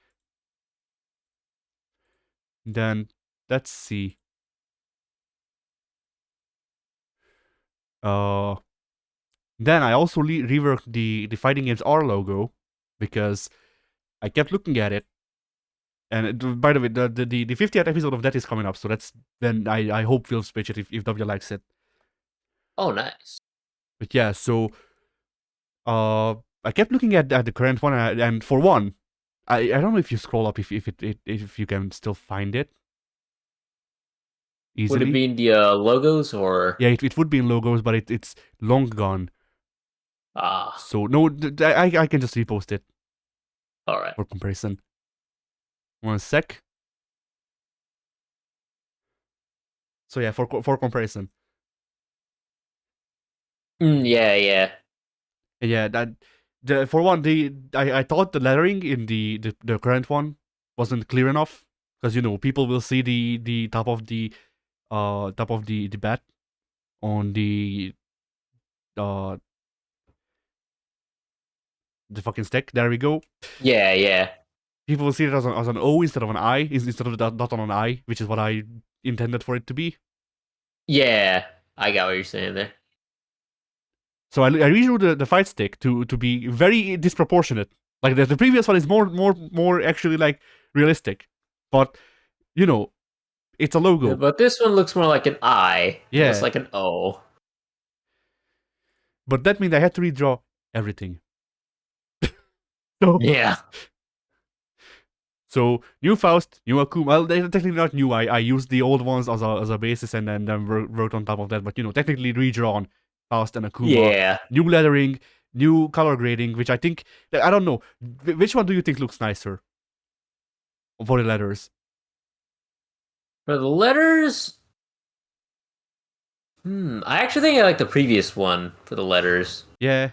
Then let's see. Uh, then I also reworked the Fighting Games R logo because I kept looking at it. And by the way, the 50th episode of that is coming up, so that's then I hope we'll switch it if W likes it. Oh, nice. But yeah, so I kept looking at the current one, and for one, I don't know if you scroll up if you can still find it Would it easily. be in the logos or? Yeah, it would be in logos, but it's long gone. Ah, So no, I can just repost it all right. for comparison. 1 sec. So yeah, for comparison. Yeah, yeah. Yeah, for one, I thought the lettering in the current one wasn't clear enough because people will see the top of the bat on uh the fucking stick. There we go. Yeah, yeah. People will see it as an O instead of an I, instead of the dot on an I, which is what I intended for it to be. Yeah. I got what you're saying there. So I redrew the fight stick to be very disproportionate. Like the previous one is more actually like realistic, but it's a Yeah, logo. but this one looks more like an I, less Yeah, like an O. but that means I had to redraw everything. So Yeah. so new Faust, new Akuma. Well, they're technically not new. I used the old ones as a basis and then wrote on top of that. But technically redrawn Faust and Akuma. Yeah. New lettering, new color grading, which I think I don't know. Which one do you think looks nicer for the letters? For the letters, I actually think I like the previous one for the letters. Yeah.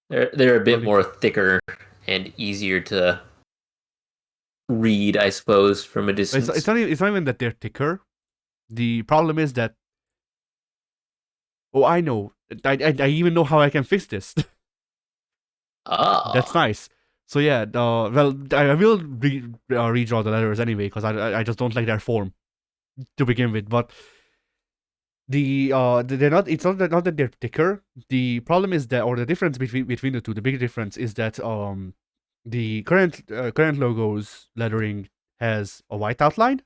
They're a bit Really. more thicker and easier to read, I suppose, from a distance. It's not even that they're thicker. The problem is that I know. I even know how I can fix this. That's Oh. nice. So yeah, well, I will redraw the letters anyway because I just don't like their form to begin with. But they're not. It's not that they're thicker. The problem is that, or the difference between the two, the big difference is that the current logo's lettering has a white outline,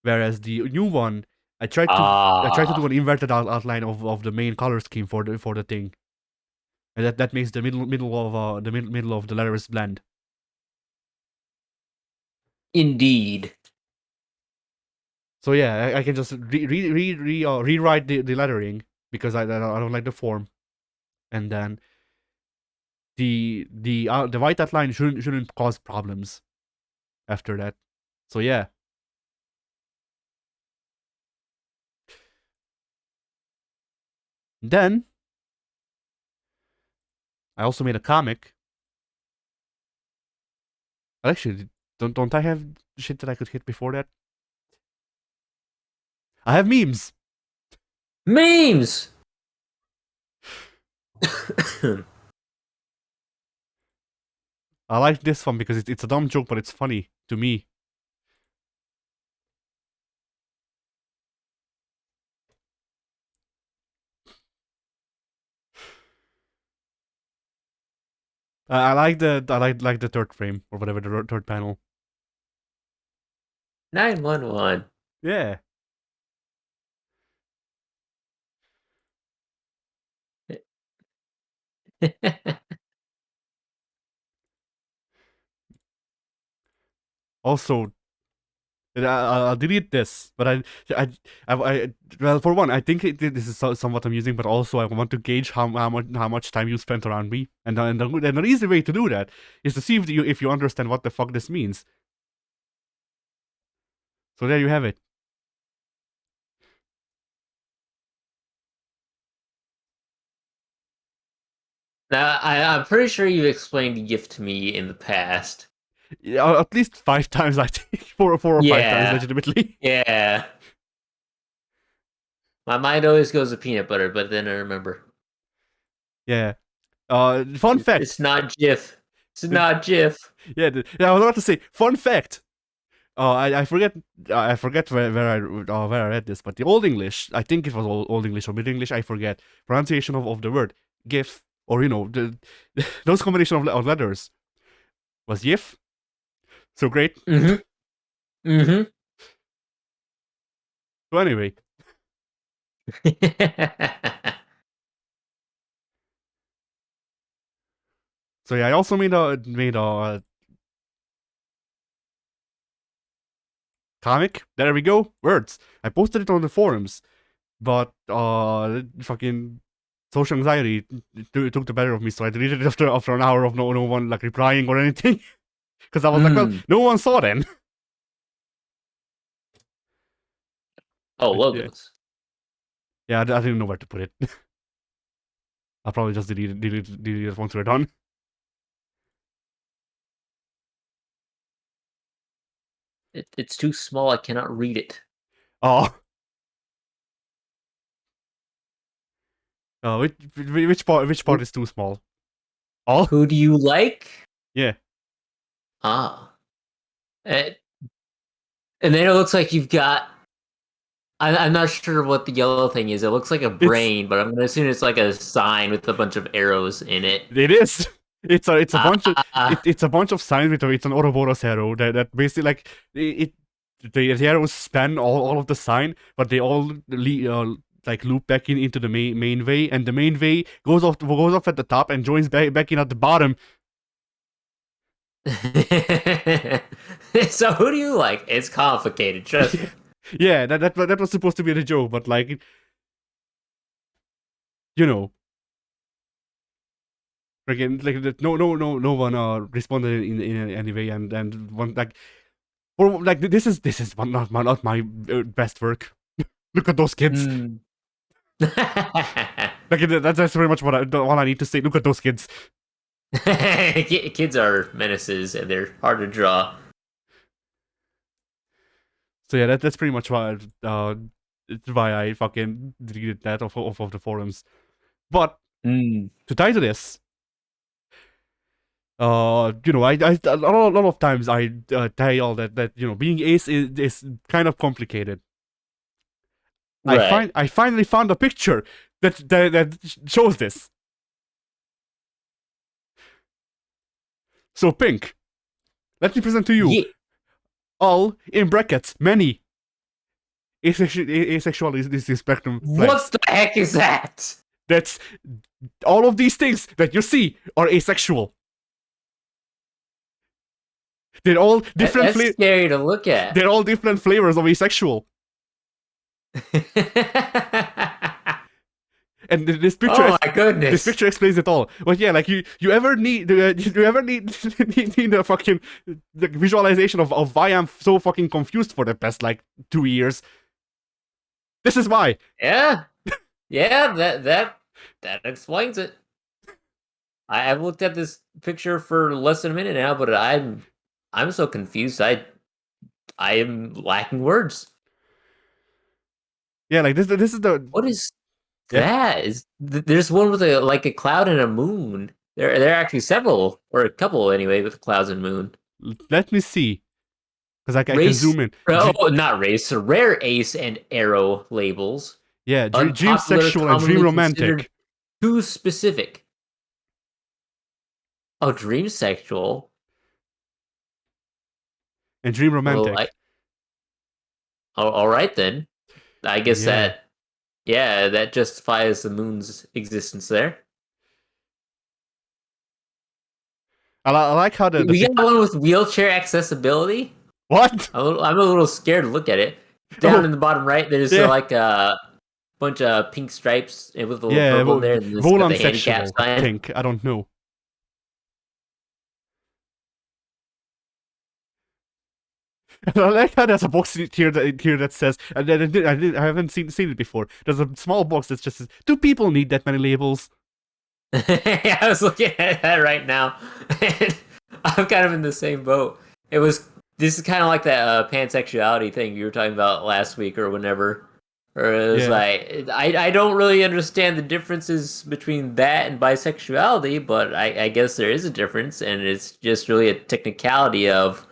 whereas the new one, I tried to do Ah. an inverted outline of the main color scheme for the thing, and that makes the middle of the letters blend. Indeed. So yeah, I can just rewrite the lettering because I don't like the form, and then the white outline shouldn't cause problems after that. So yeah, then I also made a comic. Actually, don't I have shit that I could hit before that? I have memes. Memes. I like this one because it's a dumb joke, but it's funny to me. I like the third frame or whatever, the third panel. 911. Yeah. Also, I'll delete this, but well, for one, I think this is somewhat amusing, but also I want to gauge how much time you spent around me, and the easy way to do that is to see if you understand what the fuck this means. So there you have it. Now, I'm pretty sure you've explained GIF to me in the past. Yeah, at least 5 times, I think. four or 5 times, Yeah, legitimately. yeah. My mind always goes to peanut butter, but then I remember. Yeah. Fun It's fact. not GIF. It's not GIF. Yeah, I was about to say, fun fact. I forget where I read this, but the Old English, I think it was Old English or Mid English, I forget, pronunciation of the word GIF, or those combination of letters was GIF. So great. Mm-hmm. Mm-hmm. So anyway, so yeah, I also made a comic. There we go, words. I posted it on the forums, but fucking social anxiety took the better of me, so I deleted it after an hour of no one like replying or anything. Because I was like, well, Mm. no one saw then. Oh, But yeah, logos. I didn't know where to put it. I'll probably just delete it once we're done. It's too small. I cannot read it. Oh, which part is too small? All? Who do you like? Yeah. Ah. And, and then it looks like you've got. I'm not sure what the yellow thing is. It looks like a It's brain, but I'm gonna assume it's like a sign with a bunch of arrows in it. it is. It's a bunch of Ah. it's a bunch of signs with it's an Ouroboros arrow that basically like it the arrows span all of the sign, but they all like loop back into the main way, and the main way goes off at the top and joins back in at the bottom. So who do you like? It's complicated, trust me. Yeah, that was supposed to be the joke, but like you know, again, like no one responded in any way, and one like or like this is not my best work. Look at those kids. Mm. Like that's pretty much all I need to say. Look at those kids. Kids are menaces and they're hard to draw. So yeah, that's pretty much why it's why I fucking deleted that off of the forums. But Mm. to tie to this, I a lot of times I tie all that being ace is kind of complicated. Right. I finally found a picture that shows this. So Pink, let me present to you Yeah. all in brackets many asexual is the spectrum flags. What the heck is that? That's all of these things that you see are asexual. They're all different That's scary to look at. They're all different flavors of asexual. And Oh my this goodness. picture explains it all. But yeah, like you ever need you ever need a fucking the visualization of why I'm so fucking confused for the past like 2 years. This is why. Yeah. Yeah, that explains it. I've looked at this picture for less than a minute now, but I'm so confused. I am lacking words. Yeah, like this is the What is yeah. that? There's one with a cloud and a moon. There are actually several, or a couple anyway, with clouds and moon. Let me see because I can Race, zoom in. oh, not race. Rare ace and arrow labels. Yeah, dream Unpopular, sexual and dream commonly considered romantic too specific. Oh, dream sexual. and dream Well, romantic. all right then. I guess Yeah, that, yeah, that justifies the moon's existence there. I like how the We got picture. one with wheelchair accessibility. What? I'm a little scared to look at it. Down Oh, in the bottom right, there's yeah. like a bunch of pink stripes with a little Yeah, purple in there, and it's got Volan the handicap sexual, I sign. think. I don't know. I like how there's a box here that says, and I haven't seen it before. There's a small box that just says, "Do people need that many labels?" Yeah, I was looking at that right now, and I'm kind of in the same boat. This is kind of like that pansexuality thing you were talking about last week or whenever. Or it was Yeah, like I don't really understand the differences between that and bisexuality, but I guess there is a difference, and it's just really a technicality of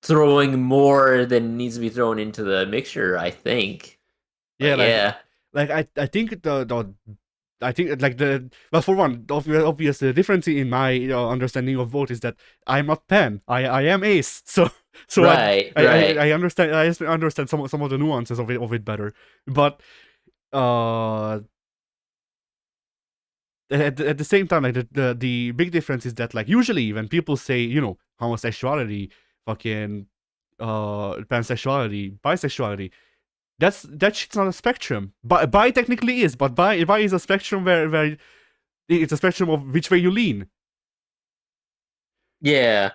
throwing more than needs to be thrown into the mixture, I think. yeah, But yeah. I think the I think like the well, for one, obvious the difference in my understanding of vote is that I'm not pan. I am ace. So Right, right. I understand some of the nuances of it better. But uh at the same time, like the big difference is that like usually when people say, homosexuality, fucking pansexuality, bisexuality, that shit's not a spectrum. Bi technically is, but bi is a spectrum where it's a spectrum of which way you lean. Yeah.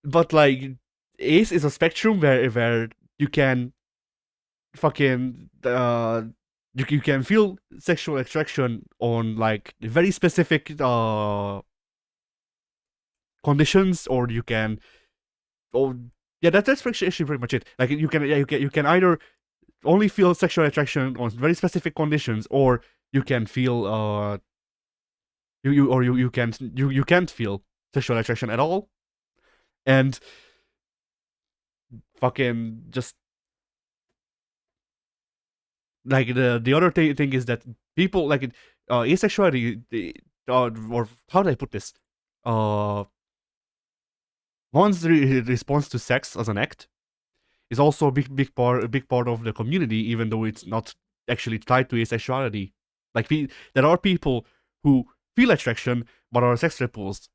But like ace is a spectrum where you can fucking you can feel sexual attraction on like very specific conditions, or you can, oh yeah, that's actually pretty much it. Like you can either only feel sexual attraction on very specific conditions, or you can feel you can't feel sexual attraction at all. And fucking just like the other thing is that people like asexuality, or how do I put this, uh one's response to sex as an act is also a big part of the community, even though it's not actually tied to asexuality. Like there are people who feel attraction but are sex repulsed,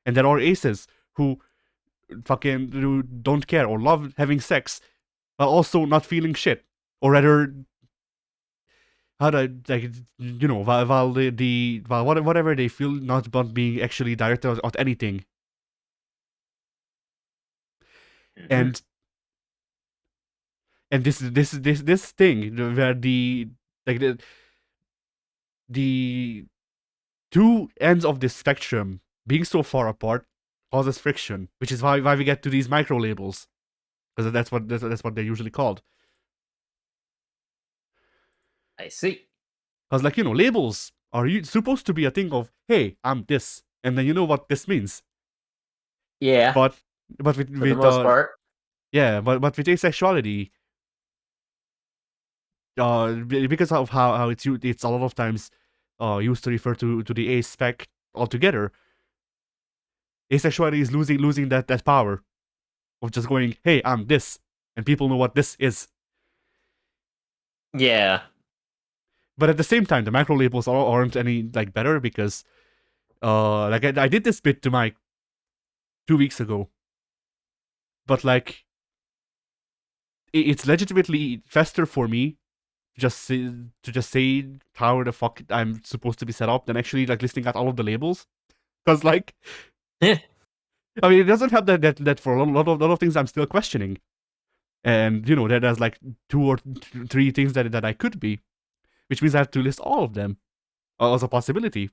and there are aces who fucking who don't care or love having sex but also not feeling shit, or rather, how do I, like, while while whatever they feel not but being actually directed at anything. Hmm. and and this thing where like the two ends of this spectrum being so far apart causes friction, which is why we get to these micro labels, because that's what they're usually called. I see. Because like labels are supposed to be a thing of, hey, I'm this, and then you know what this means. Yeah, But for the with most part. yeah, but with asexuality, because of how it's a lot of times used to refer to the ace spec altogether. Asexuality is losing that power of just going, hey, I'm this, and people know what this is. Yeah. But at the same time, the macro labels aren't any like better, because like I did this bit to Mike 2 weeks ago, but like it's legitimately faster for me to just say how the fuck I'm supposed to be set up than actually like listing out all of the labels. Because like, I mean, it doesn't have that for a lot of things I'm still questioning, and there's like two or three things that I could be, which means I have to list all of them as a possibility,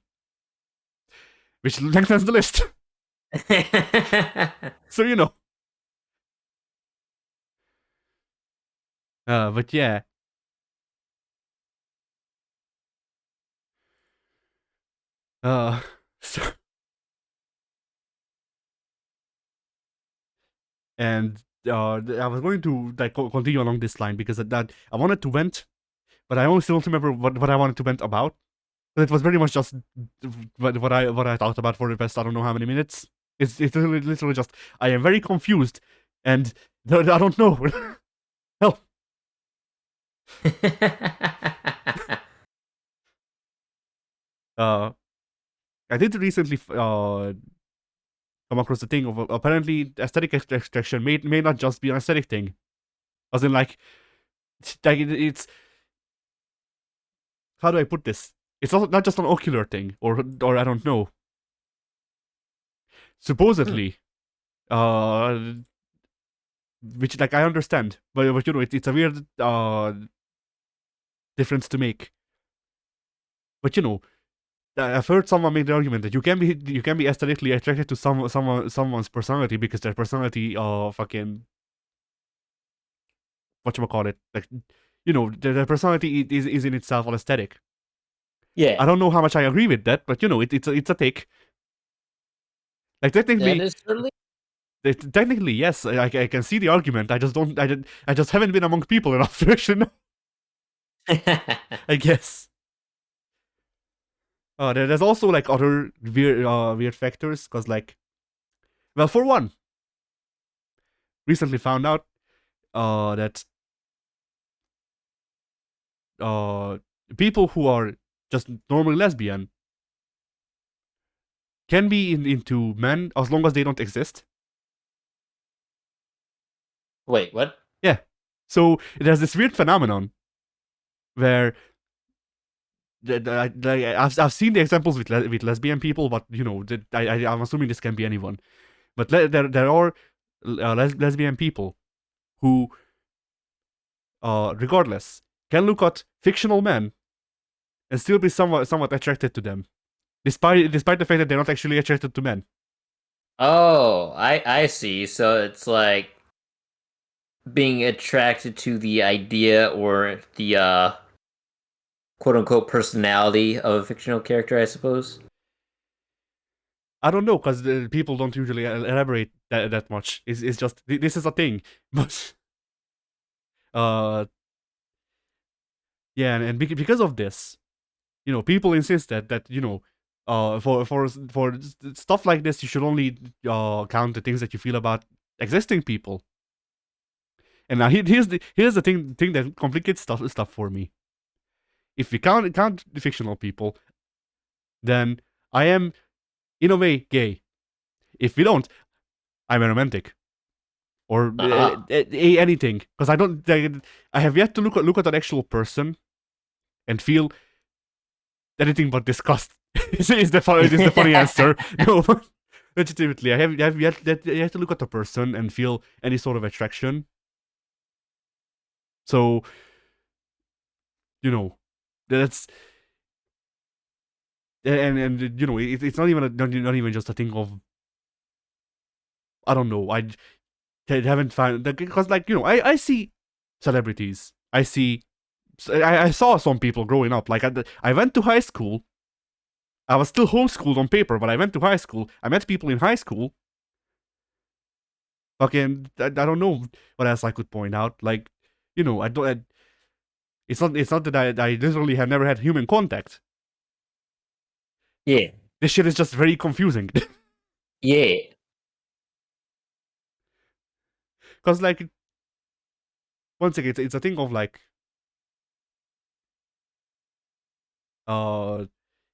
which lengthens the list. So but yeah, uh, so, and I was going to like continue along this line because that I wanted to vent, but I honestly don't remember what I wanted to vent about. It was very much just what I talked about for the past I don't know how many minutes. It's literally just I am very confused, and I don't know. Help. Uh, I did recently come across the thing of apparently aesthetic extraction may not just be an aesthetic thing, as in like it's how do I put this? It's not just an ocular thing, or I don't know. Supposedly, which like I understand, but you know it's a weird difference to make. But you know, I've heard someone make the argument that you can be aesthetically attracted to someone's personality because their personality fucking whatchamacallit, like you know their personality is in itself an aesthetic. Yeah, I don't know how much I agree with that, but you know it's a take. Like that is certainly. technically yes, I can see the argument. I just don't I just haven't been among people enough to actually know. I guess. There's also like other weird factors because like, well, for one, recently found out that uh, people who are just normally lesbian can be into men as long as they don't exist. Wait, what? Yeah. So there's this weird phenomenon where I've seen the examples with lesbian people, but you know, I'm assuming this can be anyone. But there are lesbian people who, regardless, can look at fictional men and still be somewhat attracted to them, despite the fact that they're not actually attracted to men. Oh, I see. So it's like being attracted to the idea or the quote unquote personality of a fictional character, I suppose. I don't know because people don't usually elaborate that much. It's just this is a thing, but uh yeah, and because of this, you know, people insist that you know, for stuff like this, you should only count the things that you feel about existing people. And now here's the thing that complicates stuff for me. If we count the fictional people, then I am in a way gay. If we don't, I'm a romantic or Uh-huh. anything because I have yet to look at an actual person and feel anything but disgust. is the funny answer. No, legitimately, I have yet to look at a person and feel any sort of attraction. So you know, that's and you know it's not even not even just a thing of I don't know. I haven't found because like you know I see celebrities. I saw some people growing up. Like I went to high school. I was still homeschooled on paper, but I went to high school. I met people in high school. Fucking, I don't know what else I could point out. Like, you know, I don't. It's not that I literally have never had human contact. Yeah. This shit is just very confusing. Yeah. Because like, once again, it's a thing of like, uh,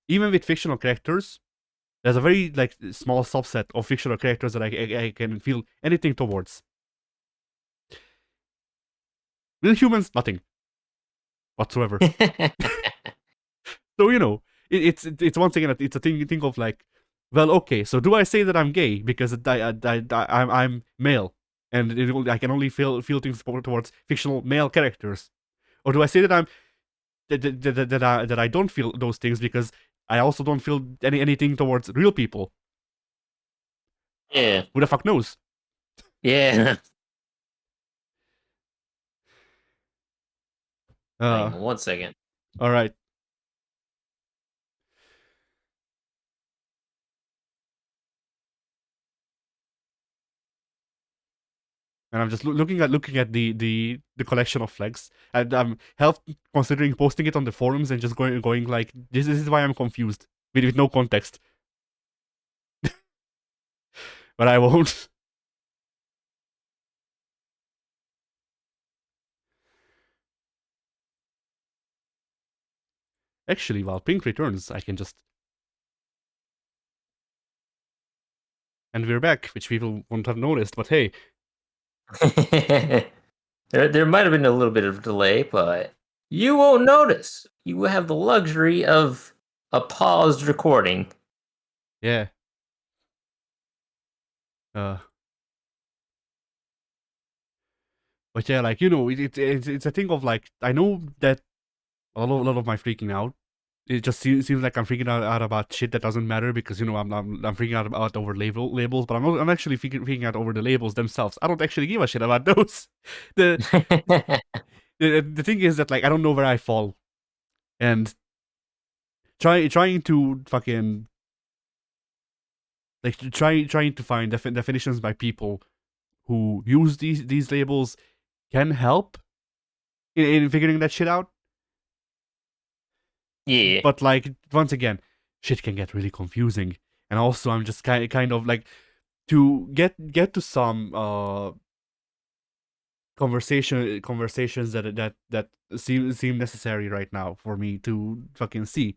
even with fictional characters, there's a very like small subset of fictional characters that I can feel anything towards. With humans, nothing whatsoever. So you know, it's once again it's a thing you think of like, well, okay, so do I say that I'm gay because I'm male and I can only feel things towards fictional male characters, or do I say that that I don't feel those things because I also don't feel anything towards real people? Yeah. Who the fuck knows? Yeah. Hang Uh, on 1 second. all right. And I'm just looking at the collection of flags, and I'm half considering posting it on the forums and just going like this is why I'm confused with no context, but I won't. Actually, while pink returns, I can just And we're back, which people won't have noticed, but hey. There might have been a little bit of delay, but you won't notice. You will have the luxury of a paused recording. Yeah. But yeah, like, you know, it's a thing of like, I know that a lot of my freaking out, it just seems like I'm freaking out about shit that doesn't matter because, you know, I'm freaking out over labels, but I'm actually freaking out over the labels themselves. I don't actually give a shit about those. The thing is that, like, I don't know where I fall, and trying to fucking like trying to find definitions by people who use these labels can help in figuring that shit out. Yeah. But like, once again, shit can get really confusing, and also I'm just kind of like, to get to some conversations that seem necessary right now for me to fucking see.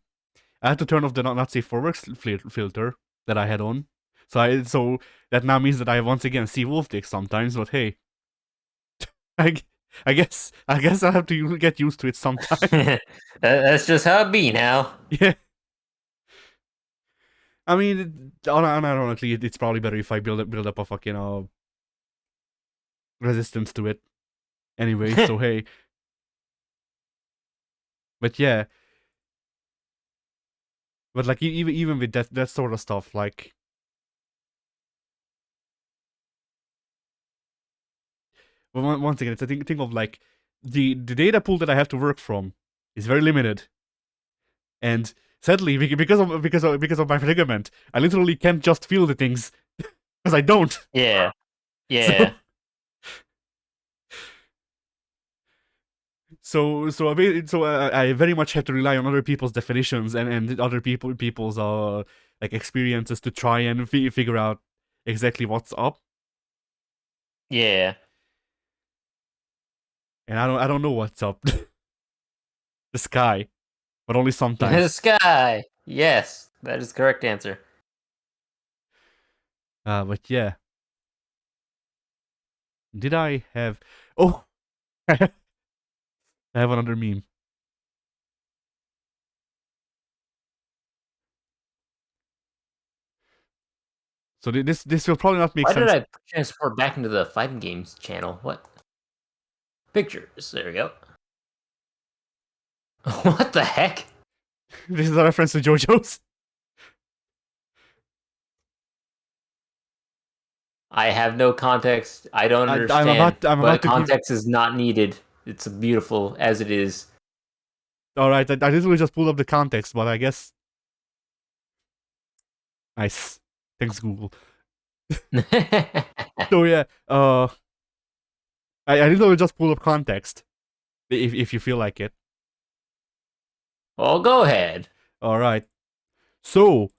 I had to turn off the not safe for work filter that I had on, so that now means that I once again see wolf dicks sometimes. But hey, I, I guess I have to get used to it sometime. That's just how it be now. Yeah. I mean, unironically, it's probably better if I build up a fucking resistance to it. Anyway, so hey. But yeah. But like, even with that sort of stuff, like, once again, it's a thing of like, the data pool that I have to work from is very limited, and sadly, because of my predicament, I literally can't just feel the things because I don't. Yeah. So Yeah. I very much have to rely on other people's definitions and other people's like experiences to try and figure out exactly what's up. Yeah. And I don't know what's up. The sky, but only The sometimes. sky. Yes, that is the correct answer. But yeah, did I have? Oh, I have another meme. So this will probably not make Why did sense. I transport back into the fighting games channel? What? Pictures. There we go. What the heck? This is a reference to JoJo's. I have no context. I don't understand. I'm But about to give. context is not needed. It's beautiful as it is. All right, I literally just pulled up the context, but I guess nice. Thanks, Google. So yeah, I literally just pulled up context. If you feel like it. Well, go ahead. All right. So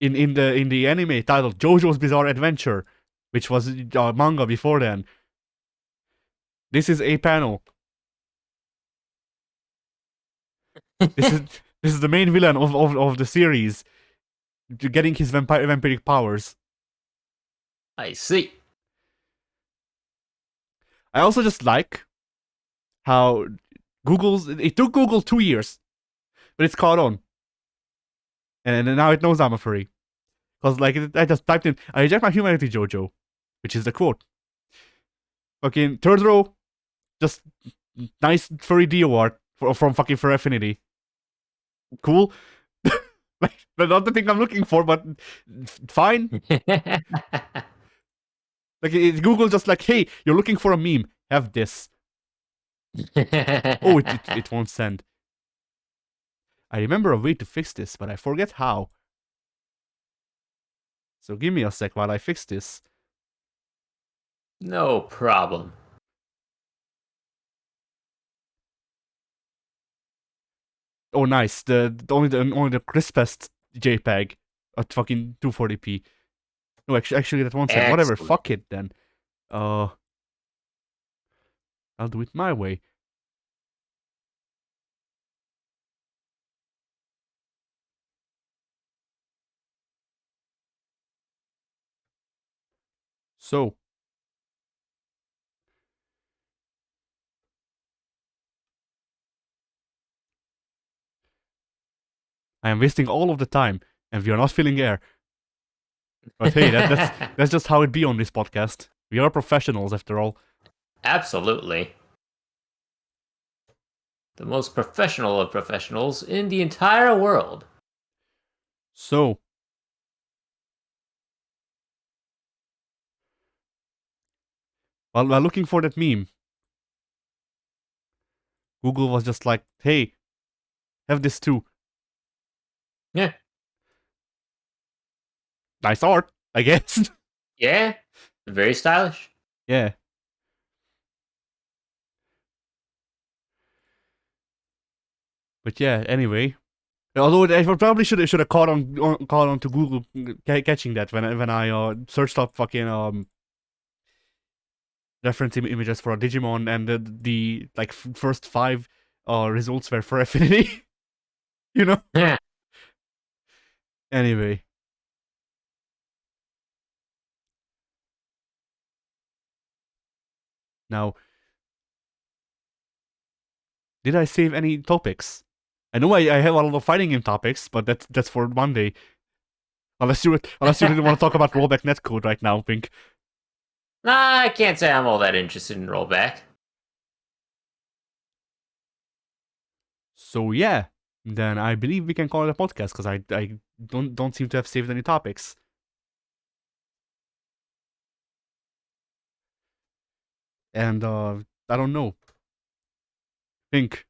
in the anime titled JoJo's Bizarre Adventure, which was manga before then, this is a panel. This is this is the main villain of the series, getting his vampiric powers. I see. I also just like how it took Google 2 years, but it's caught on, and now it knows I'm a furry. Cause like, I just typed in, "I reject my humanity, JoJo," which is the quote. Fucking third row, just nice furry D award from fucking Fur Affinity. Cool. Like, not the thing I'm looking for, but fine. Like, Google just like, "Hey, you're looking for a meme? Have this." Oh, it won't send. I remember a way to fix this, but I forget how. So give me a sec while I fix this. No problem. Oh, nice. Only the crispest JPEG at fucking 240p. No, actually that won't send. Whatever. Excellent. Fuck it then. Uh, I'll do it my way. So, I am wasting all of the time, and we are not filling air. But hey, that's just how it be on this podcast. We are professionals, after all. Absolutely. The most professional of professionals in the entire world. So, while looking for that meme, Google was just like, hey, have this too. Yeah. Nice art, I guess. Yeah. Very stylish. Yeah. But yeah, anyway. Although I probably should have caught on to Google catching that when I searched up fucking reference images for a Digimon, and the like first 5 results were for Affinity. You know? Yeah. Anyway. Now, did I save any topics? I know I have a lot of fighting game topics, but that's for Monday. Unless you didn't want to talk about rollback netcode right now, Pink. Nah, I can't say I'm all that interested in rollback. So yeah, then I believe we can call it a podcast because I don't seem to have saved any topics. And I don't know. Pink.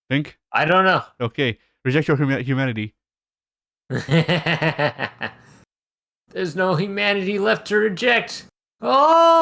Pink? I don't know. Okay. Reject your humanity. There's no humanity left to reject. Oh!